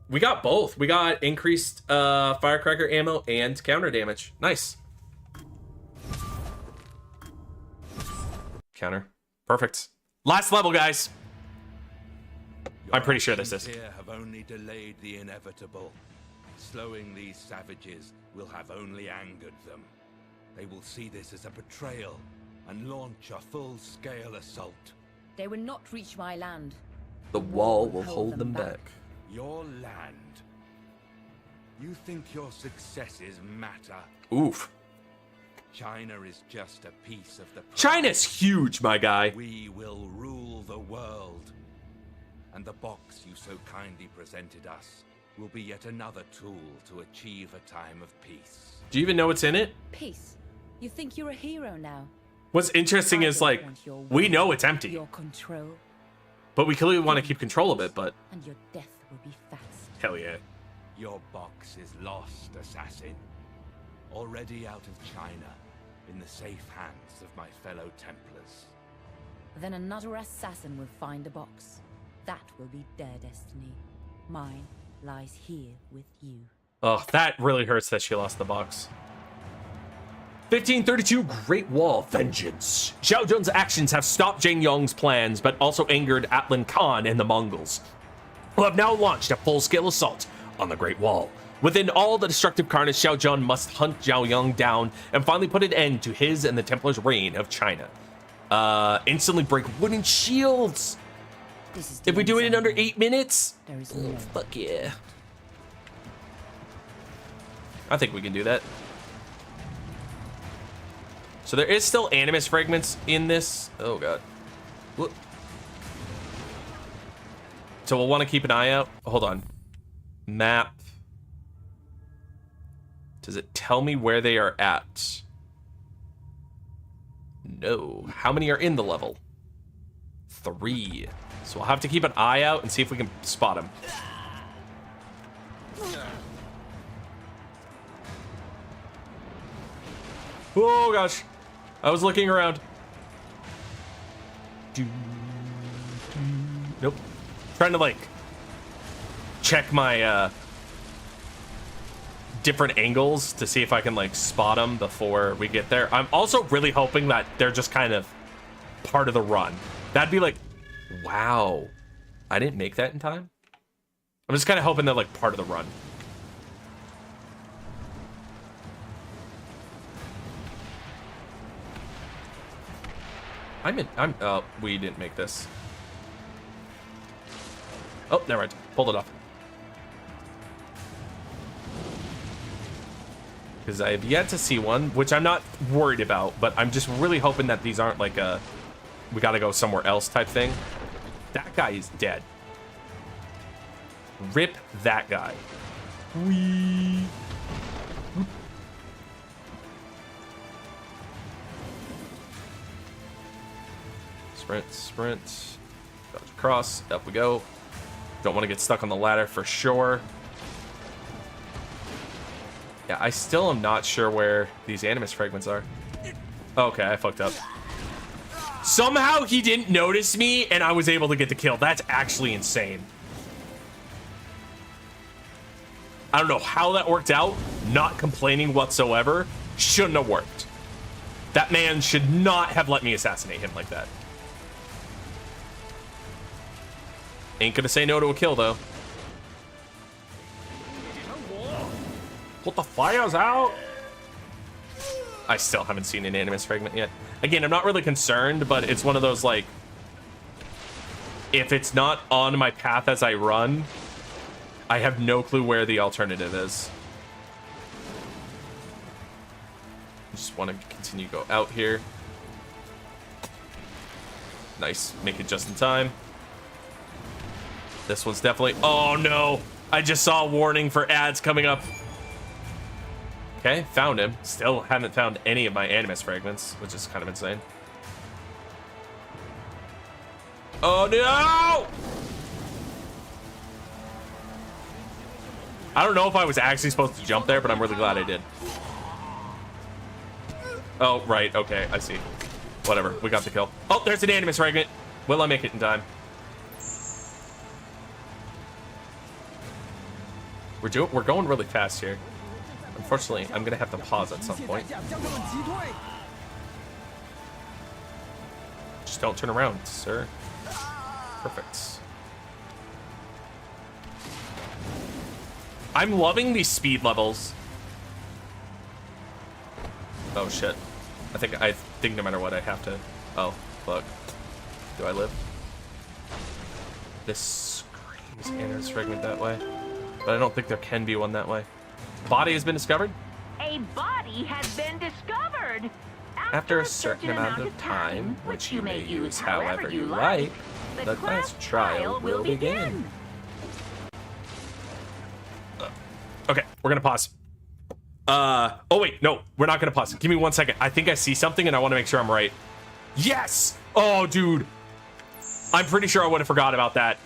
We got both. We got increased firecracker ammo and counter damage. Nice. Counter. Perfect. Last level, guys. I'm pretty sure this is. Here have only delayed the inevitable. Slowing these savages will have only angered them. They will see this as a betrayal and launch a full-scale assault. They will not reach my land. The wall will hold them back. Your land? You think your successes matter? Oof. China is just a piece of the prize. China's huge, my guy. We will rule the world. And the box you so kindly presented us will be yet another tool to achieve a time of peace. Do you even know what's in it? Peace. You think you're a hero now? What's interesting I is, don't like, want your we will, know it's empty. Your control. But we clearly want to keep control of it, but And your death will be fast. hell yeah. Your box is lost, assassin. Already out of China, in the safe hands of my fellow Templars. Then another assassin will find the box. That will be their destiny. Mine lies here with you. Oh, that really hurts that she lost the box. 1532 Great Wall Vengeance. Xiao Zhen's actions have stopped Zhang Yong's plans, but also angered Atlan Khan and the Mongols, who have now launched a full-scale assault on the Great Wall. Within all the destructive carnage, Xiao Zhen must hunt Zhao Yong down and finally put an end to his and the Templars' reign of China. Instantly break wooden shields. This is If we do it in under 8 minutes, There is no fuck yeah. I think we can do that. So there is still animus fragments in this. Oh god. Whoop. So we'll want to keep an eye out. Hold on. Map. Does it tell me where they are at? No. How many are in the level? 3. So we'll have to keep an eye out and see if we can spot them. Oh gosh. I was looking around. Nope. Trying to, like, check my different angles to see if I can, like, spot them before we get there. I'm also really hoping that they're just kind of part of the run. That'd be like, wow, I didn't make that in time. I'm just kind of hoping they're, like, part of the run. Oh, we didn't make this. Oh, never mind. Pulled it off. Because I have yet to see one, which I'm not worried about, but I'm just really hoping that these aren't like a we gotta go somewhere else type thing. That guy is dead. Rip that guy. Whee! Sprint, sprint. Dodge across. Up we go. Don't want to get stuck on the ladder for sure. Yeah, I still am not sure where these animus fragments are. Okay, I fucked up. Somehow he didn't notice me and I was able to get the kill. That's actually insane. I don't know how that worked out. Not complaining whatsoever. Shouldn't have worked. That man should not have let me assassinate him like that. Ain't gonna say no to a kill, though. Put the fires out! I still haven't seen an animus fragment yet. Again, I'm not really concerned, but it's one of those, like, if it's not on my path as I run, I have no clue where the alternative is. Just want to continue to go out here. Nice. Make it just in time. This one's definitely... Oh, no. I just saw a warning for ads coming up. Okay, found him. Still haven't found any of my animus fragments, which is kind of insane. Oh, no! I don't know if I was actually supposed to jump there, but I'm really glad I did. Oh, right. Okay, I see. Whatever. We got the kill. Oh, there's an animus fragment. Will I make it in time? We're going really fast here. Unfortunately, I'm gonna have to pause at some point. Just don't turn around, sir. Perfect. I'm loving these speed levels. Oh shit. I think no matter what I have to. Oh, fuck. Do I live? This screams animus fragment that way. But I don't think there can be one that way. Body has been discovered? A body has been discovered! After a certain amount of time, which you may use however you like, the class trial will begin. we're gonna pause. Oh wait, no, we're not gonna pause. Give me 1 second. I think I see something and I want to make sure I'm right. Yes! Oh, dude. I'm pretty sure I would have forgot about that.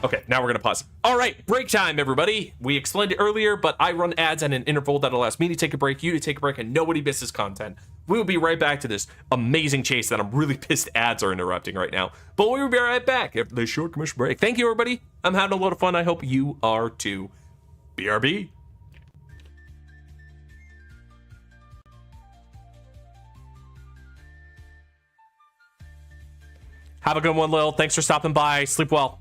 Okay, now we're gonna pause. All right, break time, everybody. We explained it earlier, but I run ads at an interval that allows me to take a break, you to take a break, and nobody misses content. We will be right back to this amazing chase that I'm really pissed ads are interrupting right now. But we will be right back after this short commercial break. Thank you, everybody. I'm having a lot of fun. I hope you are too. BRB. Have a good one, Lil. Thanks for stopping by. Sleep well.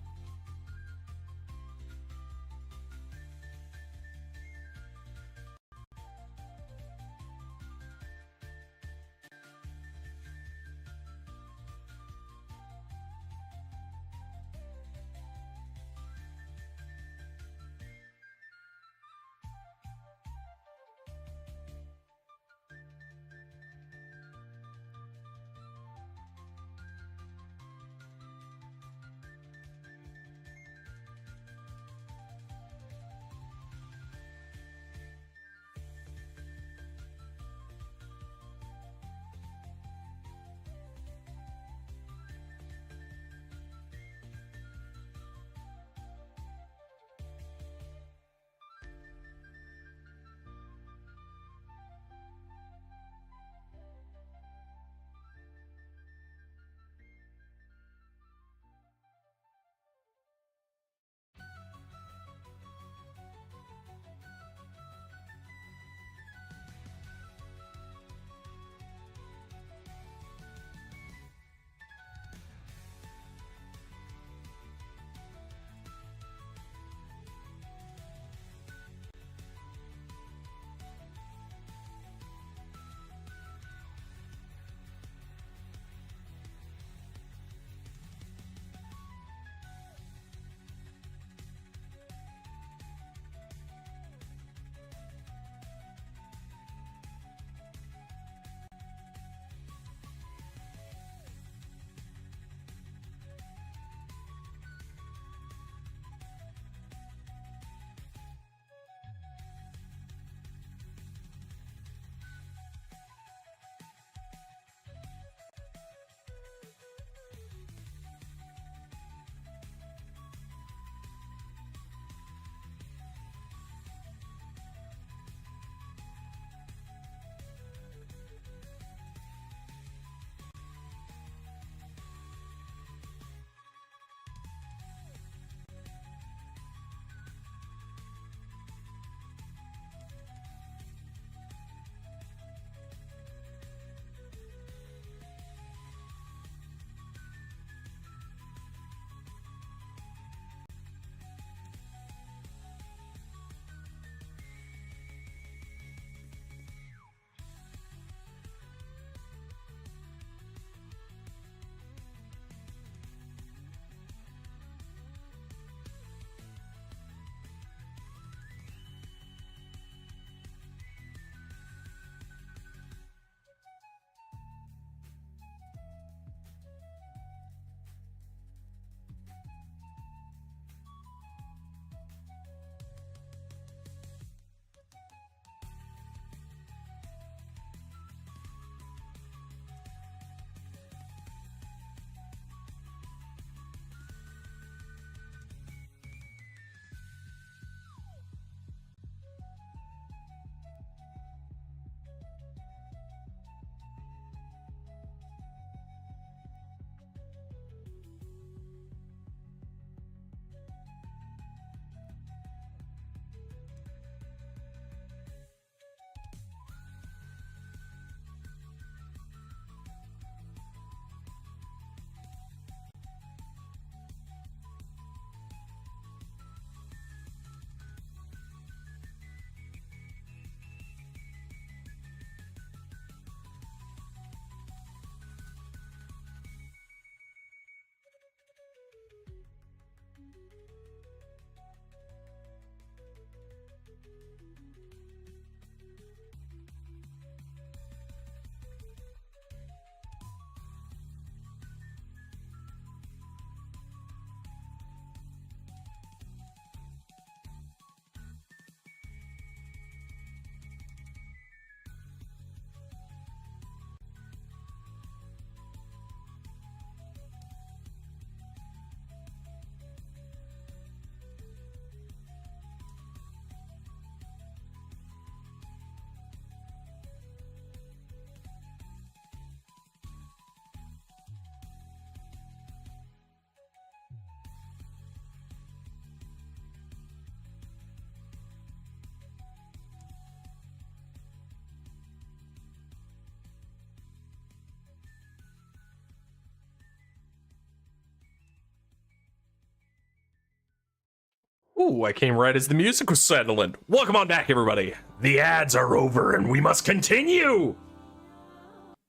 Ooh, I came right as the music was settling. Welcome on back, everybody. The ads are over and we must continue.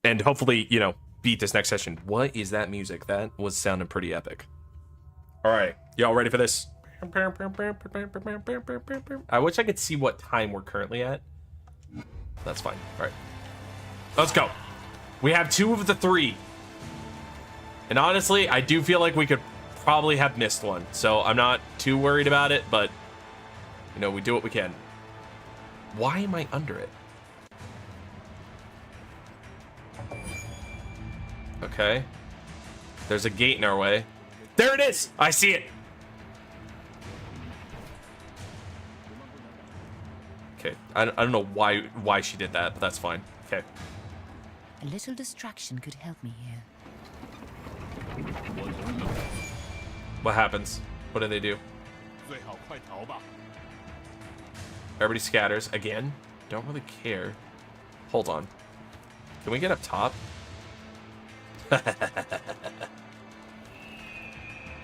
And hopefully, you know, beat this next session. What is that music? That was sounding pretty epic. All right, y'all ready for this? I wish I could see what time we're currently at. That's fine. All right, let's go. We have 2 of the 3. And honestly, I do feel like we could probably have missed one. So I'm not too worried about it, but you know, we do what we can. Why am I under it? Okay. There's a gate in our way. There it is! I see it! Okay, I don't know why she did that, but that's fine. Okay. A little distraction could help me here. What happens? What do they do? Everybody scatters again. Don't really care. Hold on. Can we get up top?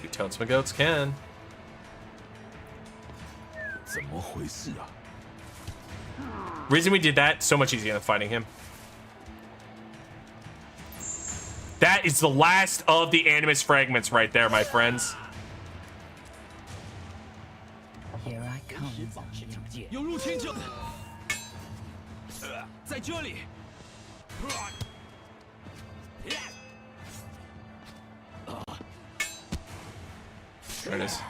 You totes my goats can. Reason we did that, so much easier than fighting him. That is the last of the Animus fragments right there, my friends. Here I come. 有入侵者，在这里。 There it is.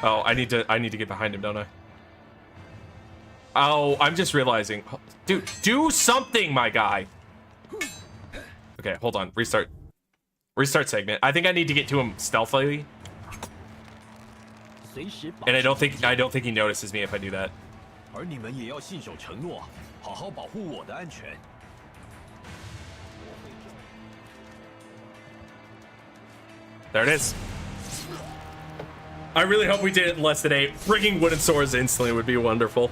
Oh, I need to get behind him, don't I? Oh, I'm just realizing. Dude, do something, my guy. Okay, hold on. Restart. Restart segment. I think I need to get to him stealthily. And I don't think he notices me if I do that. 而你们也要信守承诺，好好保护我的安全。 There it is. I really hope we did it in less than 8. Frigging wooden swords instantly would be wonderful.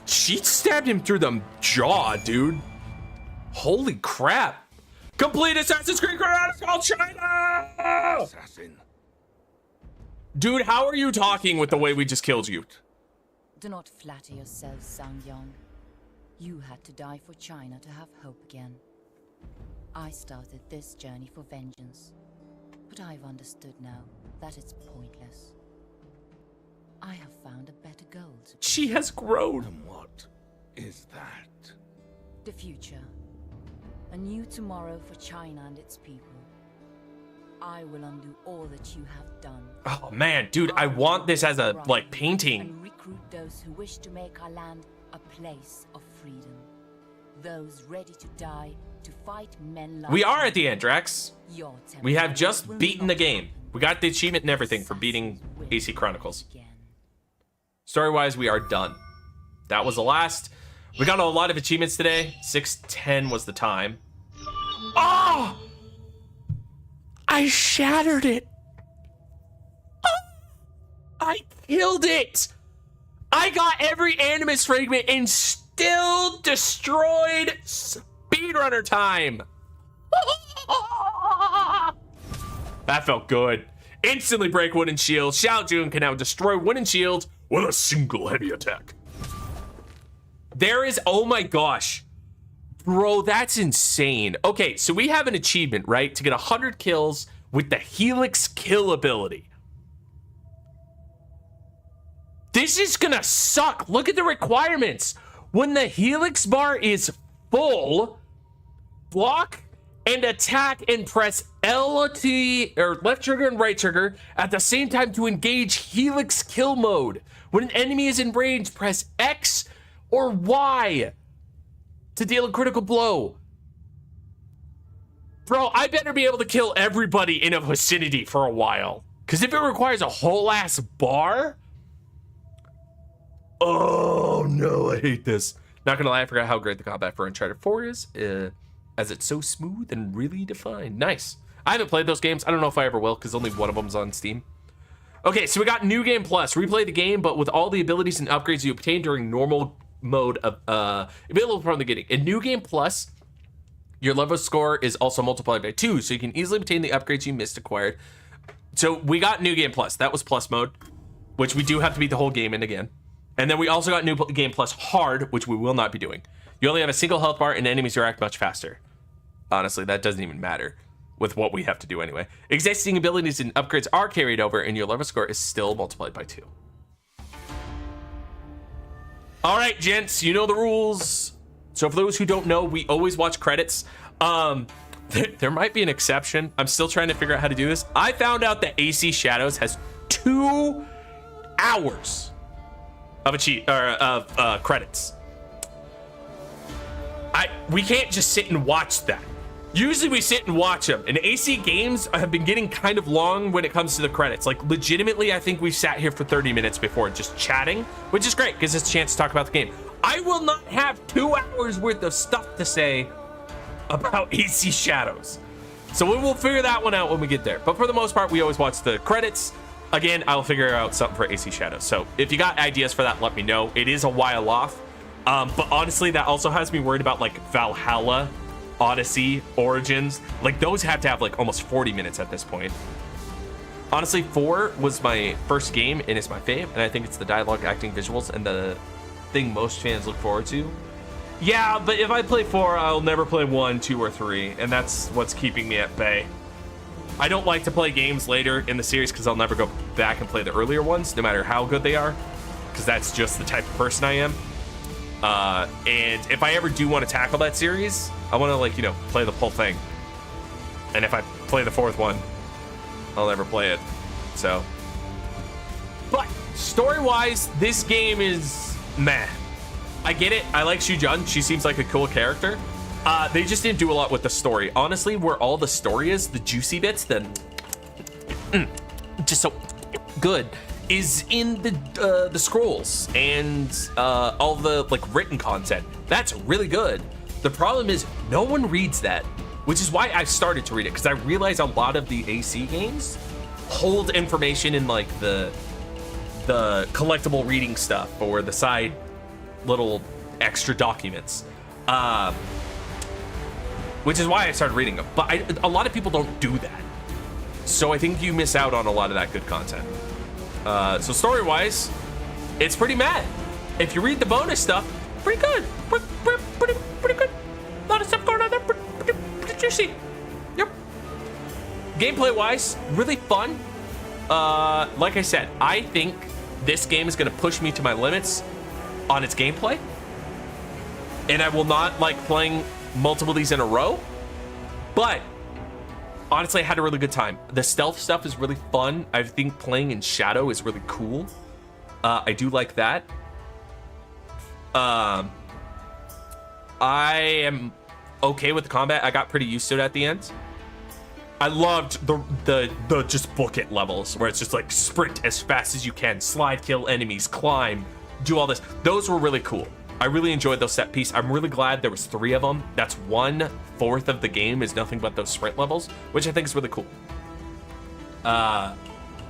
She stabbed him through the jaw, dude. Holy crap. Complete Assassin's Creed Chronicles China! Assassin. Dude, how are you talking with the way we just killed you? Do not flatter yourself, Sangyong. You had to die for China to have hope again. I started this journey for vengeance, but I've understood now that it's pointless. I have found a better goal to She has grown. And what is that? the future. A new tomorrow for China and its people. I will undo all that you have done. Oh man, dude, I want this as a like painting. And recruit those who wish to make our land a place of freedom. Those ready to die to fight men like We are at the end, Drax. your We have temple just will beaten not the game. happen. We got the achievement and everything for beating AC Chronicles. Story-wise, we are done. That was the last. We got a lot of achievements today. 6:10 was the time. Oh! I shattered it. Oh! I killed it. I got every Animus fragment and still destroyed speedrunner time. That felt good. Instantly break wooden shields. Xiao Jun can now destroy wooden shields with a single heavy attack. There is, oh my gosh. Bro, that's insane. Okay, so we have an achievement, right? To get 100 kills with the Helix kill ability. This is gonna suck. Look at the requirements. When the Helix bar is full, block and attack and press LT or left trigger and right trigger at the same time to engage Helix kill mode. When an enemy is in range, press X or Y to deal a critical blow. Bro, I better be able to kill everybody in a vicinity for a while. Because if it requires a whole ass bar... Oh no, I hate this. Not gonna lie, I forgot how great the combat for Uncharted 4 is. As it's so smooth and really defined. Nice. I haven't played those games. I don't know if I ever will, because only one of them's on Steam. Okay, so we got New Game Plus. Replay the game, but with all the abilities and upgrades you obtain during normal mode of available from the beginning. In New Game Plus, Your level score is also multiplied by 2, so you can easily obtain the upgrades you missed acquired. So we got New Game Plus. That was Plus mode, which we do have to beat the whole game in again. And then we also got New Game Plus Hard, which we will not be doing. You only have a single health bar and enemies react much faster. Honestly, that doesn't even matter with what we have to do anyway. Existing abilities and upgrades are carried over, and your level score is still multiplied by 2. All right, gents, you know the rules. So for those who don't know, we always watch credits. There might be an exception. I'm still trying to figure out how to do this. I found out that AC Shadows has 2 hours of credits. We can't just sit and watch that. Usually we sit and watch them, and AC games have been getting kind of long when it comes to the credits. Like, legitimately, I think we've sat here for 30 minutes before just chatting, which is great, gives us a chance to talk about the game. I will not have 2 hours worth of stuff to say about AC Shadows. So we will figure that one out when we get there. But for the most part, we always watch the credits. Again, I'll figure out something for AC Shadows. So if you got ideas for that, let me know. It is a while off. But honestly, that also has me worried about like Valhalla, Odyssey, Origins. Like, those have to have like almost 40 minutes at this point. Honestly, 4 was my first game and it's my fave, and I think it's the dialogue, acting, visuals, and the thing most fans look forward to. Yeah, but if I play 4, I'll never play 1, 2, or 3, and that's what's keeping me at bay. I don't like to play games later in the series because I'll never go back and play the earlier ones, no matter how good they are, because that's just the type of person I am. And if I ever do want to tackle that series, I want to, like, you know, play the whole thing. And if I play the 4th one, I'll never play it. So, but story-wise, this game is meh. I get it. I like Xu Jun. She seems like a cool character. They just didn't do a lot with the story. Honestly, where all the story is, the juicy bits, just so good, is in the scrolls and all the like written content. That's really good. The problem is no one reads that, which is why I started to read it, because I realize a lot of the AC games hold information in like the collectible reading stuff or the side little extra documents, which is why I started reading them. But a lot of people don't do that, so I think you miss out on a lot of that good content. So story-wise, it's pretty mad. If you read the bonus stuff, pretty good. Pretty good. A lot of stuff going on there. Pretty juicy. Yep. Gameplay-wise, really fun. Like I said, I think this game is going to push me to my limits on its gameplay, and I will not like playing multiple of these in a row. But honestly, I had a really good time. The stealth stuff is really fun. I think playing in shadow is really cool. I do like that. I am okay with the combat. I got pretty used to it at the end. I loved the just book it levels where it's just like sprint as fast as you can, slide, kill enemies, climb, do all this. Those were really cool. I really enjoyed those set piece. I'm really glad there was 3 of them. That's 1/4 of the game is nothing but those sprint levels, which I think is really cool.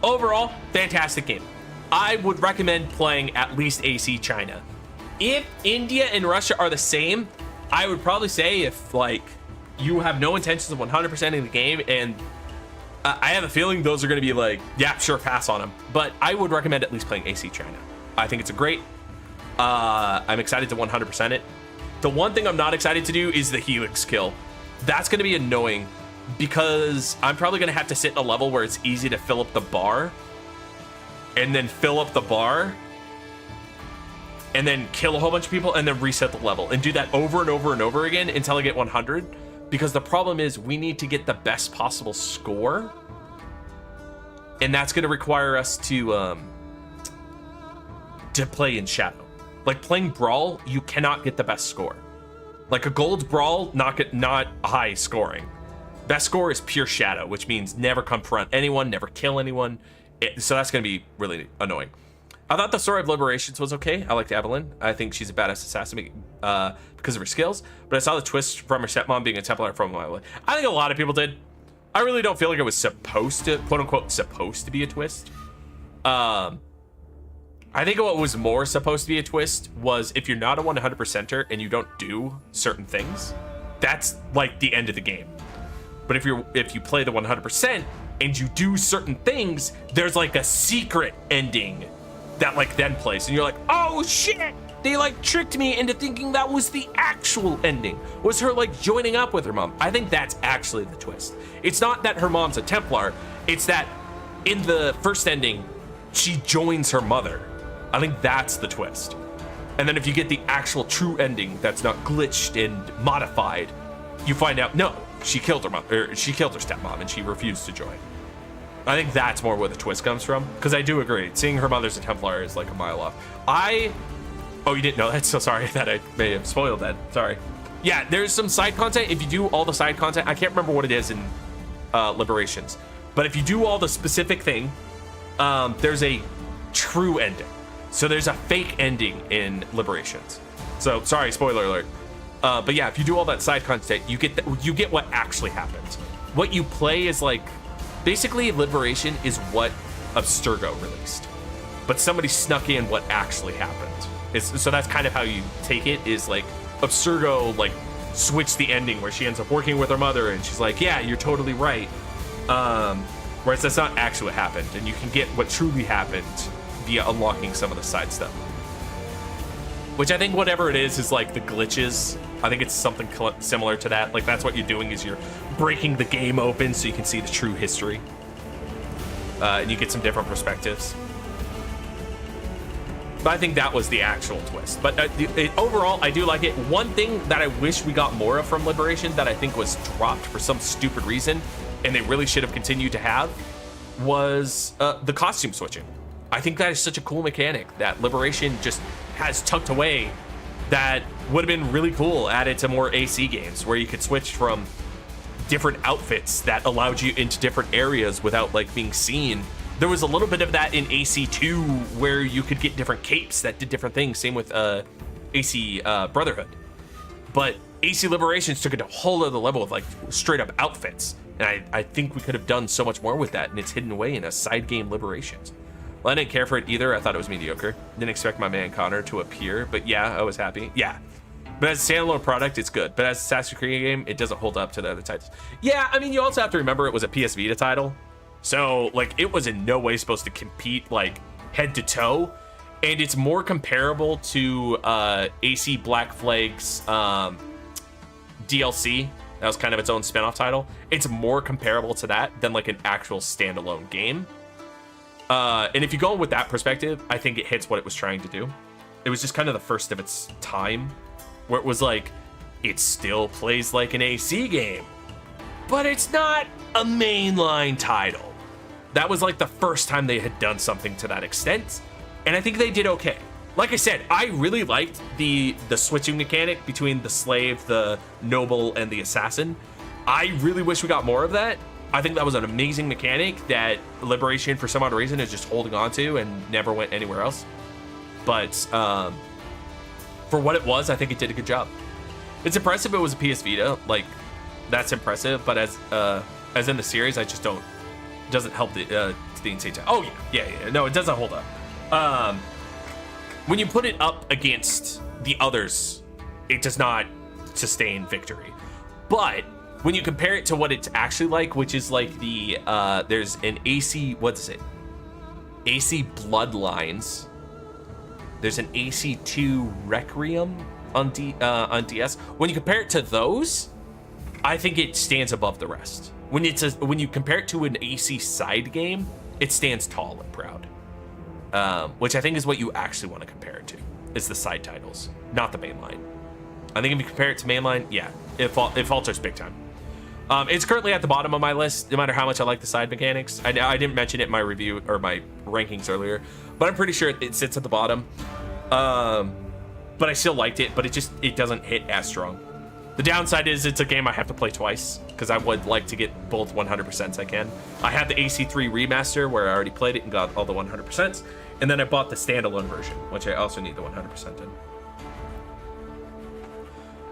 Overall, fantastic game. I would recommend playing at least AC China. If India and Russia are the same, I would probably say if like you have no intentions of 100%ing the game, and I have a feeling those are going to be like, yeah, sure, pass on them. But I would recommend at least playing AC China. I think it's a great. I'm excited to 100% it. The one thing I'm not excited to do is the Helix kill. That's going to be annoying because I'm probably going to have to sit in a level where it's easy to fill up the bar and then fill up the bar and then kill a whole bunch of people and then reset the level and do that over and over and over again until I get 100. Because the problem is we need to get the best possible score, and that's going to require us to play in shadow. Like playing Brawl, you cannot get the best score. Like a gold Brawl, not high scoring. Best score is pure shadow, which means never confront anyone, never kill anyone. So that's going to be really annoying. I thought the story of Liberations was okay. I liked Evelyn. I think she's a badass assassin because of her skills. But I saw the twist from her stepmom being a Templar from my life. I think a lot of people did. I really don't feel like it was supposed to, quote unquote, supposed to be a twist. I think what was more supposed to be a twist was if you're not a 100%er and you don't do certain things, that's like the end of the game. But if you play the 100% and you do certain things, there's like a secret ending that like then plays, and you're like, oh shit, they like tricked me into thinking that was the actual ending, was her like joining up with her mom. I think that's actually the twist. It's not that her mom's a Templar, it's that in the first ending she joins her mother. I think that's the twist. And then if you get the actual true ending that's not glitched and modified, you find out no, she killed her mother, or she killed her stepmom, and she refused to join. I think that's more where the twist comes from, because I do agree, seeing her mother's a Templar is like a mile off. Oh, you didn't know that? So sorry that I may have spoiled that. Sorry. Yeah, there's some side content. If you do all the side content, I can't remember what it is in Liberations, but if you do all the specific thing, there's a true ending. So there's a fake ending in Liberations. So sorry, spoiler alert. But yeah, if you do all that side content, you get what actually happens. What you play is like, basically Liberation is what Abstergo released, but somebody snuck in what actually happened. So that's kind of how you take it, is like Abstergo like switched the ending where she ends up working with her mother and she's like, yeah, you're totally right. Whereas that's not actually what happened, and you can get what truly happened via unlocking some of the side stuff. Which I think whatever it is like the glitches. I think it's something similar to that. Like that's what you're doing, is you're breaking the game open so you can see the true history. And you get some different perspectives. But I think that was the actual twist. But overall, I do like it. One thing that I wish we got more of from Liberation that I think was dropped for some stupid reason, and they really should have continued to have, was the costume switching. I think that is such a cool mechanic that Liberation just has tucked away that would have been really cool added to more AC games, where you could switch from different outfits that allowed you into different areas without like being seen. There was a little bit of that in AC2 where you could get different capes that did different things. Same with AC Brotherhood. But AC Liberations took it to a whole other level of like straight up outfits. And I think we could have done so much more with that, and it's hidden away in a side game Liberations. Well, I didn't care for it either. I thought it was mediocre. Didn't expect my man Connor to appear, but yeah, I was happy. Yeah. But as a standalone product, it's good. But as a Assassin's Creed game, it doesn't hold up to the other titles. Yeah, I mean, you also have to remember it was a PS Vita title. So, like, it was in no way supposed to compete, like, head to toe. And it's more comparable to AC Black Flag's DLC. That was kind of its own spin-off title. It's more comparable to that than, like, an actual standalone game. And if you go with that perspective, I think it hits what it was trying to do. It was just kind of the first of its time, where it was like, it still plays like an AC game, but it's not a mainline title. That was like the first time they had done something to that extent, and I think they did okay. Like I said, I really liked the switching mechanic between the slave, the noble, and the assassin. I really wish we got more of that. I think that was an amazing mechanic that Liberation, for some odd reason, is just holding on to and never went anywhere else. But for what it was, I think it did a good job. It's impressive it was a PS Vita. Like, that's impressive. But as in the series, I just don't. It doesn't help the insane time. Oh yeah. No, it doesn't hold up. When you put it up against the others, it does not sustain victory. But when you compare it to what it's actually like, which is like the there's an AC, what is it? AC Bloodlines. There's an AC2 Requiem on DS. When you compare it to those, I think it stands above the rest. When you compare it to an AC side game, it stands tall and proud. Which I think is what you actually want to compare it to, is the side titles, not the mainline. I think if you compare it to mainline, yeah, it falters big time. It's currently at the bottom of my list, no matter how much I like the side mechanics. I didn't mention it in my review or my rankings earlier, but I'm pretty sure it sits at the bottom. But I still liked it, but it doesn't hit as strong. The downside is it's a game I have to play twice, because I would like to get both 100%s I can. I had the AC3 remaster where I already played it and got all the 100%s, and then I bought the standalone version, which I also need the 100% in.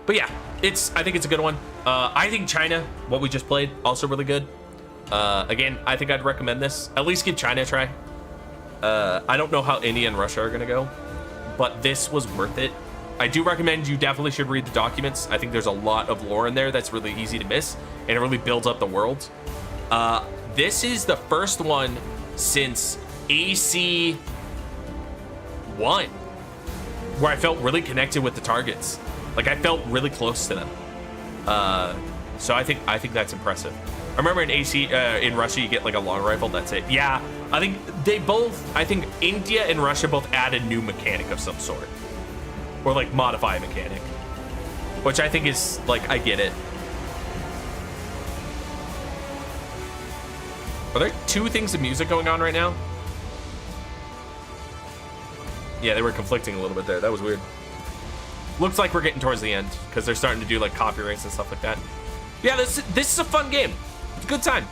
But yeah, I think it's a good one. I think China, what we just played, also really good. Again, I think I'd recommend this. At least give China a try. I don't know how India and Russia are gonna go, but this was worth it. I do recommend you definitely should read the documents. I think there's a lot of lore in there that's really easy to miss, and it really builds up the world. This is the first one since AC 1 where I felt really connected with the targets. Like, I felt really close to them. So I think that's impressive. I remember in AC in Russia you get like a long rifle. That's it. Yeah, I think India and Russia both add a new mechanic of some sort, or like modify a mechanic, which I think is like, I get it. Are there two things of music going on right now? Yeah, they were conflicting a little bit there. That was weird. Looks like we're getting towards the end because they're starting to do like copyrights and stuff like that. Yeah, this is a fun game. It's a good time.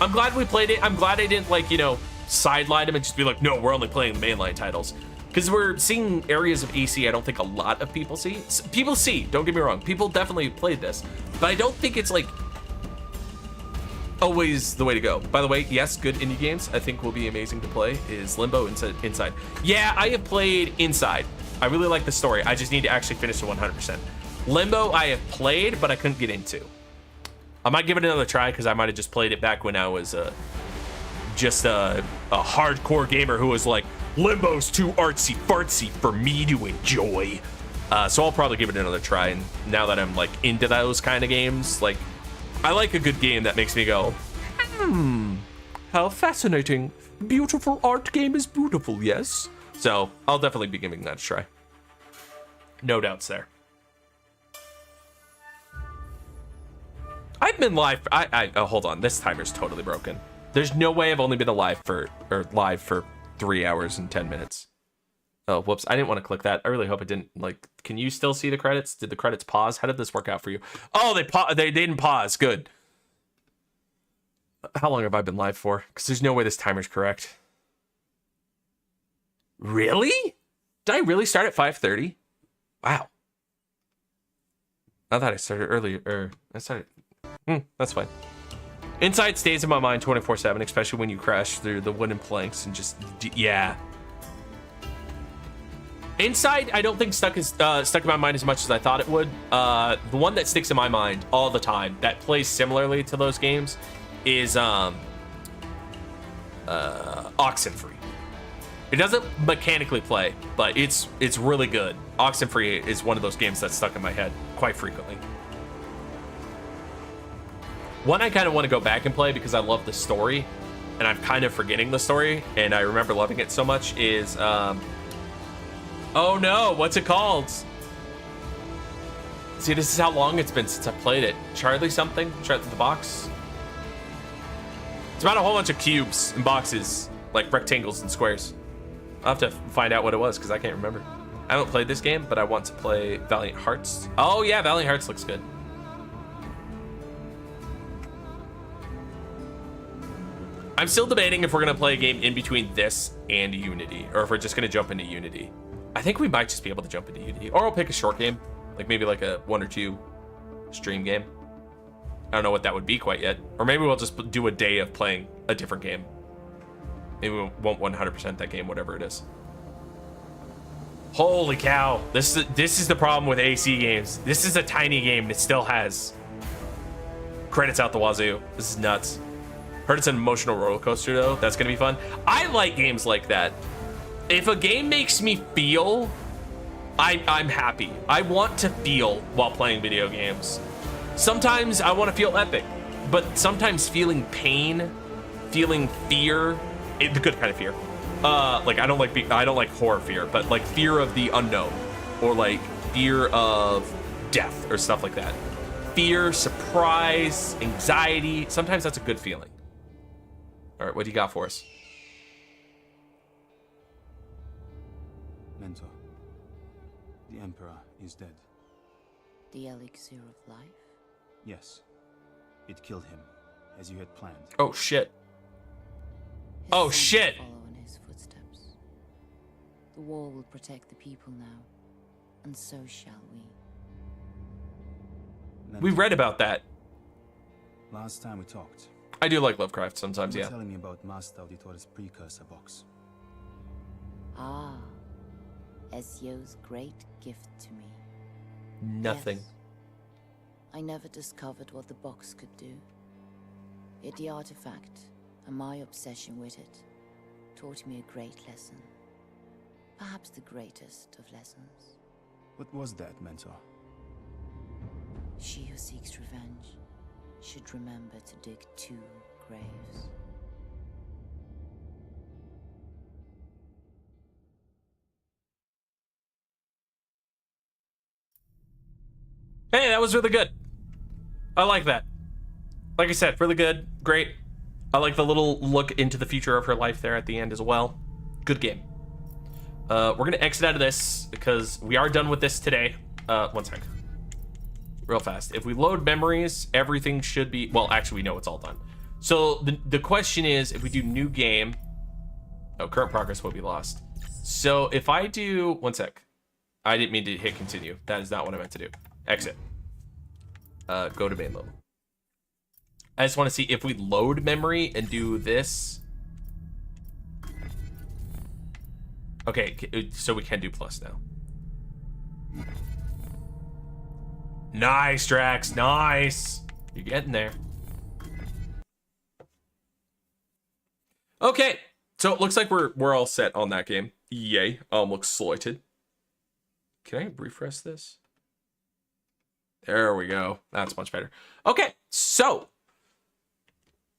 I'm glad we played it. I'm glad I didn't like, you know, sideline them and just be like, no, we're only playing the mainline titles. Because we're seeing areas of AC I don't think a lot of people see. People see, don't get me wrong. People definitely played this. But I don't think it's like always the way to go. By the way, yes, good indie games I think will be amazing to play is Limbo Inside. Yeah, I have played Inside. I really like the story. I just need to actually finish it 100%. Limbo I have played, but I couldn't get into. I might give it another try because I might have just played it back when I was just a hardcore gamer who was like, Limbo's too artsy fartsy for me to enjoy. So I'll probably give it another try. And now that I'm like into those kind of games, like, I like a good game that makes me go, how fascinating. Beautiful art game is beautiful, yes? So I'll definitely be giving that a try. No doubts there. I've been live. Oh, hold on. This timer's totally broken. There's no way I've only been live for 3 hours and 10 minutes. Oh, whoops. I didn't want to click that. I really hope it didn't. Like, can you still see the credits? Did the credits pause? How did this work out for you? Oh, they didn't pause. Good. How long have I been live for? Because there's no way this timer's correct. Really? Did I really start at 5:30? Wow. I thought I started earlier. That's fine. Inside stays in my mind 24/7, especially when you crash through the wooden planks and just, yeah. Inside, I don't think stuck in my mind as much as I thought it would. The one that sticks in my mind all the time that plays similarly to those games is Oxenfree. It doesn't mechanically play, but it's really good. Oxenfree is one of those games that's stuck in my head quite frequently. One I kind of want to go back and play because I love the story, and I'm kind of forgetting the story, and I remember loving it so much is, oh no, what's it called? See, this is how long it's been since I played it. Charlie something? Charlie the box? It's about a whole bunch of cubes and boxes, like rectangles and squares. I'll have to find out what it was because I can't remember. I haven't played this game, but I want to play Valiant Hearts. Oh yeah, Valiant Hearts looks good. I'm still debating if we're gonna play a game in between this and Unity, or if we're just gonna jump into Unity. I think we might just be able to jump into Unity, or I'll pick a short game, like maybe like a 1 or 2 stream game. I don't know what that would be quite yet, or maybe we'll just do a day of playing a different game. Maybe we won't 100% that game, whatever it is. Holy cow! This is the problem with AC games. This is a tiny game and it still has credits out the wazoo. This is nuts. Heard it's an emotional roller coaster though. That's gonna be fun. I like games like that. If a game makes me feel, I'm happy. I want to feel while playing video games. Sometimes I want to feel epic, but sometimes feeling pain, feeling fear, the good kind of fear. Like I don't like horror fear, but like fear of the unknown, or like fear of death or stuff like that. Fear, surprise, anxiety. Sometimes that's a good feeling. All right, what do you got for us? Mentor, the Emperor is dead. The elixir of life? Yes, it killed him, as you had planned. Oh shit. His Oh sons shit. Follow in his footsteps. The war will protect the people now, and so shall we. We read about that. Last time we talked, I do like Lovecraft sometimes, you were yeah. telling me about Master Auditore's precursor box. Ah, Ezio's great gift to me. Nothing. Yes. I never discovered what the box could do. Yet the artifact, and my obsession with it, taught me a great lesson. Perhaps the greatest of lessons. What was that, Mentor? She who seeks revenge should remember to dig 2 graves. Hey, that was really good. I like that. Like I said, really good. Great. I like the little look into the future of her life there at the end as well. Good game. We're going to exit out of this because we are done with this today. One sec. Real fast. If we load memories, everything should be... Well, actually, we know it's all done. So the question is, if we do new game... Oh, current progress will be lost. So if I do... One sec. I didn't mean to hit continue. That is not what I meant to do. Exit. Go to main level. I just want to see if we load memory and do this. Okay, so we can do plus now. Nice, Drax. Nice. You're getting there. Okay, so it looks like we're all set on that game. Yay. Excited. Can I refresh this? There we go. That's much better. Okay, so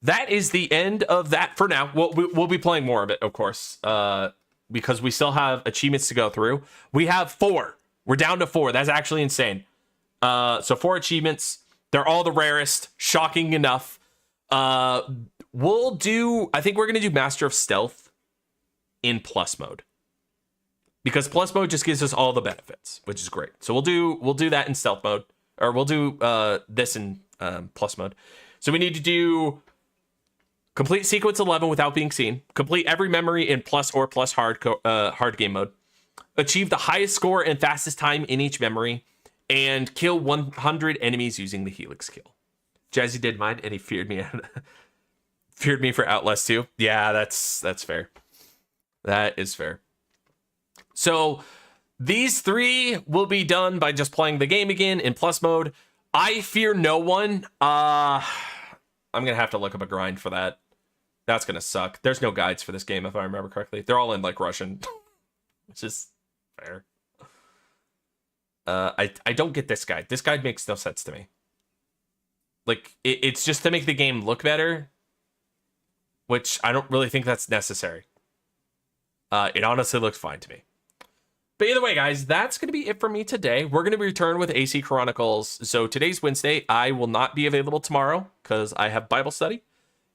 that is the end of that for now. We'll be playing more of it, of course, because we still have achievements to go through. We have 4. We're down to 4. That's actually insane. So 4 achievements. They're all the rarest. Shocking enough. We'll do... I think we're going to do Master of Stealth in plus mode. Because plus mode just gives us all the benefits, which is great. So we'll do that in stealth mode. Or we'll do this in plus mode. So we need to do complete sequence 11 without being seen. Complete every memory in plus or plus hard game mode. Achieve the highest score and fastest time in each memory. And kill 100 enemies using the Helix kill. Jazzy did mine and he feared me. Feared me for Outlast 2. Yeah, that's fair. That is fair. So... These 3 will be done by just playing the game again in plus mode. I fear no one. I'm going to have to look up a grind for that. That's going to suck. There's no guides for this game, if I remember correctly. They're all in, like, Russian. Which is fair. I don't get this guide. This guide makes no sense to me. Like, it's just to make the game look better. Which I don't really think that's necessary. It honestly looks fine to me. But either way, guys, that's going to be it for me today. We're going to return with AC Chronicles. So today's Wednesday. I will not be available tomorrow because I have Bible study.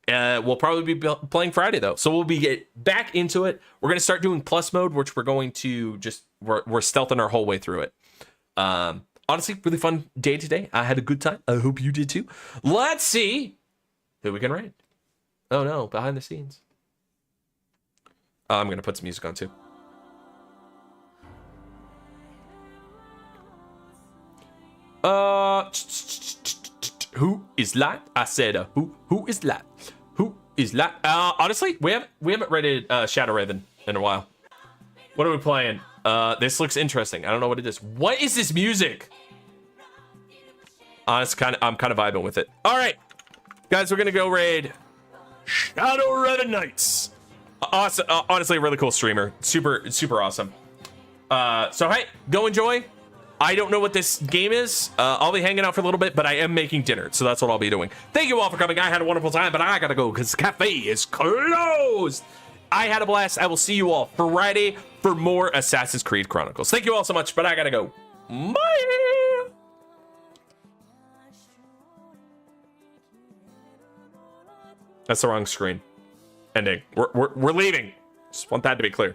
We'll probably be playing Friday, though. So we'll get back into it. We're going to start doing plus mode, which we're going to just... We're stealthing our whole way through it. Honestly, really fun day today. I had a good time. I hope you did, too. Let's see who we can raid. Oh, no. Behind the scenes. I'm going to put some music on, too. Who is that? I said, who is that? Who is that? Honestly, we haven't raided Shadow Raven in a while. What are we playing? This looks interesting. I don't know what it is. What is this music? I'm kind of vibing with it. All right, guys, we're gonna go raid Shadow Raven Knights. Awesome. Honestly, a really cool streamer. Super awesome. So hey, go enjoy. I don't know what this game is. I'll be hanging out for a little bit, but I am making dinner, so that's what I'll be doing. Thank you all for coming. I had a wonderful time, but I gotta go because the cafe is closed. I had a blast. I will see you all Friday for more Assassin's Creed Chronicles. Thank you all so much, but I gotta go. Bye. That's the wrong screen. Ending. We're leaving. Just want that to be clear.